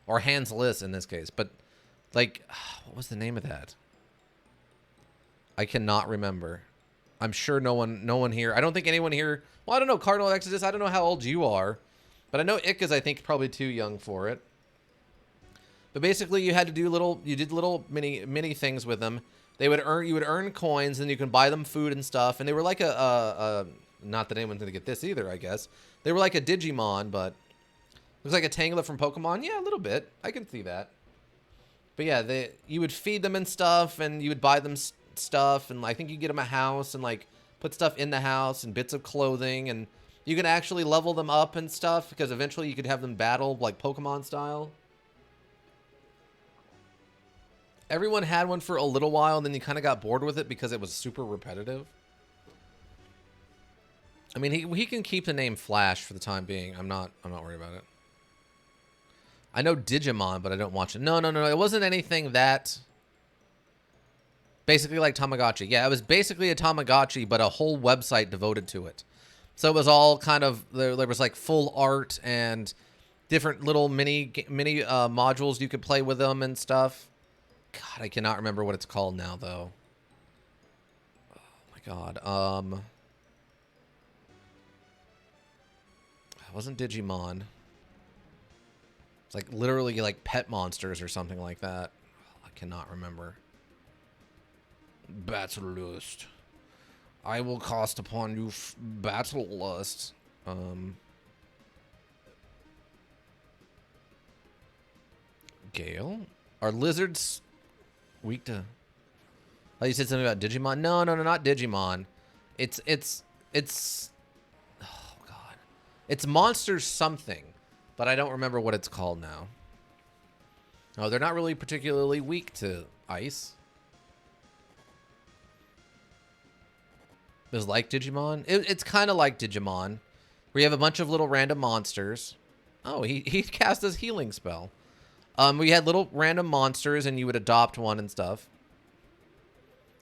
Or hands-less in this case. But, like, what was the name of that? I cannot remember. I'm sure no one here... I don't think anyone here... Well, I don't know, Cardinal Exodus, I don't know how old you are. But I know Ika's, I think, probably too young for it. But basically, you had to do little... You did little mini things with them. You would earn coins, and you can buy them food and stuff. And they were like not that anyone's going to get this either, I guess. They were like a Digimon, but... Looks like a Tangela from Pokemon. Yeah, a little bit. I can see that. But yeah, you would feed them and stuff, and you would buy them stuff. And I think you get them a house, and like put stuff in the house, and bits of clothing. And you can actually level them up and stuff, because eventually you could have them battle like Pokemon style. Everyone had one for a little while, and then you kind of got bored with it because it was super repetitive. I mean, he can keep the name Flash for the time being. I'm not worried about it. I know Digimon, but I don't watch it. No. It wasn't anything that... Basically like Tamagotchi. Yeah, it was basically a Tamagotchi, but a whole website devoted to it. So it was all kind of... There was like full art and different little mini modules you could play with them and stuff. God, I cannot remember what it's called now, though. God. It wasn't Digimon. It's like literally like pet monsters or something like that. I cannot remember. Battle lust. I will cast upon you battle lust. Gale? Are lizards weak to... Oh, you said something about Digimon? No, not Digimon. It's... Oh, God. It's Monsters something, but I don't remember what it's called now. No, they're not really particularly weak to ice. It's like Digimon? It's kind of like Digimon, where you have a bunch of little random monsters. Oh, he cast his healing spell. We had little random monsters, and you would adopt one and stuff.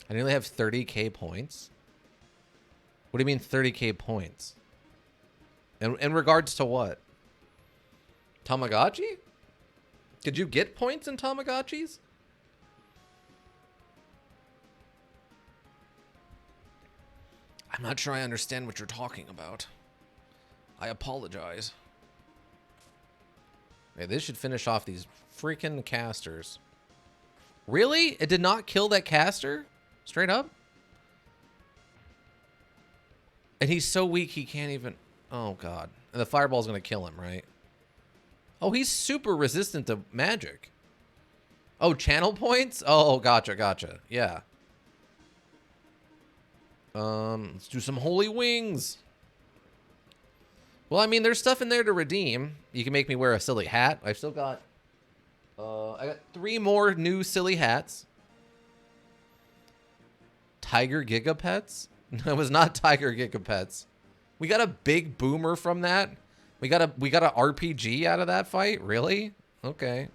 I nearly have 30k points. What do you mean 30k points? In regards to what? Tamagotchi? Did you get points in Tamagotchis? I'm not sure I understand what you're talking about. I apologize. Okay, this should finish off these freaking casters. Really? It did not kill that caster? Straight up? And he's so weak he can't even... Oh, God. And the fireball's going to kill him, right? Oh, he's super resistant to magic. Oh, channel points? Oh, gotcha. Yeah. Let's do some holy wings. Well, I mean, there's stuff in there to redeem. You can make me wear a silly hat. I've still got... I got 3 more new silly hats. Tiger Gigapets? No, it was not Tiger Gigapets. We got a big boomer from that? We got a RPG out of that fight? Really? Okay.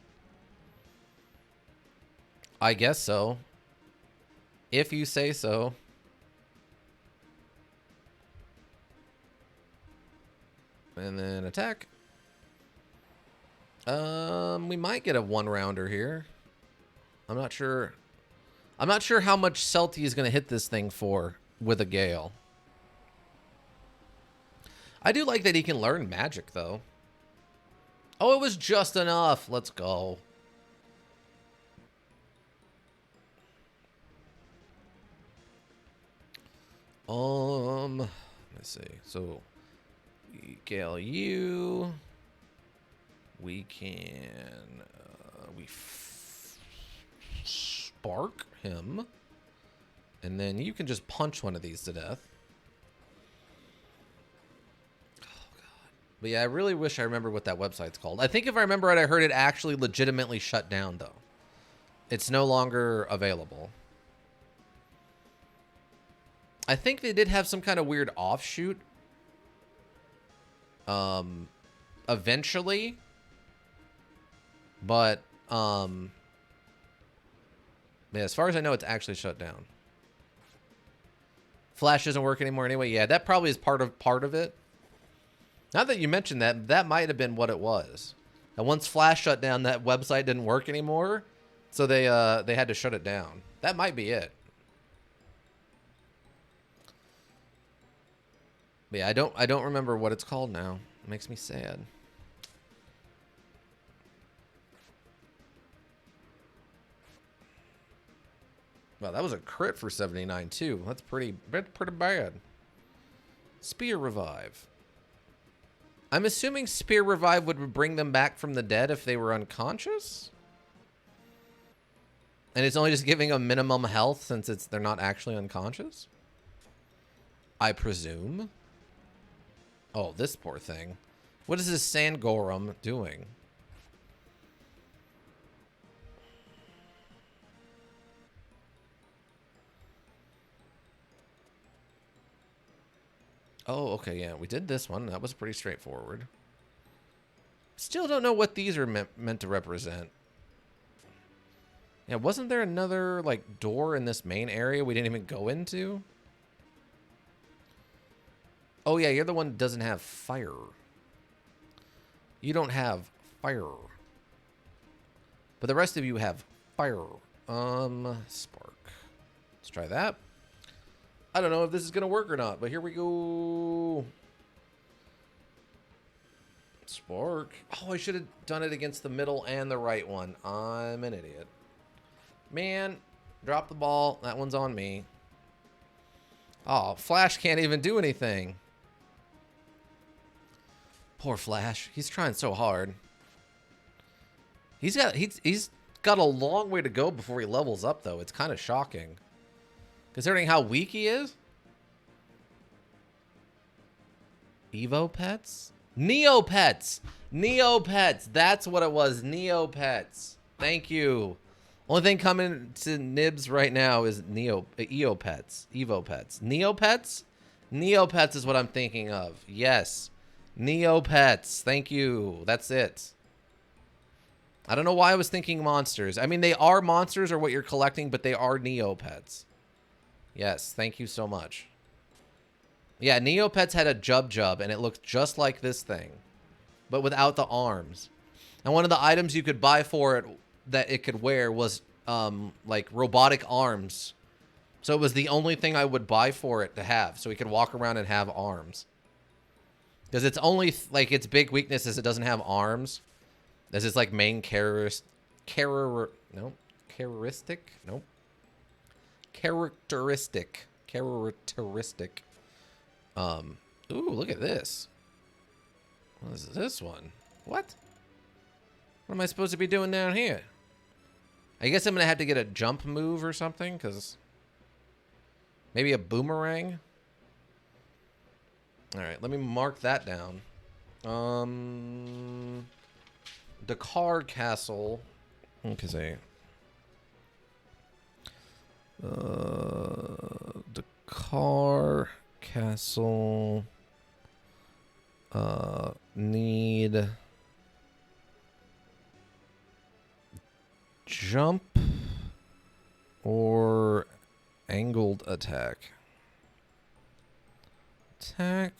I guess so. If you say so. And then attack. We might get a 1-rounder here. I'm not sure. I'm not sure how much Celti is going to hit this thing for with a Gale. I do like that he can learn magic, though. Oh, it was just enough. Let's go. Let's see. So, Gale, you. We can. Spark him. And then you can just punch one of these to death. Oh, God. But yeah, I really wish I remember what that website's called. I think if I remember right, I heard it actually legitimately shut down, though. It's no longer available. I think they did have some kind of weird offshoot. Eventually. But, yeah, as far as I know, it's actually shut down. Flash doesn't work anymore anyway. Yeah, that probably is part of it. Now that you mentioned that, that might have been what it was. And once Flash shut down, that website didn't work anymore, so they had to shut it down. That might be it. But yeah, I don't remember what it's called now. It makes me sad. Wow, that was a crit for 79 too. That's pretty bad. Spear Revive. I'm assuming Spear Revive would bring them back from the dead if they were unconscious? And it's only just giving them minimum health since they're not actually unconscious? I presume. Oh, this poor thing. What is this Sangorum doing? Oh, okay, yeah. We did this one. That was pretty straightforward. Still don't know what these are meant to represent. Yeah, wasn't there another, like, door in this main area we didn't even go into? Oh, yeah, you're the one that doesn't have fire. You don't have fire. But the rest of you have fire. Spark. Let's try that. I don't know if this is going to work or not, but here we go. Spark. Oh, I should have done it against the middle and the right one. I'm an idiot. Man, drop the ball. That one's on me. Oh, Flash can't even do anything. Poor Flash. He's trying so hard. He's got a long way to go before he levels up, though. It's kind of shocking. Considering how weak he is. Evo Pets? Neopets! Neopets! That's what it was. Neopets. Thank you. Only thing coming to Nibs right now is Eopets. Evo Pets. Neopets? Neopets is what I'm thinking of. Yes. Neopets. Thank you. That's it. I don't know why I was thinking monsters. I mean, they are monsters or what you're collecting, but they are Neopets. Yes, thank you so much. Yeah, Neopets had a Jub, and it looked just like this thing, but without the arms. And one of the items you could buy for it that it could wear was, like, robotic arms. So it was the only thing I would buy for it to have, so he could walk around and have arms. Because it's only, like, its big weakness is it doesn't have arms. This is, like, main characteristic. Ooh, look at this. What is this one? What? What am I supposed to be doing down here? I guess I'm going to have to get a jump move or something, because maybe a boomerang? Alright, let me mark that down. Dakar Castle. Okay, Dakar Castle. Need jump or angled attack. Gotta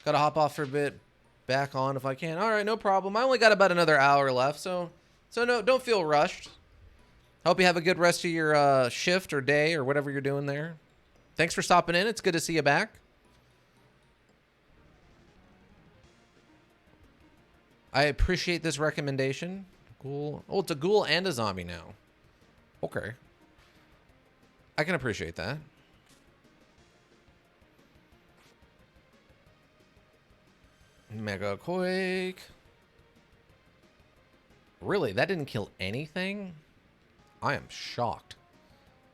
hop off for a bit. Back on if I can. All right, no problem. I only got about another hour left, so no, don't feel rushed. Hope you have a good rest of your shift or day or whatever you're doing there. Thanks for stopping in. It's good to see you back. I appreciate this recommendation. Ghoul. Oh, it's a ghoul and a zombie now. Okay. I can appreciate that. Mega Quake. Really? That didn't kill anything? I am shocked.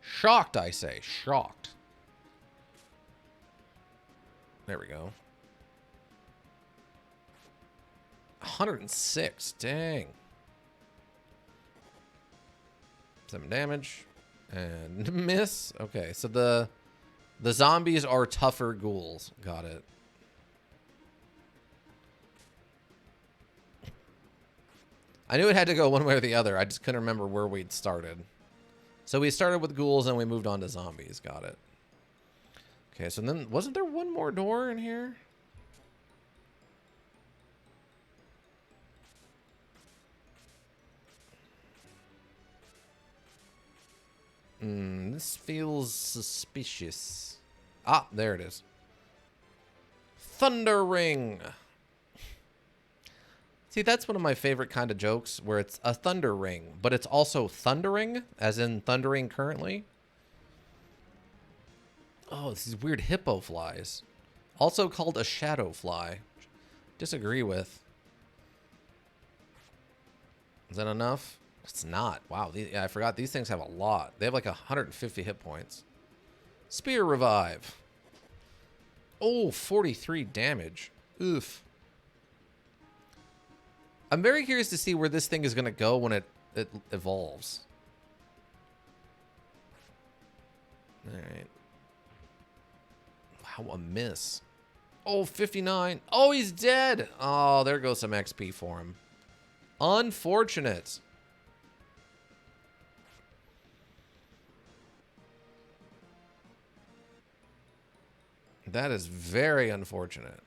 Shocked, I say. Shocked. There we go. 106. Dang. 7 damage. And miss. Okay, so the zombies are tougher ghouls. Got it. I knew it had to go one way or the other. I just couldn't remember where we'd started. So we started with ghouls and we moved on to zombies. Got it. Okay, so then wasn't there one more door in here? This feels suspicious. Ah, there it is. Thunder Ring. See, that's one of my favorite kind of jokes, where it's a thunder ring, but it's also thundering, as in thundering currently. Oh, these weird hippo flies. Also called a shadow fly. Disagree with. Is that enough? It's not. Wow, yeah, I forgot these things have a lot. They have like 150 hit points. Spear Revive. Oh, 43 damage. Oof. I'm very curious to see where this thing is going to go when it evolves. All right. Wow, a miss. Oh, 59. Oh, he's dead. Oh, there goes some XP for him. Unfortunate. That is very unfortunate.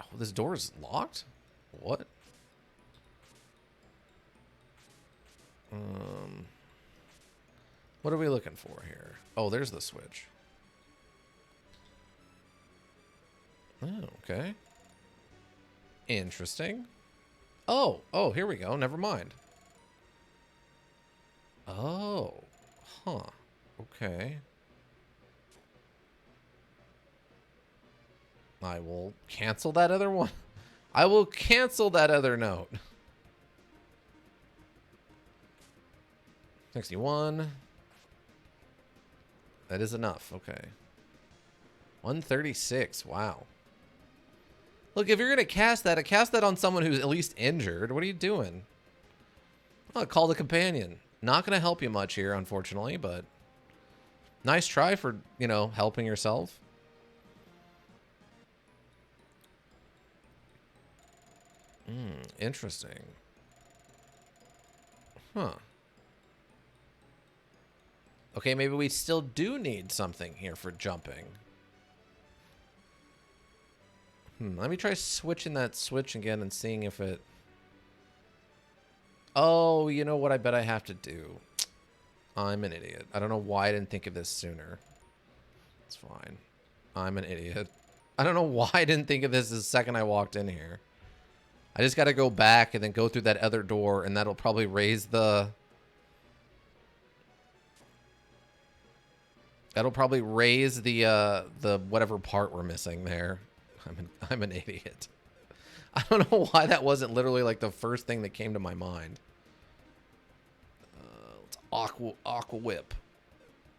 Oh, this door is locked? What? What are we looking for here? Oh, there's the switch. Oh, okay. Interesting. Oh, here we go. Never mind. Oh, huh. Okay. I will cancel that other one. I will cancel that other note. 61. That is enough. Okay. 136. Wow. Look, if you're going to cast that on someone who's at least injured. What are you doing? Oh, call the companion. Not going to help you much here, unfortunately, but nice try for, you know, helping yourself. Interesting. Huh. Okay, maybe we still do need something here for jumping. Let me try switching that switch again and seeing if it... Oh, you know what I bet I have to do? I'm an idiot. I don't know why I didn't think of this sooner. It's fine. I'm an idiot. I don't know why I didn't think of this the second I walked in here. I just got to go back and then go through that other door, and that'll probably raise the... That'll probably raise the whatever part we're missing there. I'm an idiot. I don't know why that wasn't literally like the first thing that came to my mind. Let's aqua whip.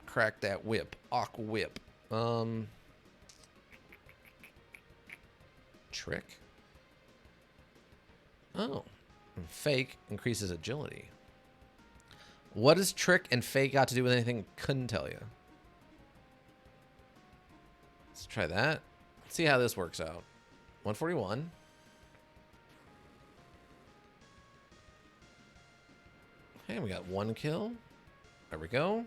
Crack that whip. Aqua whip. Trick. Oh. And fake increases agility. What does trick and fake got to do with anything? Couldn't tell you. Let's try that. Let's see how this works out. 141. Okay, we got one kill. There we go.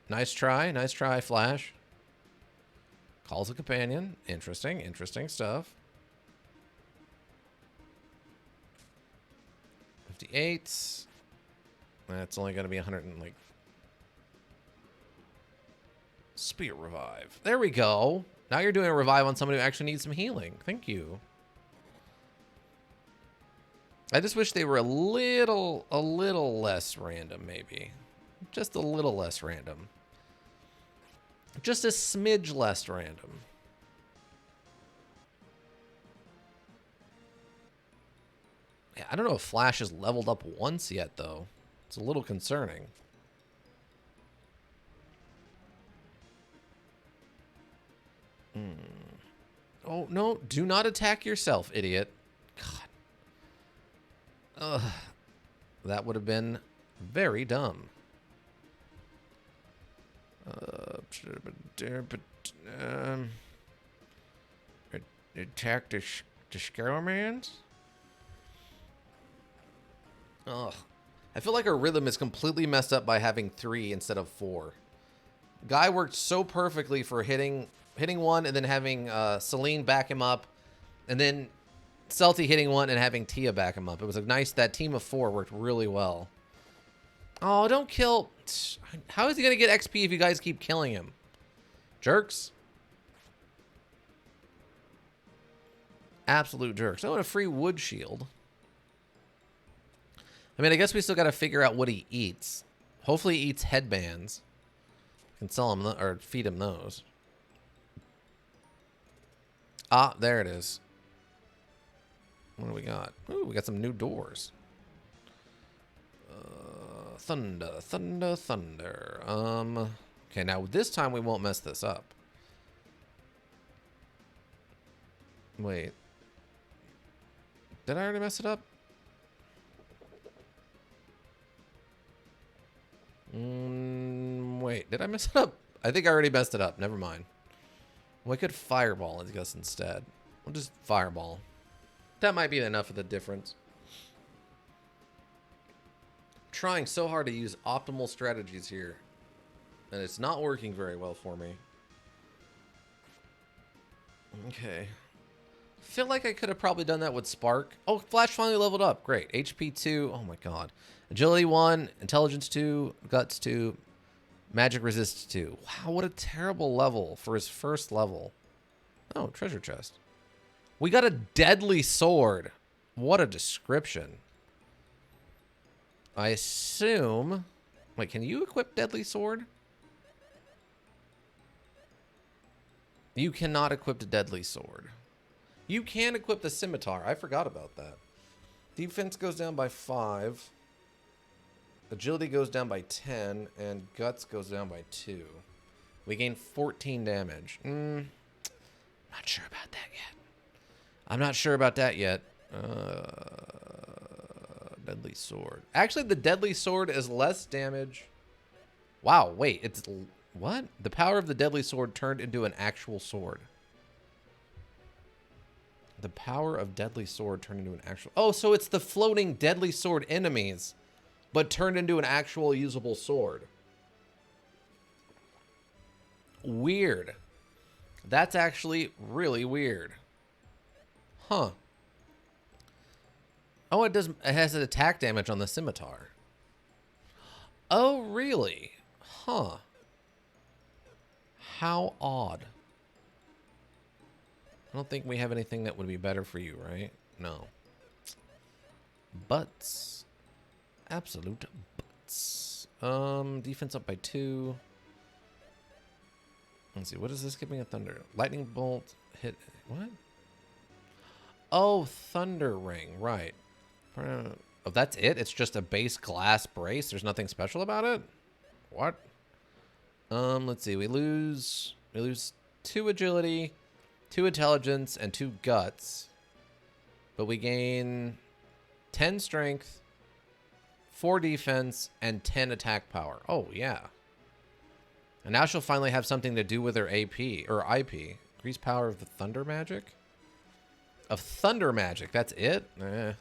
Nice try, Flash. Calls a companion. Interesting, interesting stuff. 58. That's only going to be 100 and like... Spirit revive. There we go. Now you're doing a revive on somebody who actually needs some healing. Thank you. I just wish they were a little less random, maybe. Just a little less random. Just a smidge less random. Yeah, I don't know if Flash has leveled up once yet, though. It's a little concerning. Oh, no. Do not attack yourself, idiot. God. Ugh. That would have been very dumb. Attack the Scaromans? Ugh. I feel like our rhythm is completely messed up by having 3 instead of 4. Guy worked so perfectly for hitting one and then having Celine back him up, and then Celti hitting one and having Tia back him up. It was a nice, that team of 4 worked really well. Oh, don't kill. How is he going to get XP if you guys keep killing him? Jerks. Absolute jerks. Oh, and a free wood shield. I mean, I guess we still got to figure out what he eats. Hopefully he eats headbands. Can sell him or feed him those. Ah, there it is. What do we got? Ooh, we got some new doors. Thunder, thunder, thunder. Okay, now this time we won't mess this up. Wait. Did I already mess it up? Wait, did I mess it up? I think I already messed it up. Never mind. We could fireball, I guess, instead. We'll just fireball. That might be enough of the difference. Trying so hard to use optimal strategies here, and it's not working very well for me. Okay. Feel like I could have probably done that with Spark. Oh, Flash finally leveled up. Great. HP 2. Oh my god. Agility 1, Intelligence 2, Guts 2, Magic Resist 2. Wow, what a terrible level for his first level. Oh, treasure chest. We got a deadly sword. What a description. I assume... Wait, can you equip deadly sword? You cannot equip a deadly sword. You can equip the scimitar. I forgot about that. Defense goes down by 5. Agility goes down by 10. And guts goes down by 2. We gain 14 damage. Not sure about that yet. I'm not sure about that yet. Deadly sword. Actually, the deadly sword is less damage. Wow, wait. It's... What? The power of the deadly sword turned into an actual sword. The power of deadly sword turned into an actual... Oh, so it's the floating deadly sword enemies, but turned into an actual usable sword. Weird. That's actually really weird. Huh. Oh, it does. It has an attack damage on the scimitar. Oh, really? Huh. How odd. I don't think we have anything that would be better for you, right? No. Butts. Absolute butts. Defense up by 2. Let's see. What is this giving a thunder? Lightning bolt hit. What? Oh, thunder ring. Right. Oh, that's it? It's just a base glass brace? There's nothing special about it? What? Let's see. We lose 2 agility, 2 intelligence, and 2 guts. But we gain 10 strength, 4 defense, and 10 attack power. Oh, yeah. And now she'll finally have something to do with her AP, or IP. Increase power of the thunder magic? Of thunder magic. That's it? I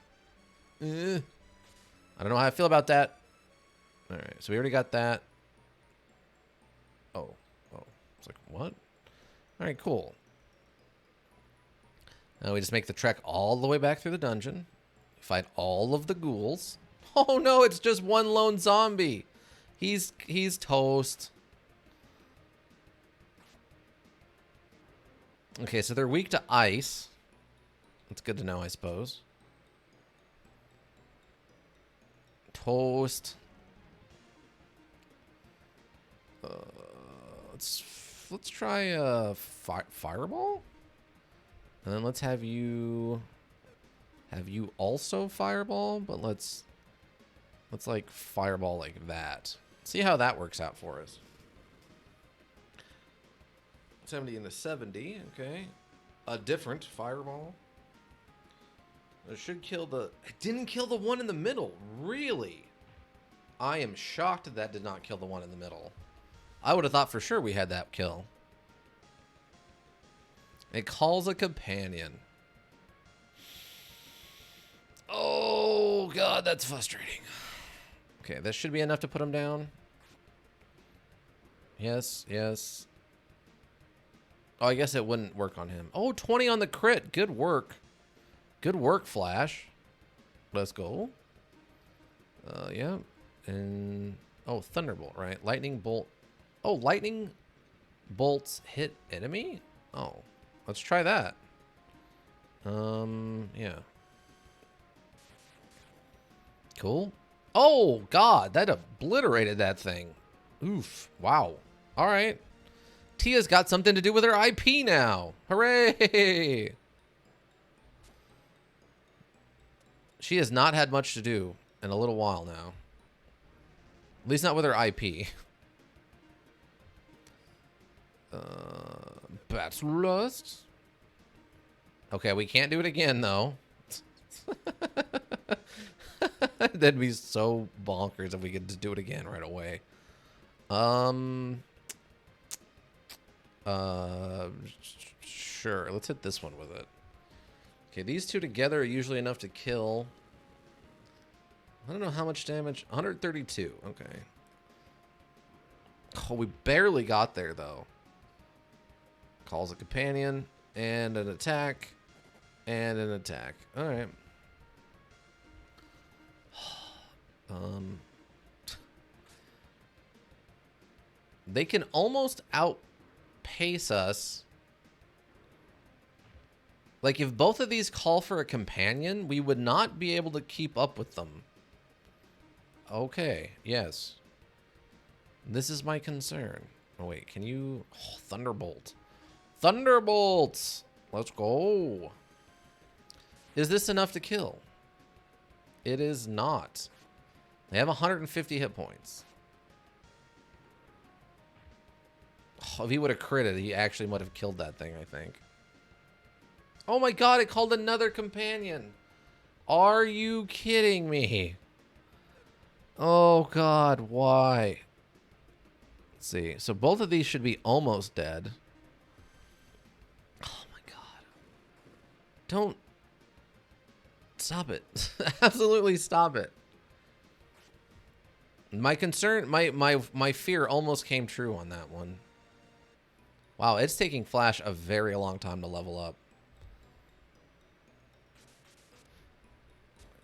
don't know how I feel about that. Alright, so we already got that. Oh. It's like, what? Alright, cool. Now we just make the trek all the way back through the dungeon. Fight all of the ghouls. Oh no, it's just one lone zombie. He's toast. Okay, so they're weak to ice. That's good to know, I suppose. Toast. Let's try fireball, and then let's have you also fireball, but let's like fireball like that. See how that works out for us. 70 into 70. Okay, a different fireball. It should kill the... It didn't kill the one in the middle. Really? I am shocked that did not kill the one in the middle. I would have thought for sure we had that kill. It calls a companion. Oh, God, that's frustrating. Okay, this should be enough to put him down. Yes. Oh, I guess it wouldn't work on him. Oh, 20 on the crit. Good work. Good work, Flash. Let's go. Yeah. And... Oh, Thunderbolt, right? Lightning Bolt. Oh, Lightning Bolts hit enemy? Oh. Let's try that. Yeah. Cool. Oh, God. That obliterated that thing. Oof. Wow. All right. Tia's got something to do with her IP now. Hooray! She has not had much to do in a little while now. At least not with her IP. Bat's Lust. Okay, we can't do it again, though. That'd be so bonkers if we could just do it again right away. Sure. Let's hit this one with it. Okay, these two together are usually enough to kill. I don't know how much damage. 132. Okay. Oh, we barely got there, though. Calls a companion. And an attack. And an attack. Alright. They can almost outpace us. Like, if both of these call for a companion, we would not be able to keep up with them. Okay, yes. This is my concern. Oh, wait, can you... Oh, Thunderbolt. Thunderbolts! Let's go. Is this enough to kill? It is not. They have 150 hit points. Oh, if he would have critted, he actually would have killed that thing, I think. Oh my god, it called another companion. Are you kidding me? Oh god, why? Let's see. So both of these should be almost dead. Oh my god. Don't. Stop it. Absolutely stop it. My concern, my fear almost came true on that one. Wow, it's taking Flash a very long time to level up.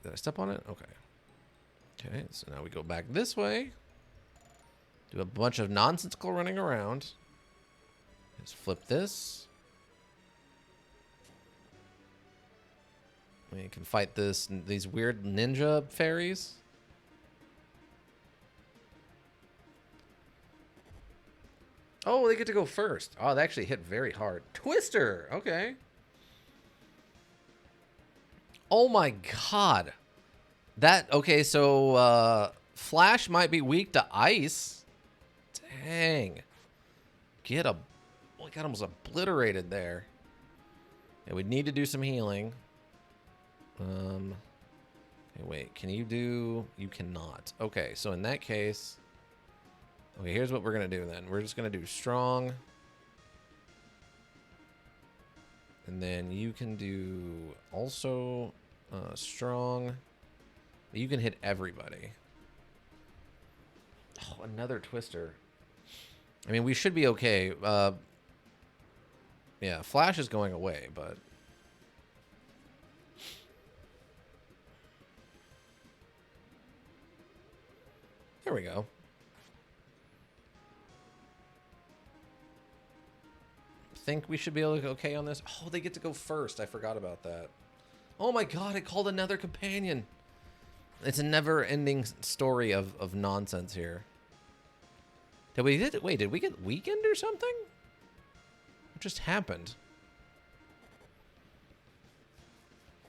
Did I step on it? Okay. Okay, so now we go back this way. Do a bunch of nonsensical running around. Let's flip this. We can fight these weird ninja fairies. Oh, they get to go first. Oh, they actually hit very hard. Twister! Okay. Oh my god. Okay, so Flash might be weak to ice. Dang. Oh, he got almost obliterated there. Yeah, we need to do some healing. Okay, wait, can you do... You cannot. Okay, so in that case... Okay, here's what we're going to do then. We're just going to do strong. And then you can do also strong. You can hit everybody. Oh, another twister. I mean, we should be okay. Yeah, Flash is going away, but... There we go. Think we should be able to go okay on this. Oh, they get to go first. I forgot about that. Oh my god, it called another companion. It's a never-ending story of nonsense here. Wait, did we get weakened or something? What just happened?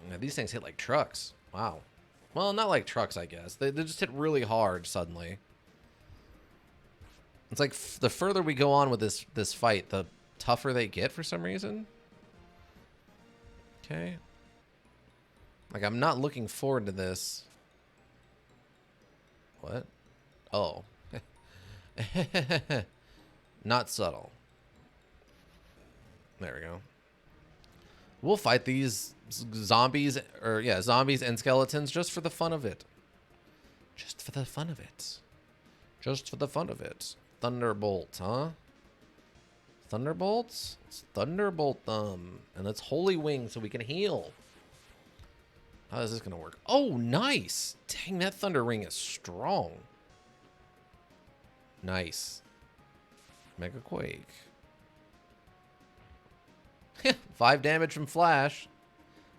Yeah, these things hit like trucks. Wow. Well, not like trucks, I guess. They just hit really hard suddenly. It's like the further we go on with this fight, the tougher they get for some reason. Okay. Like, I'm not looking forward to this. What? Oh. Not subtle. There we go. We'll fight these zombies, or yeah, zombies and skeletons just for the fun of it. Just for the fun of it. Just for the fun of it. Thunderbolt, huh? Thunderbolts? Let's thunderbolt them. And let's holy wing so we can heal. How is this going to work? Oh, nice. Dang, that thunder ring is strong. Nice. Mega Quake. 5 damage from Flash.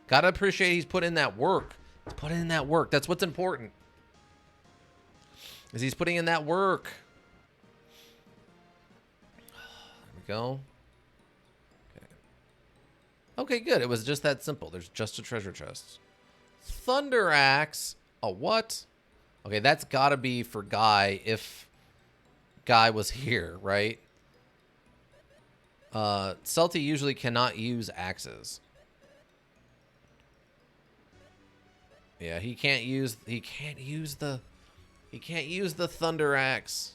Gotta appreciate he's put in that work. He's put in that work. That's what's important. Is he's putting in that work. There we go. Okay. Okay, good. It was just that simple. There's just a treasure chest. Thunder Axe. A what? Okay, that's gotta be for Guy if Guy was here, right? Celti usually cannot use axes. Yeah, he can't use the Thunder Axe.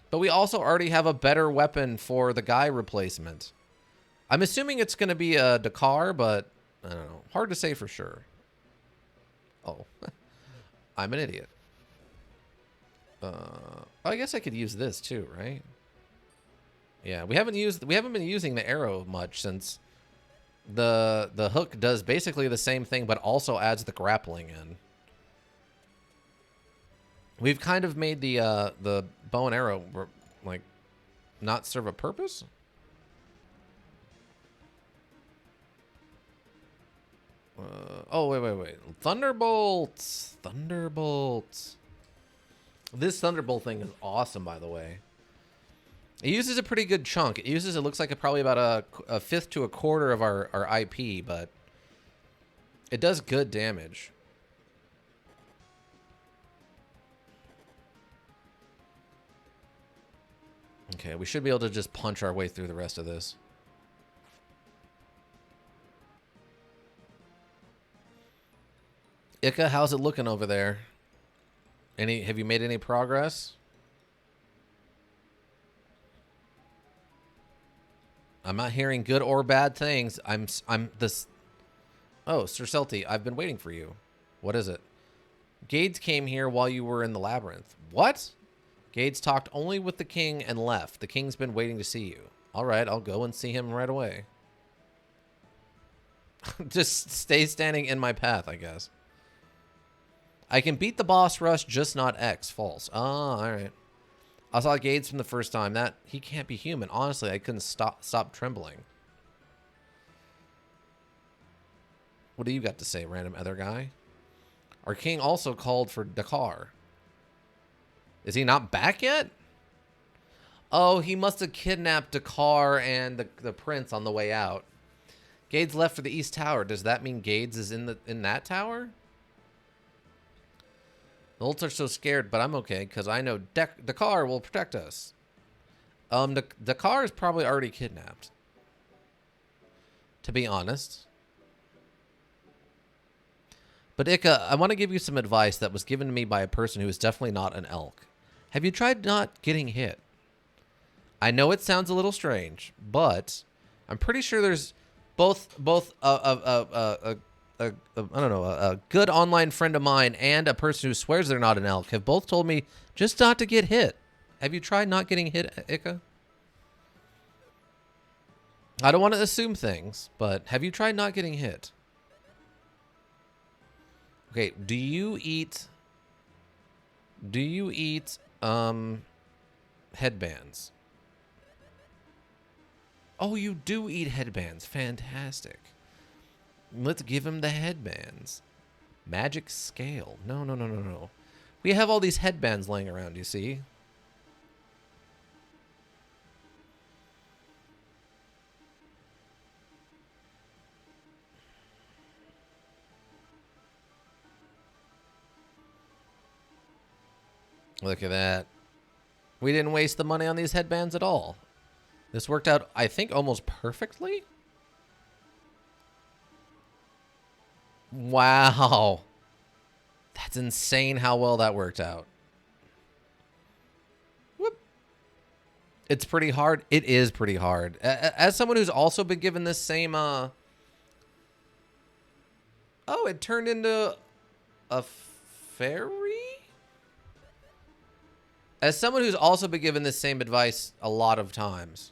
But we also already have a better weapon for the Guy replacement. I'm assuming it's going to be a Dakar, but I don't know. Hard to say for sure. Oh, I'm an idiot. I guess I could use this too, right? Yeah, we haven't been using the arrow much since the hook does basically the same thing, but also adds the grappling in. We've kind of made the bow and arrow like not serve a purpose. Oh wait! Thunderbolts! Thunderbolts! This thunderbolt thing is awesome, by the way. It uses a pretty good chunk. It looks like probably about a fifth to a quarter of our IP, but it does good damage. Okay, we should be able to just punch our way through the rest of this. Ika, how's it looking over there? Have you made any progress? I'm not hearing good or bad things. I'm this. Oh, Sir Celti, I've been waiting for you. What is it? Gades came here while you were in the labyrinth. What? Gades talked only with the king and left. The king's been waiting to see you. All right, I'll go and see him right away. Just stay standing in my path, I guess. I can beat the boss rush, just not X. False. Oh, all right. I saw Gades from the first time. He can't be human. Honestly, I couldn't stop trembling. What do you got to say, random other guy? Our king also called for Dakar. Is he not back yet? Oh, he must have kidnapped Dakar and the prince on the way out. Gades left for the East Tower. Does that mean Gades is in that tower? The Olds are so scared, but I'm okay because I know Dakar will protect us. Dakar is probably already kidnapped. To be honest. But Ika, I want to give you some advice that was given to me by a person who is definitely not an elk. Have you tried not getting hit? I know it sounds a little strange, but I'm pretty sure there's both I don't know, a good online friend of mine and a person who swears they're not an elk have both told me just not to get hit. Have you tried not getting hit, Ika? I don't want to assume things, but have you tried not getting hit? Okay, do you eat headbands? Oh, you do eat headbands. Fantastic. Let's give him the headbands. Magic scale. No. We have all these headbands laying around, you see? Look at that. We didn't waste the money on these headbands at all. This worked out, I think, almost perfectly. Wow. That's insane how well that worked out. Whoop. It's pretty hard. It is pretty hard. As someone who's also been given this same... Oh, it turned into a fairy? As someone who's also been given this same advice a lot of times.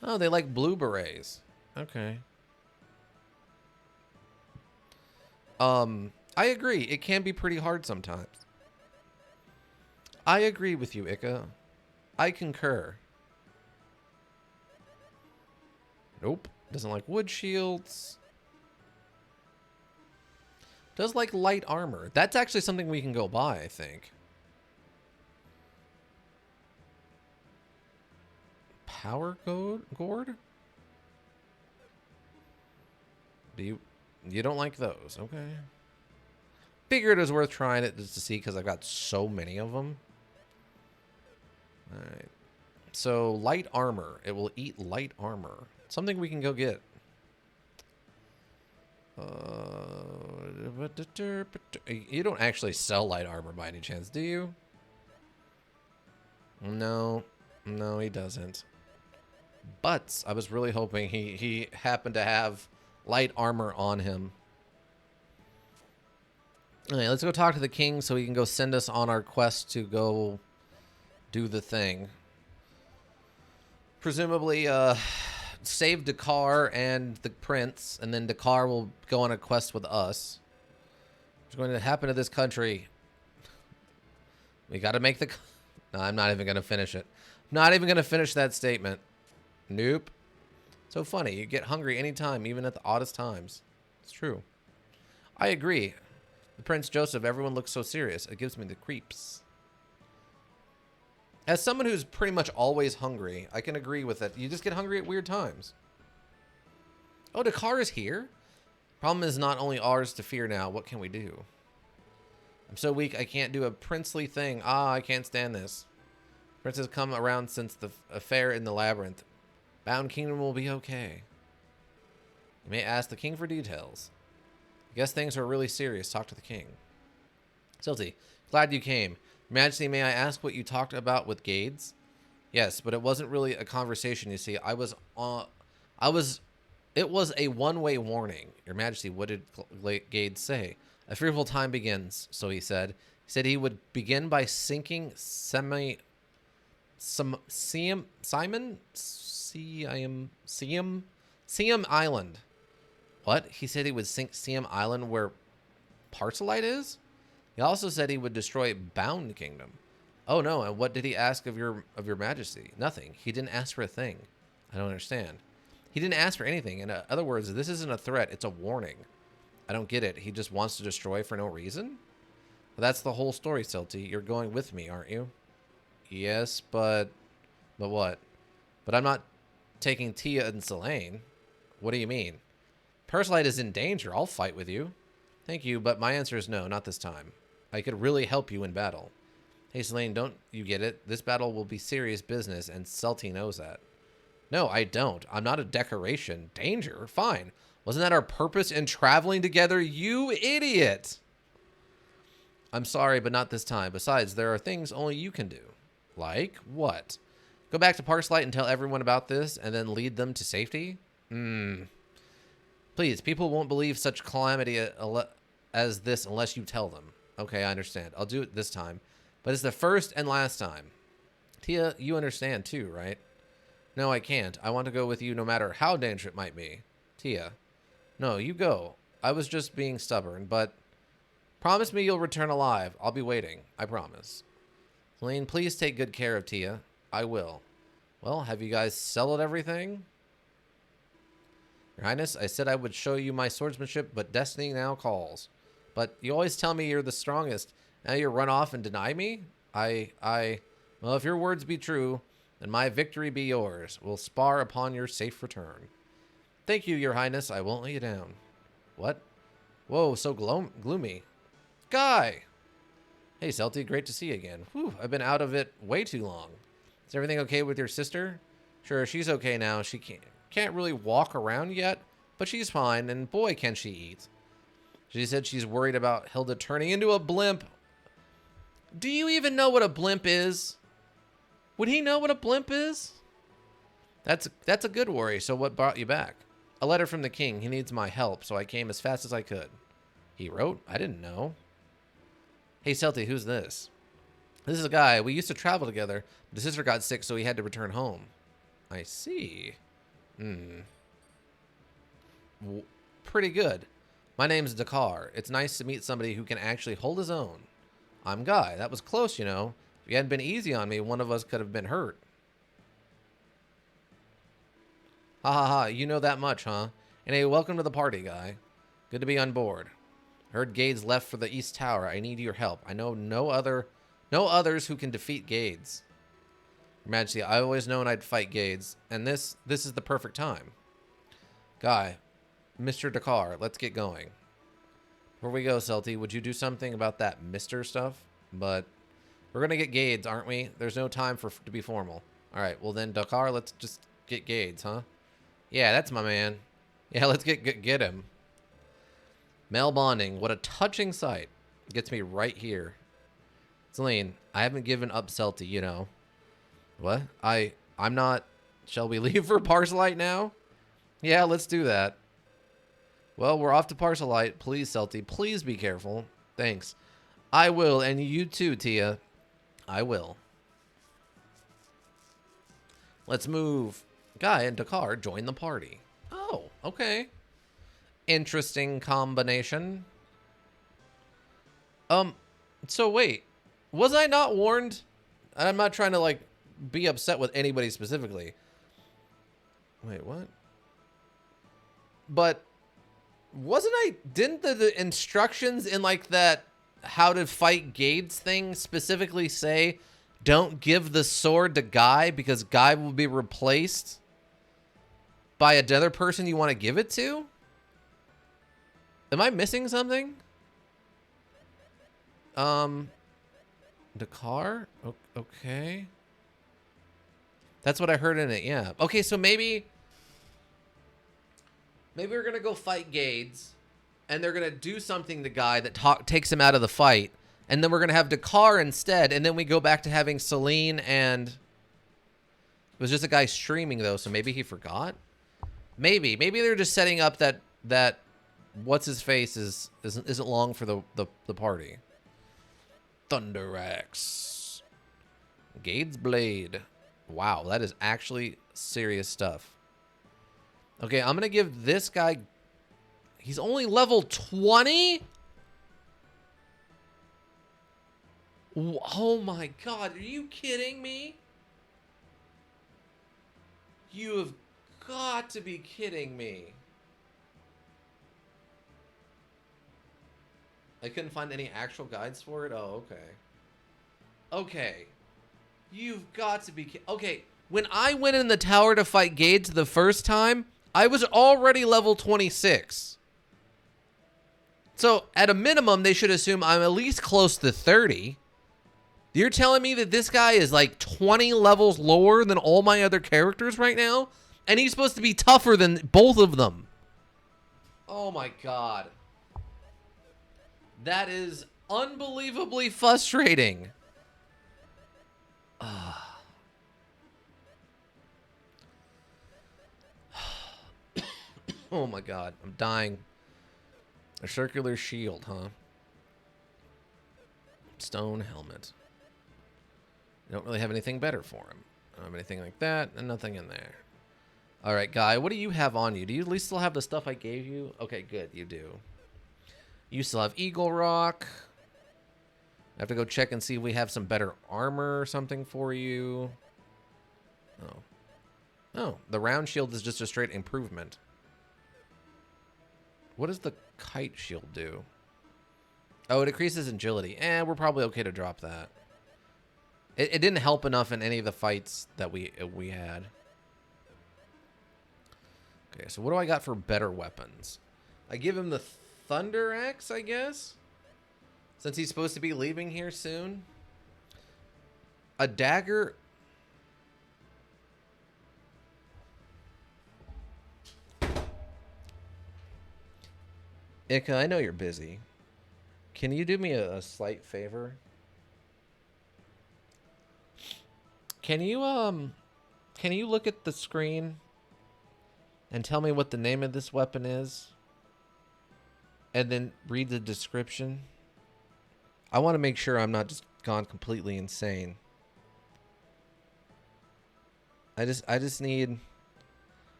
Oh, they like blue berets. Okay. I agree. It can be pretty hard sometimes. I agree with you, Ika. I concur. Nope. Doesn't like wood shields. Does like light armor. That's actually something we can go buy, I think. Power gourd? You don't like those, okay? Figured it was worth trying it just to see because I've got so many of them. All right. So light armor. It will eat light armor. Something we can go get. You don't actually sell light armor by any chance, do you? No, he doesn't. But I was really hoping he happened to have light armor on him. All right, let's go talk to the king so he can go send us on our quest to go do the thing. Presumably, save Dakar and the prince, and then Dakar will go on a quest with us. What's going to happen to this country? We got to make the... No, I'm not even going to finish it. Not even going to finish that statement. Nope. So funny. You get hungry anytime, even at the oddest times. It's true. I agree. The Prince Joseph, everyone looks so serious. It gives me the creeps. As someone who's pretty much always hungry, I can agree with it. You just get hungry at weird times. Oh, Dakar is here? Problem is not only ours to fear now. What can we do? I'm so weak I can't do a princely thing. Ah, I can't stand this. Prince has come around since the affair in the labyrinth. Bound Kingdom will be okay. You may ask the king for details. I guess things are really serious. Talk to the king. Silty, glad you came. Your Majesty, may I ask what you talked about with Gades? Yes, but it wasn't really a conversation, you see. It was a one-way warning. Your Majesty, what did Gades say? A fearful time begins, so he said. He said he would begin by sinking Simon Island. What? He said he would sink Siam Island where Parcelite is? He also said he would destroy Bound Kingdom. Oh no, and what did he ask of your Majesty? Nothing. He didn't ask for a thing. I don't understand. He didn't ask for anything. In other words, this isn't a threat, it's a warning. I don't get it. He just wants to destroy for no reason? Well, that's the whole story, Silty. You're going with me, aren't you? Yes, but what? But I'm not taking Tia and Selene. What do you mean? Persilite is in danger. I'll fight with you. Thank you, but my answer is no, not this time. I could really help you in battle. Hey, Selene, don't you get it? This battle will be serious business, and Silty knows that. No, I don't. I'm not a decoration. Danger? Fine. Wasn't that our purpose in traveling together? You idiot! I'm sorry, but not this time. Besides, there are things only you can do. Like what? Go back to Parkslight and tell everyone about this, and then lead them to safety? Please, people won't believe such calamity as this unless you tell them. Okay, I understand. I'll do it this time. But it's the first and last time. Tia, you understand too, right? No, I can't. I want to go with you no matter how dangerous it might be. Tia. No, you go. I was just being stubborn, but... Promise me you'll return alive. I'll be waiting. I promise. Selene, please take good care of Tia. I will. Well, have you guys settled everything? Your Highness, I said I would show you my swordsmanship, but destiny now calls. But you always tell me you're the strongest. Now you run off and deny me? Well, if your words be true, then my victory be yours. We'll spar upon your safe return. Thank you, Your Highness. I won't let you down. What? Whoa, so gloomy. Guy! Hey, Celty, great to see you again. Whew, I've been out of it way too long. Is everything okay with your sister? Sure, she's okay now. She can't really walk around yet, but she's fine, and boy, can she eat. She said she's worried about Hilda turning into a blimp. Do you even know what a blimp is? Would he know what a blimp is? That's a good worry, so what brought you back? A letter from the king. He needs my help, so I came as fast as I could. He wrote? I didn't know. Hey, Celty, who's this? This is a guy. We used to travel together, but his sister got sick, so he had to return home. I see. Pretty good. My name's Dakar. It's nice to meet somebody who can actually hold his own. I'm Guy. That was close, you know. If you hadn't been easy on me, one of us could have been hurt. Ha ha ha, you know that much, huh? Anyway, welcome to the party, Guy. Good to be on board. I heard Gades left for the East Tower. I need your help. I know no others who can defeat Gades. Your Majesty, I always known I'd fight Gades, and this is the perfect time. Guy, Mr. Dakar, let's get going. Before we go, Celty, would you do something about that Mr. stuff? But we're gonna get Gades, aren't we? There's no time to be formal. All right, well then, Dakar, let's just get Gades, huh? Yeah, that's my man. Yeah, let's get him. Male bonding, what a touching sight. Gets me right here. Selene, I haven't given up Celty, you know. What? I'm not... Shall we leave for Parcelite now? Yeah, let's do that. Well, we're off to Parcelite. Please, Celty, please be careful. Thanks. I will, and you too, Tia. I will. Let's move. Guy and Dakar join the party. Oh, okay. Interesting combination. So wait. Was I not warned? I'm not trying to, like, be upset with anybody specifically. Wait, what? But wasn't I... Didn't the instructions in, like, that how to fight Gades thing specifically say, don't give the sword to Guy because Guy will be replaced by another person you want to give it to? Am I missing something? The car? Okay. That's what I heard in it, yeah. Okay, so maybe we're gonna go fight Gades, and they're gonna do something to Guy that takes him out of the fight, and then we're gonna have Dakar instead, and then we go back to having Celine and... It was just a guy streaming, though, so maybe he forgot? Maybe they're just setting up that what's-his-face isn't long for the party. Thunder Axe. Gades Blade. Wow, that is actually serious stuff. Okay, I'm gonna give this guy... He's only level 20? Oh my god, are you kidding me? You have got to be kidding me. I couldn't find any actual guides for it? Oh, okay. Okay. You've got to be... Okay, when I went in the tower to fight Gades the first time, I was already level 26. So, at a minimum, they should assume I'm at least close to 30. You're telling me that this guy is like 20 levels lower than all my other characters right now? And he's supposed to be tougher than both of them. Oh my god. That is unbelievably frustrating. Oh my god, I'm dying. A circular shield, huh? Stone helmet. I don't really have anything better for him. I don't have anything like that, and nothing in there. Alright, Guy, what do you have on you? Do you at least still have the stuff I gave you? Okay, good, you do. You still have Eagle Rock. I have to go check and see if we have some better armor or something for you. Oh. Oh, the round shield is just a straight improvement. What does the kite shield do? Oh, it increases agility. We're probably okay to drop that. It didn't help enough in any of the fights that we had. Okay, so what do I got for better weapons? I give him the Thunder Axe, I guess? Since he's supposed to be leaving here soon. A dagger... Ika, I know you're busy. Can you do me a slight favor? Can you look at the screen and tell me what the name of this weapon is? And then read the description? I want to make sure I'm not just gone completely insane. I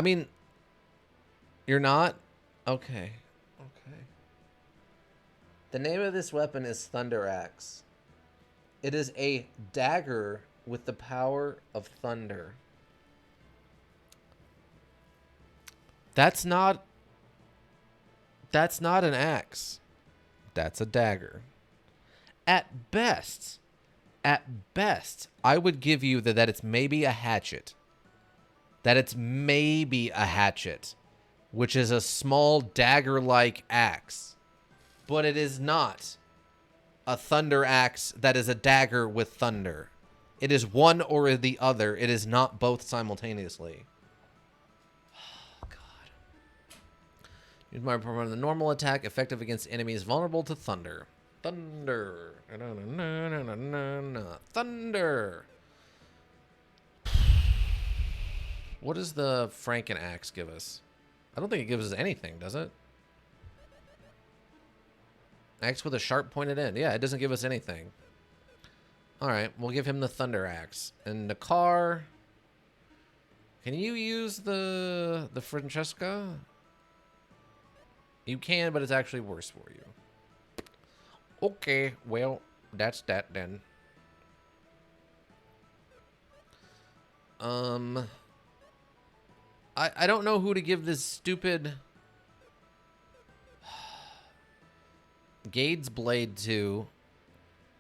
mean, you're not? Okay. Okay. The name of this weapon is Thunder Axe. It is a dagger with the power of thunder. That's not an axe. That's a dagger. At best, I would give you that it's maybe a hatchet. That it's maybe a hatchet, which is a small dagger-like axe. But it is not a thunder axe that is a dagger with thunder. It is one or the other. It is not both simultaneously. Oh, God. Use my promote the normal attack, effective against enemies vulnerable to thunder. Thunder. Thunder. What does the Franken axe give us? I don't think it gives us anything, does it? Axe with a sharp pointed end. Yeah, it doesn't give us anything. Alright, we'll give him the Thunder Axe. And the car... Can you use the Francesca? You can, but it's actually worse for you. Okay, well, that's that then. I don't know who to give this stupid Gades blade to,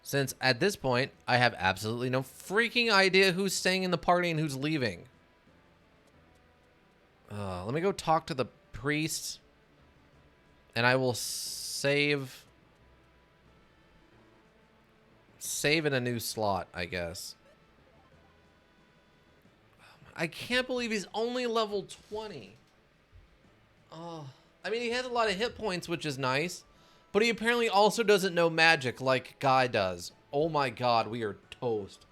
since at this point I have absolutely no freaking idea who's staying in the party and who's leaving. Let me go talk to the priest, and I will save in a new slot, I guess. I can't believe he's only level 20. Oh, I mean, he has a lot of hit points, which is nice, but he apparently also doesn't know magic like Guy does. Oh my god, we are toast.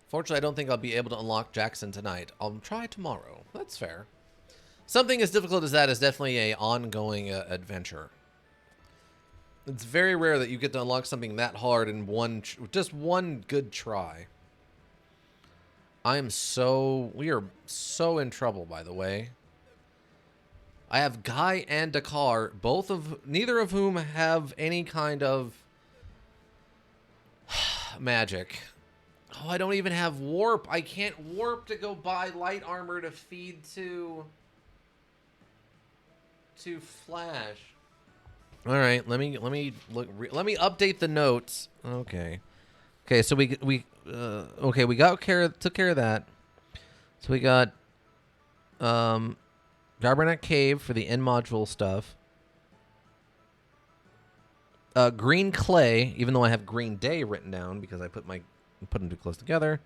Fortunately, I don't think I'll be able to unlock Jackson tonight. I'll try tomorrow. That's fair. Something as difficult as that is definitely an ongoing adventure. It's very rare that you get to unlock something that hard in just one good try. We are so in trouble, by the way. I have Guy and Dakar, neither of whom have any kind of magic. Oh, I don't even have warp. I can't warp to go buy light armor to feed to Flash. All right, let me update the notes. Okay, so we took care of that. So we got Garbernet Cave for the end module stuff. Green Clay, even though I have Green Day written down because I put them too close together.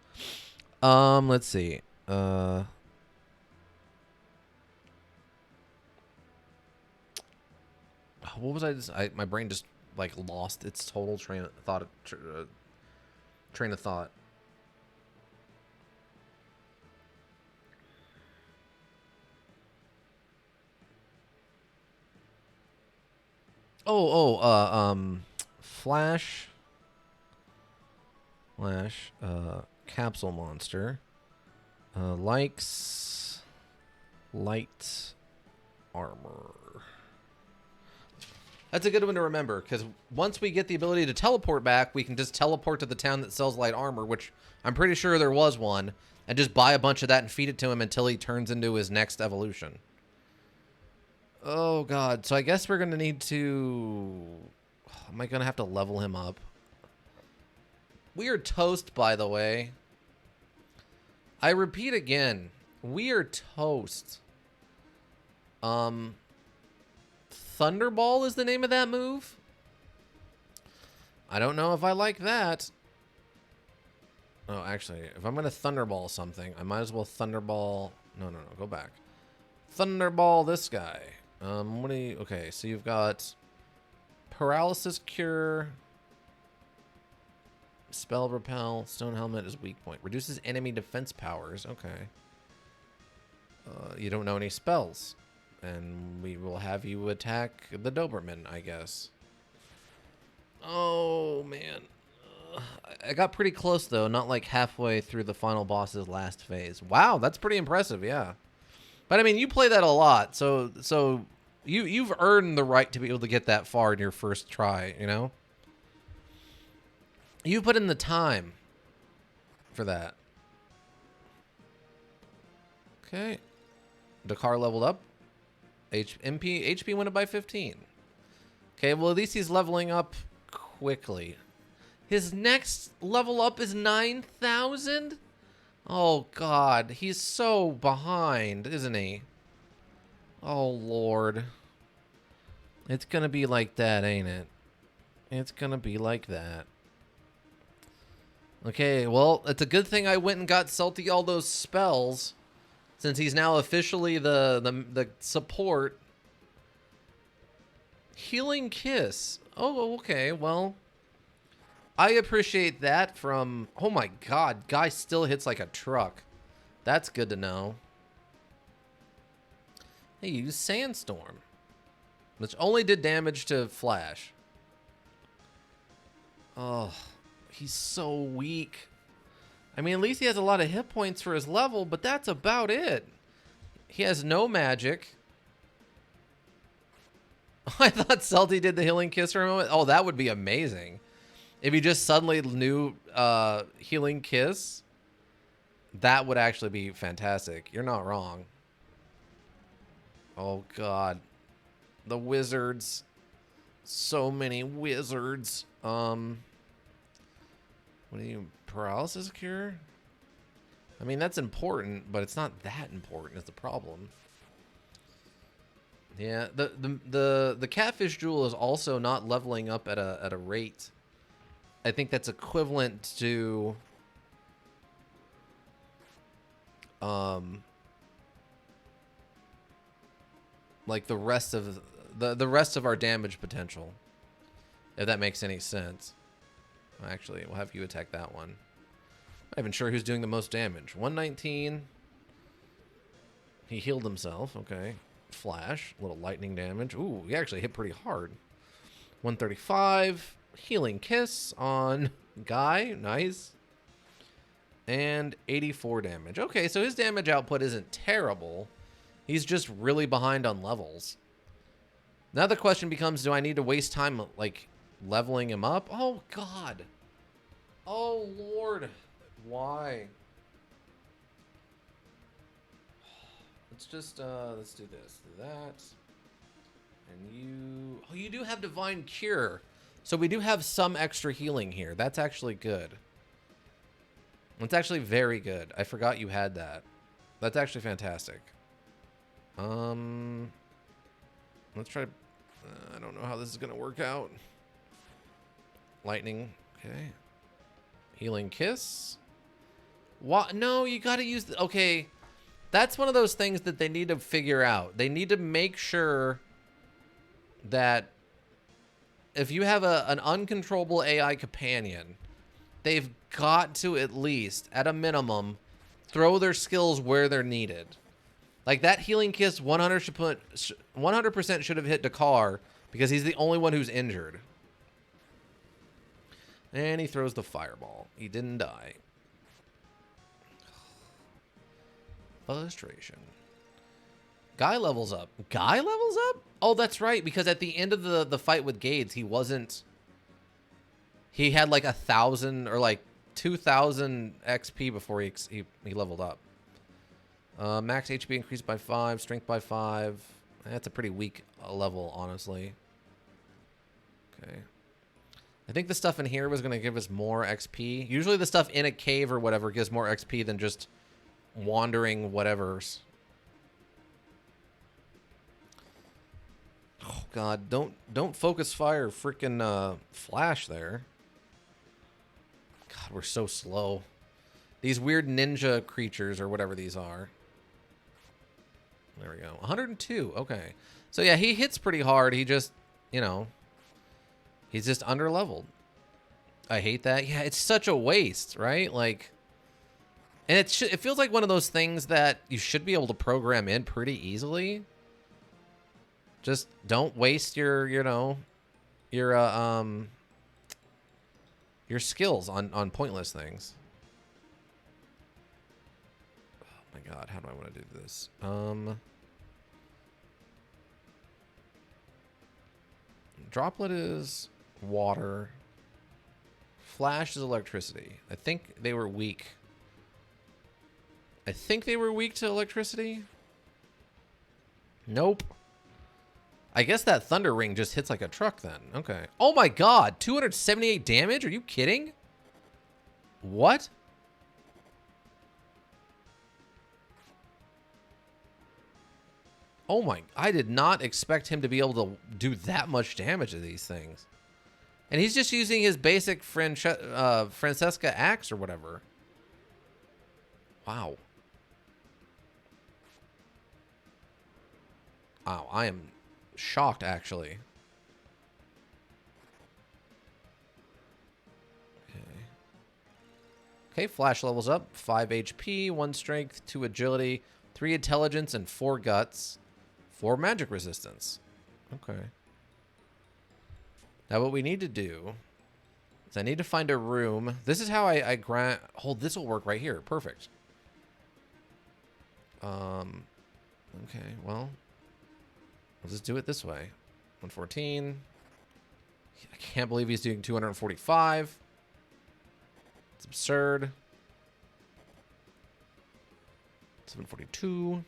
Let's see. What was my brain just like lost its total train of thought. Flash, Capsule Monster, likes light armor. That's a good one to remember, because once we get the ability to teleport back, we can just teleport to the town that sells light armor, which I'm pretty sure there was one, and just buy a bunch of that and feed it to him until he turns into his next evolution. Oh, God. So I guess we're going to need to... Am I going to have to level him up? We are toast, by the way. I repeat again. We are toast. Thunderball is the name of that move? I don't know if I like that. Oh, actually, if I'm going to Thunderball something, I might as well Thunderball... No, go back. Thunderball this guy. Okay, so you've got Paralysis Cure, Spell Repel, Stone Helmet is weak point. Reduces enemy defense powers. Okay. You don't know any spells. And we will have you attack the Doberman, I guess. Oh, man. I got pretty close, though. Not like halfway through the final boss's last phase. Wow, that's pretty impressive, yeah. But, I mean, you play that a lot, so you've earned the right to be able to get that far in your first try, you know? You put in the time for that. Okay. Dakar leveled up. HP went up by 15. Okay, well, at least he's leveling up quickly. His next level up is 9,000? Oh, God. He's so behind, isn't he? Oh, Lord. It's gonna be like that, ain't it? It's gonna be like that. Okay, well, it's a good thing I went and got Salty all those spells, since he's now officially the support. Healing Kiss. Oh, okay, well, I appreciate that from... Oh my God, guy still hits like a truck. That's good to know. Hey, use Sandstorm, which only did damage to Flash. Oh, he's so weak. I mean, at least he has a lot of hit points for his level, but that's about it. He has no magic. I thought Salty did the healing kiss for a moment. Oh, that would be amazing. If he just suddenly knew healing kiss, that would actually be fantastic. You're not wrong. Oh, God. The wizards. So many wizards. What do you... Paralysis cure? I mean, that's important, but it's not that important is the problem. Yeah, the catfish jewel is also not leveling up at a rate. I think that's equivalent to like the rest of the rest of our damage potential. If that makes any sense. Actually, we'll have you attack that one. I'm not even sure who's doing the most damage. 119. He healed himself. Okay. Flash. A little lightning damage. Ooh, he actually hit pretty hard. 135. Healing kiss on Guy. Nice. And 84 damage. Okay, so his damage output isn't terrible. He's just really behind on levels. Now the question becomes, do I need to waste time, like, leveling him up? Oh, God. Oh, Lord. Why? Let's just, let's do this. Do that. And you... Oh, you do have Divine Cure. So we do have some extra healing here. That's actually good. That's actually very good. I forgot you had that. That's actually fantastic. Let's try... I don't know how this is going to work out. Lightning. Okay. Healing Kiss. What? No, you got to use... Okay. That's one of those things that they need to figure out. They need to make sure that if you have an uncontrollable AI companion, they've got to at least, at a minimum, throw their skills where they're needed. Like that Healing Kiss 100% should have hit Dakar because he's the only one who's injured. And he throws the fireball. He didn't die. Frustration. Guy levels up. Guy levels up? Oh, that's right. Because at the end of the fight with Gades, he wasn't... He had like 1,000 or like 2,000 XP before he leveled up. Max HP increased by 5, strength by 5. That's a pretty weak level, honestly. Okay. I think the stuff in here was going to give us more XP. Usually the stuff in a cave or whatever gives more XP than just wandering whatevers. Oh God, don't focus fire freaking flash there. God, we're so slow. These weird ninja creatures or whatever these are. There we go. 102. Okay. So yeah, he hits pretty hard. He just, you know, he's just underleveled. I hate that. Yeah, it's such a waste, right? Like, and it feels like one of those things that you should be able to program in pretty easily. Just don't waste your, you know, your skills on pointless things. Oh my God, how do I want to do this? Droplet is water. Flash is electricity. I think they were weak. I think they were weak to electricity. Nope. I guess that Thunder Ring just hits like a truck then. Okay. Oh my God, 278 damage? Are you kidding? What? Oh my, I did not expect him to be able to do that much damage to these things. And he's just using his basic Francesca axe or whatever. Wow. Wow, I am shocked actually. Okay, Flash levels up. 5 HP, 1 strength, 2 agility, 3 intelligence, and 4 guts. 4 magic resistance. Okay. Now what we need to do is I need to find a room. This is how I grant... Hold, this will work right here. Perfect. Okay, well... Let's just do it this way. 114. I can't believe he's doing 245. It's absurd. 742.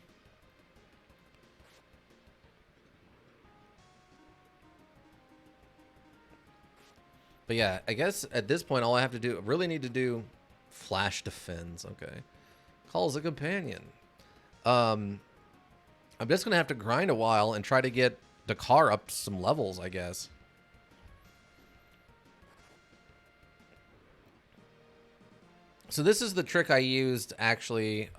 But yeah, I guess at this point, all I have to do, really need to do, flash defends. Okay. Calls a companion. I'm just going to have to grind a while and try to get the car up some levels, I guess. So this is the trick I used, actually,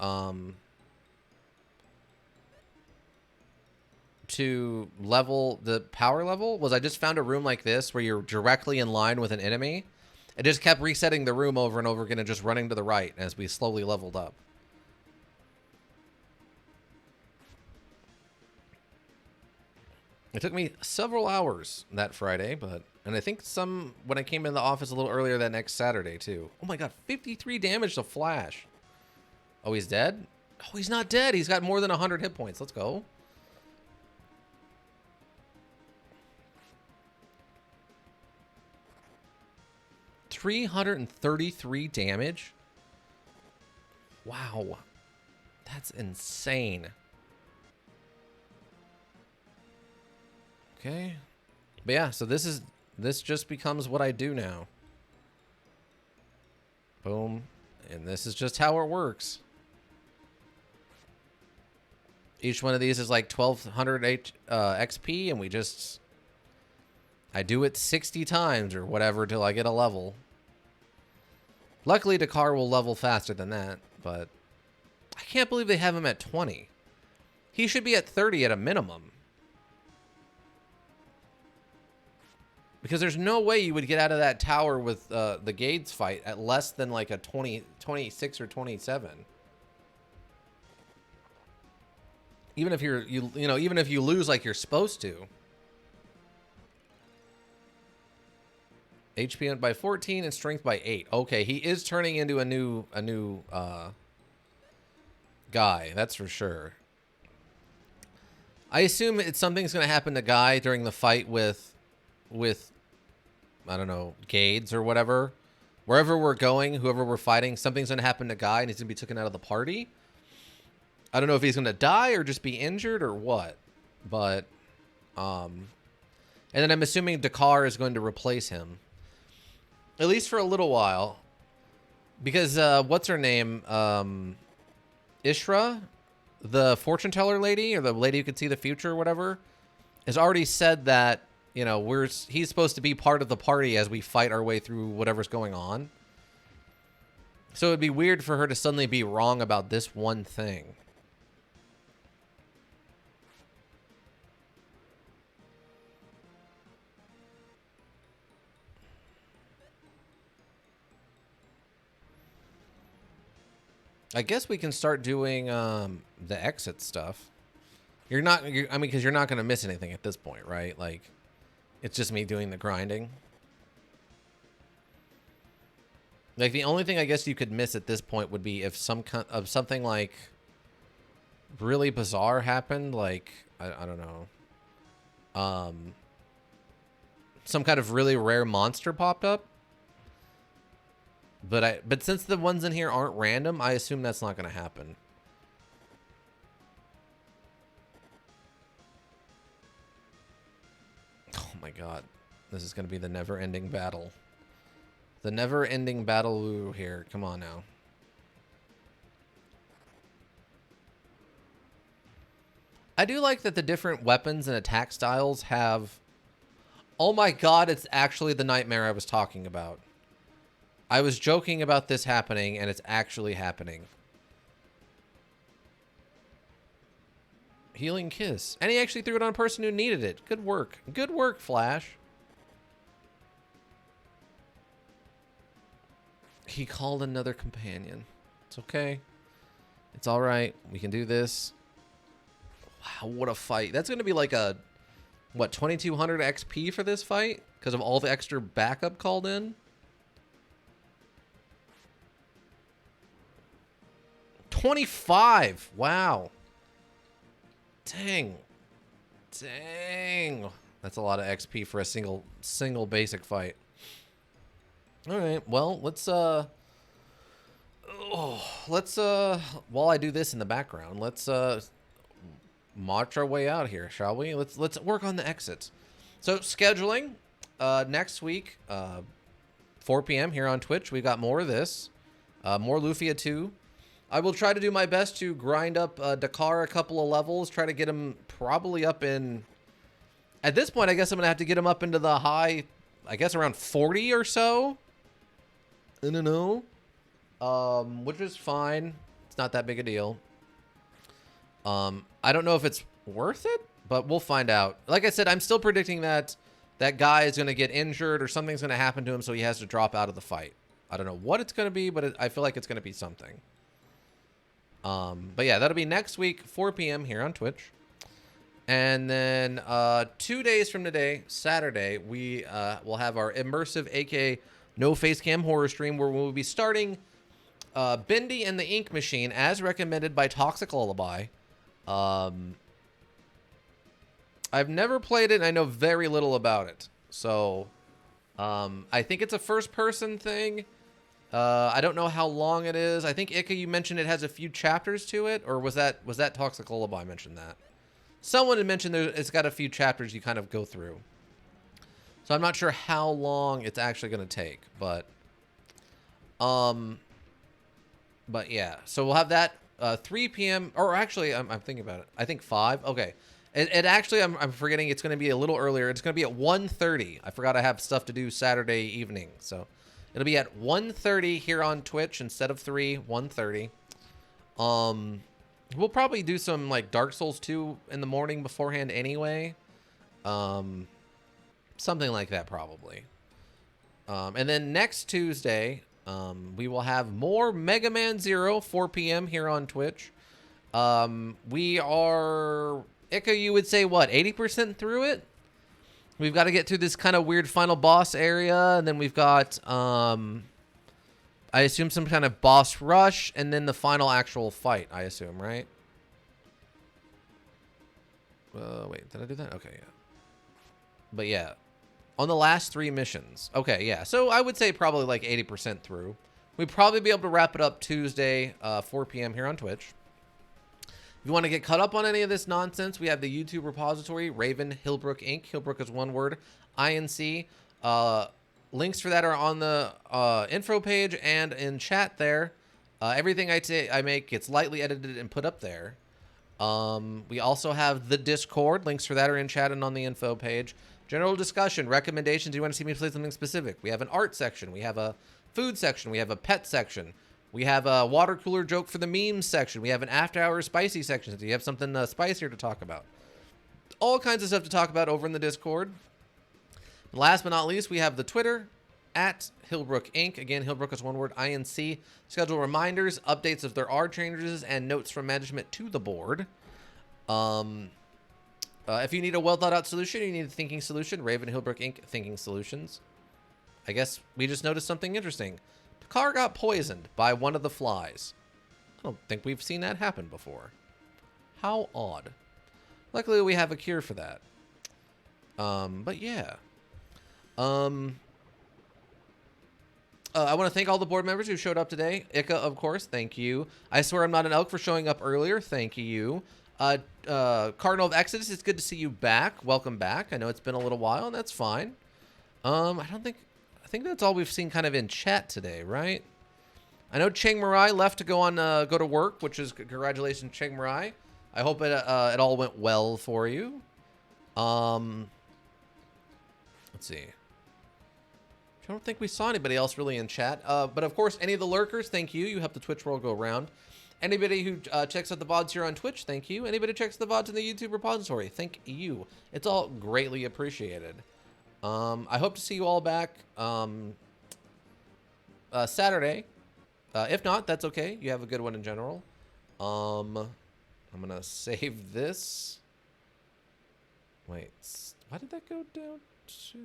to level the power level, was I just found a room like this where you're directly in line with an enemy. It just kept resetting the room over and over again and just running to the right as we slowly leveled up. It took me several hours that Friday, and I think some when I came in the office a little earlier that next Saturday too. Oh my god, 53 damage to Flash. Oh, he's dead? Oh, he's not dead. He's got more than 100 hit points. Let's go. $333 damage? Wow. That's insane. Okay. But yeah, so this just becomes what I do now. Boom. And this is just how it works. Each one of these is like 1200 XP, and I do it 60 times or whatever till I get a level. Luckily, Dakar will level faster than that, but I can't believe they have him at 20. He should be at 30 at a minimum. Because there's no way you would get out of that tower with the Gades fight at less than like a 26 or 27. Even if even if you lose like you're supposed to. HP by 14 and strength by 8. Okay, he is turning into a new guy, that's for sure. I assume something's going to happen to Guy during the fight with I don't know, Gades or whatever. Wherever we're going, whoever we're fighting, something's going to happen to Guy and he's going to be taken out of the party. I don't know if he's going to die or just be injured or what. But and then I'm assuming Dakar is going to replace him. At least for a little while. Because what's her name? Ishra, the fortune teller lady, or the lady who could see the future or whatever, has already said that, you know, he's supposed to be part of the party as we fight our way through whatever's going on. So it'd be weird for her to suddenly be wrong about this one thing. I guess we can start doing the exit stuff. I mean, because you're not going to miss anything at this point, right? Like, it's just me doing the grinding. Like, the only thing I guess you could miss at this point would be if something like really bizarre happened, like I don't know, some kind of really rare monster popped up. But since the ones in here aren't random, I assume that's not going to happen. Oh my god. This is going to be the never-ending battle. The never-ending battle here. Come on now. I do like that the different weapons and attack styles have... Oh my god, it's actually the nightmare I was talking about. I was joking about this happening, and it's actually happening. Healing Kiss. And he actually threw it on a person who needed it. Good work. Good work, Flash. He called another companion. It's okay. It's all right. We can do this. Wow, what a fight. That's going to be like a, what, 2200 XP for this fight? Because of all the extra backup called in? 25. Wow. Dang. Dang. That's a lot of XP for a single basic fight. All right, well, let's while I do this in the background, let's march our way out here, shall we? Let's work on the exits. So scheduling, next week, 4 p.m. here on Twitch. We got more of this, more Lufia 2. I will try to do my best to grind up Dakar a couple of levels, try to get him probably up in... At this point, I guess I'm going to have to get him up into the high, I guess around 40 or so. I don't know. Which is fine. It's not that big a deal. I don't know if it's worth it, but we'll find out. Like I said, I'm still predicting that that guy is going to get injured or something's going to happen to him, so he has to drop out of the fight. I don't know what it's going to be, but I feel like it's going to be something. But yeah, that'll be next week, 4 p.m. here on Twitch. And then 2 days from today, Saturday, we will have our immersive, aka no face cam horror stream, where we'll be starting Bendy and the Ink Machine as recommended by Toxic Lullaby. I've never played it, and I know very little about it. So I think it's a first-person thing. I don't know how long it is. I think Ika, you mentioned it has a few chapters to it, or was that Toxic Lullaby mentioned that? Someone had mentioned it's got a few chapters you kind of go through. So I'm not sure how long it's actually going to take, but yeah. So we'll have that 3 p.m. or actually I'm thinking about it. I think 5. Okay. It actually I'm forgetting it's going to be a little earlier. It's going to be at 1:30. I forgot I have stuff to do Saturday evening. So it'll be at 1:30 here on Twitch instead of 3, 1:30. We'll probably do some like Dark Souls 2 in the morning beforehand anyway. Something like that probably. And then next Tuesday, we will have more Mega Man Zero, 4 p.m. here on Twitch. We are, Ika, you would say what, 80% through it? We've got to get through this kind of weird final boss area, and then we've got, I assume some kind of boss rush, and then the final actual fight, I assume, right? Wait, did I do that? Okay, yeah. But yeah, on the last 3 missions. Okay, yeah. So I would say probably like 80% through. We'd probably be able to wrap it up Tuesday, 4 p.m. here on Twitch. If you want to get caught up on any of this nonsense, we have the YouTube repository, Raven Hillbrook Inc. Hillbrook is one word, INC. Links for that are on the info page and in chat there. Everything I make gets lightly edited and put up there. We also have the Discord. Links for that are in chat and on the info page. General discussion, recommendations. You want to see me play something specific? We have an art section. We have a food section. We have a pet section. We have a water cooler joke for the memes section. We have an after hours spicy section. So you have something spicier to talk about. All kinds of stuff to talk about over in the Discord. Last but not least, we have the Twitter at Hillbrook Inc. Again, Hillbrook is one word, INC. Schedule reminders, updates if there are changes, and notes from management to the board. If you need a well thought out solution, you need a thinking solution. Raven Hillbrook Inc. Thinking Solutions. I guess we just noticed something interesting. Dakar got poisoned by one of the flies. I don't think we've seen that happen before. How odd. Luckily, we have a cure for that. But yeah. I want to thank all the board members who showed up today. Ika, of course, thank you. I swear I'm not an elk for showing up earlier. Thank you. Cardinal of Exodus, it's good to see you back. Welcome back. I know it's been a little while, and that's fine. I think that's all we've seen kind of in chat today, right? I know Chiang Marai left to go to work, which is congratulations, Chiang Marai. I hope it all went well for you. Let's see. I don't think we saw anybody else really in chat. But of course, any of the lurkers, thank you. You help the Twitch world go around. Anybody who checks out the VODs here on Twitch, thank you. Anybody who checks the VODs in the YouTube repository, thank you. It's all greatly appreciated. I hope to see you all back Saturday. If not, that's okay. You have a good one in general. I'm going to save this. Wait, why did that go down to...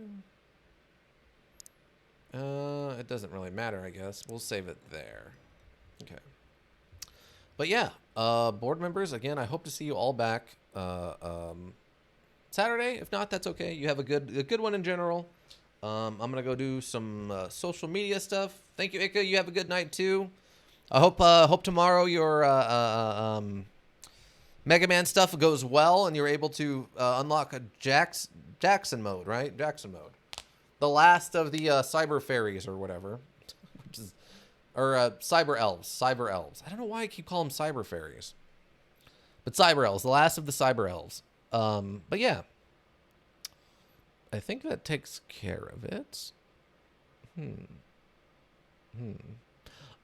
it doesn't really matter, I guess. We'll save it there. Okay. But yeah, board members, again, I hope to see you all back Saturday. If not, that's okay. You have a good one in general. I'm gonna go do some social media stuff. Thank you, Ika. You have a good night too. I hope tomorrow your Mega Man stuff goes well and you're able to unlock a Jackson mode, right? Jackson mode, the last of the cyber fairies or whatever, which is, or cyber elves. Cyber elves. I don't know why I keep calling them cyber fairies, but cyber elves, the last of the cyber elves. But yeah, I think that takes care of it.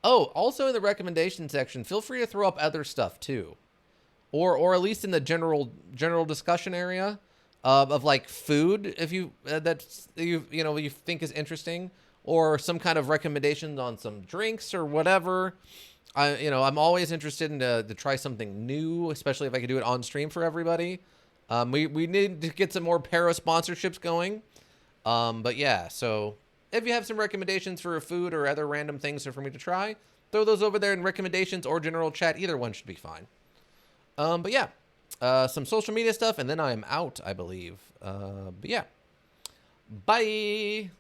Oh, also in the recommendation section, feel free to throw up other stuff too, or at least in the general discussion area of like food, if you that's you think is interesting, or some kind of recommendations on some drinks or whatever. I'm always interested in to try something new, especially if I could do it on stream for everybody. We need to get some more para sponsorships going. But yeah, so if you have some recommendations for food or other random things for me to try, throw those over there in recommendations or general chat. Either one should be fine. But yeah, some social media stuff, and then I'm out, I believe. But yeah, bye.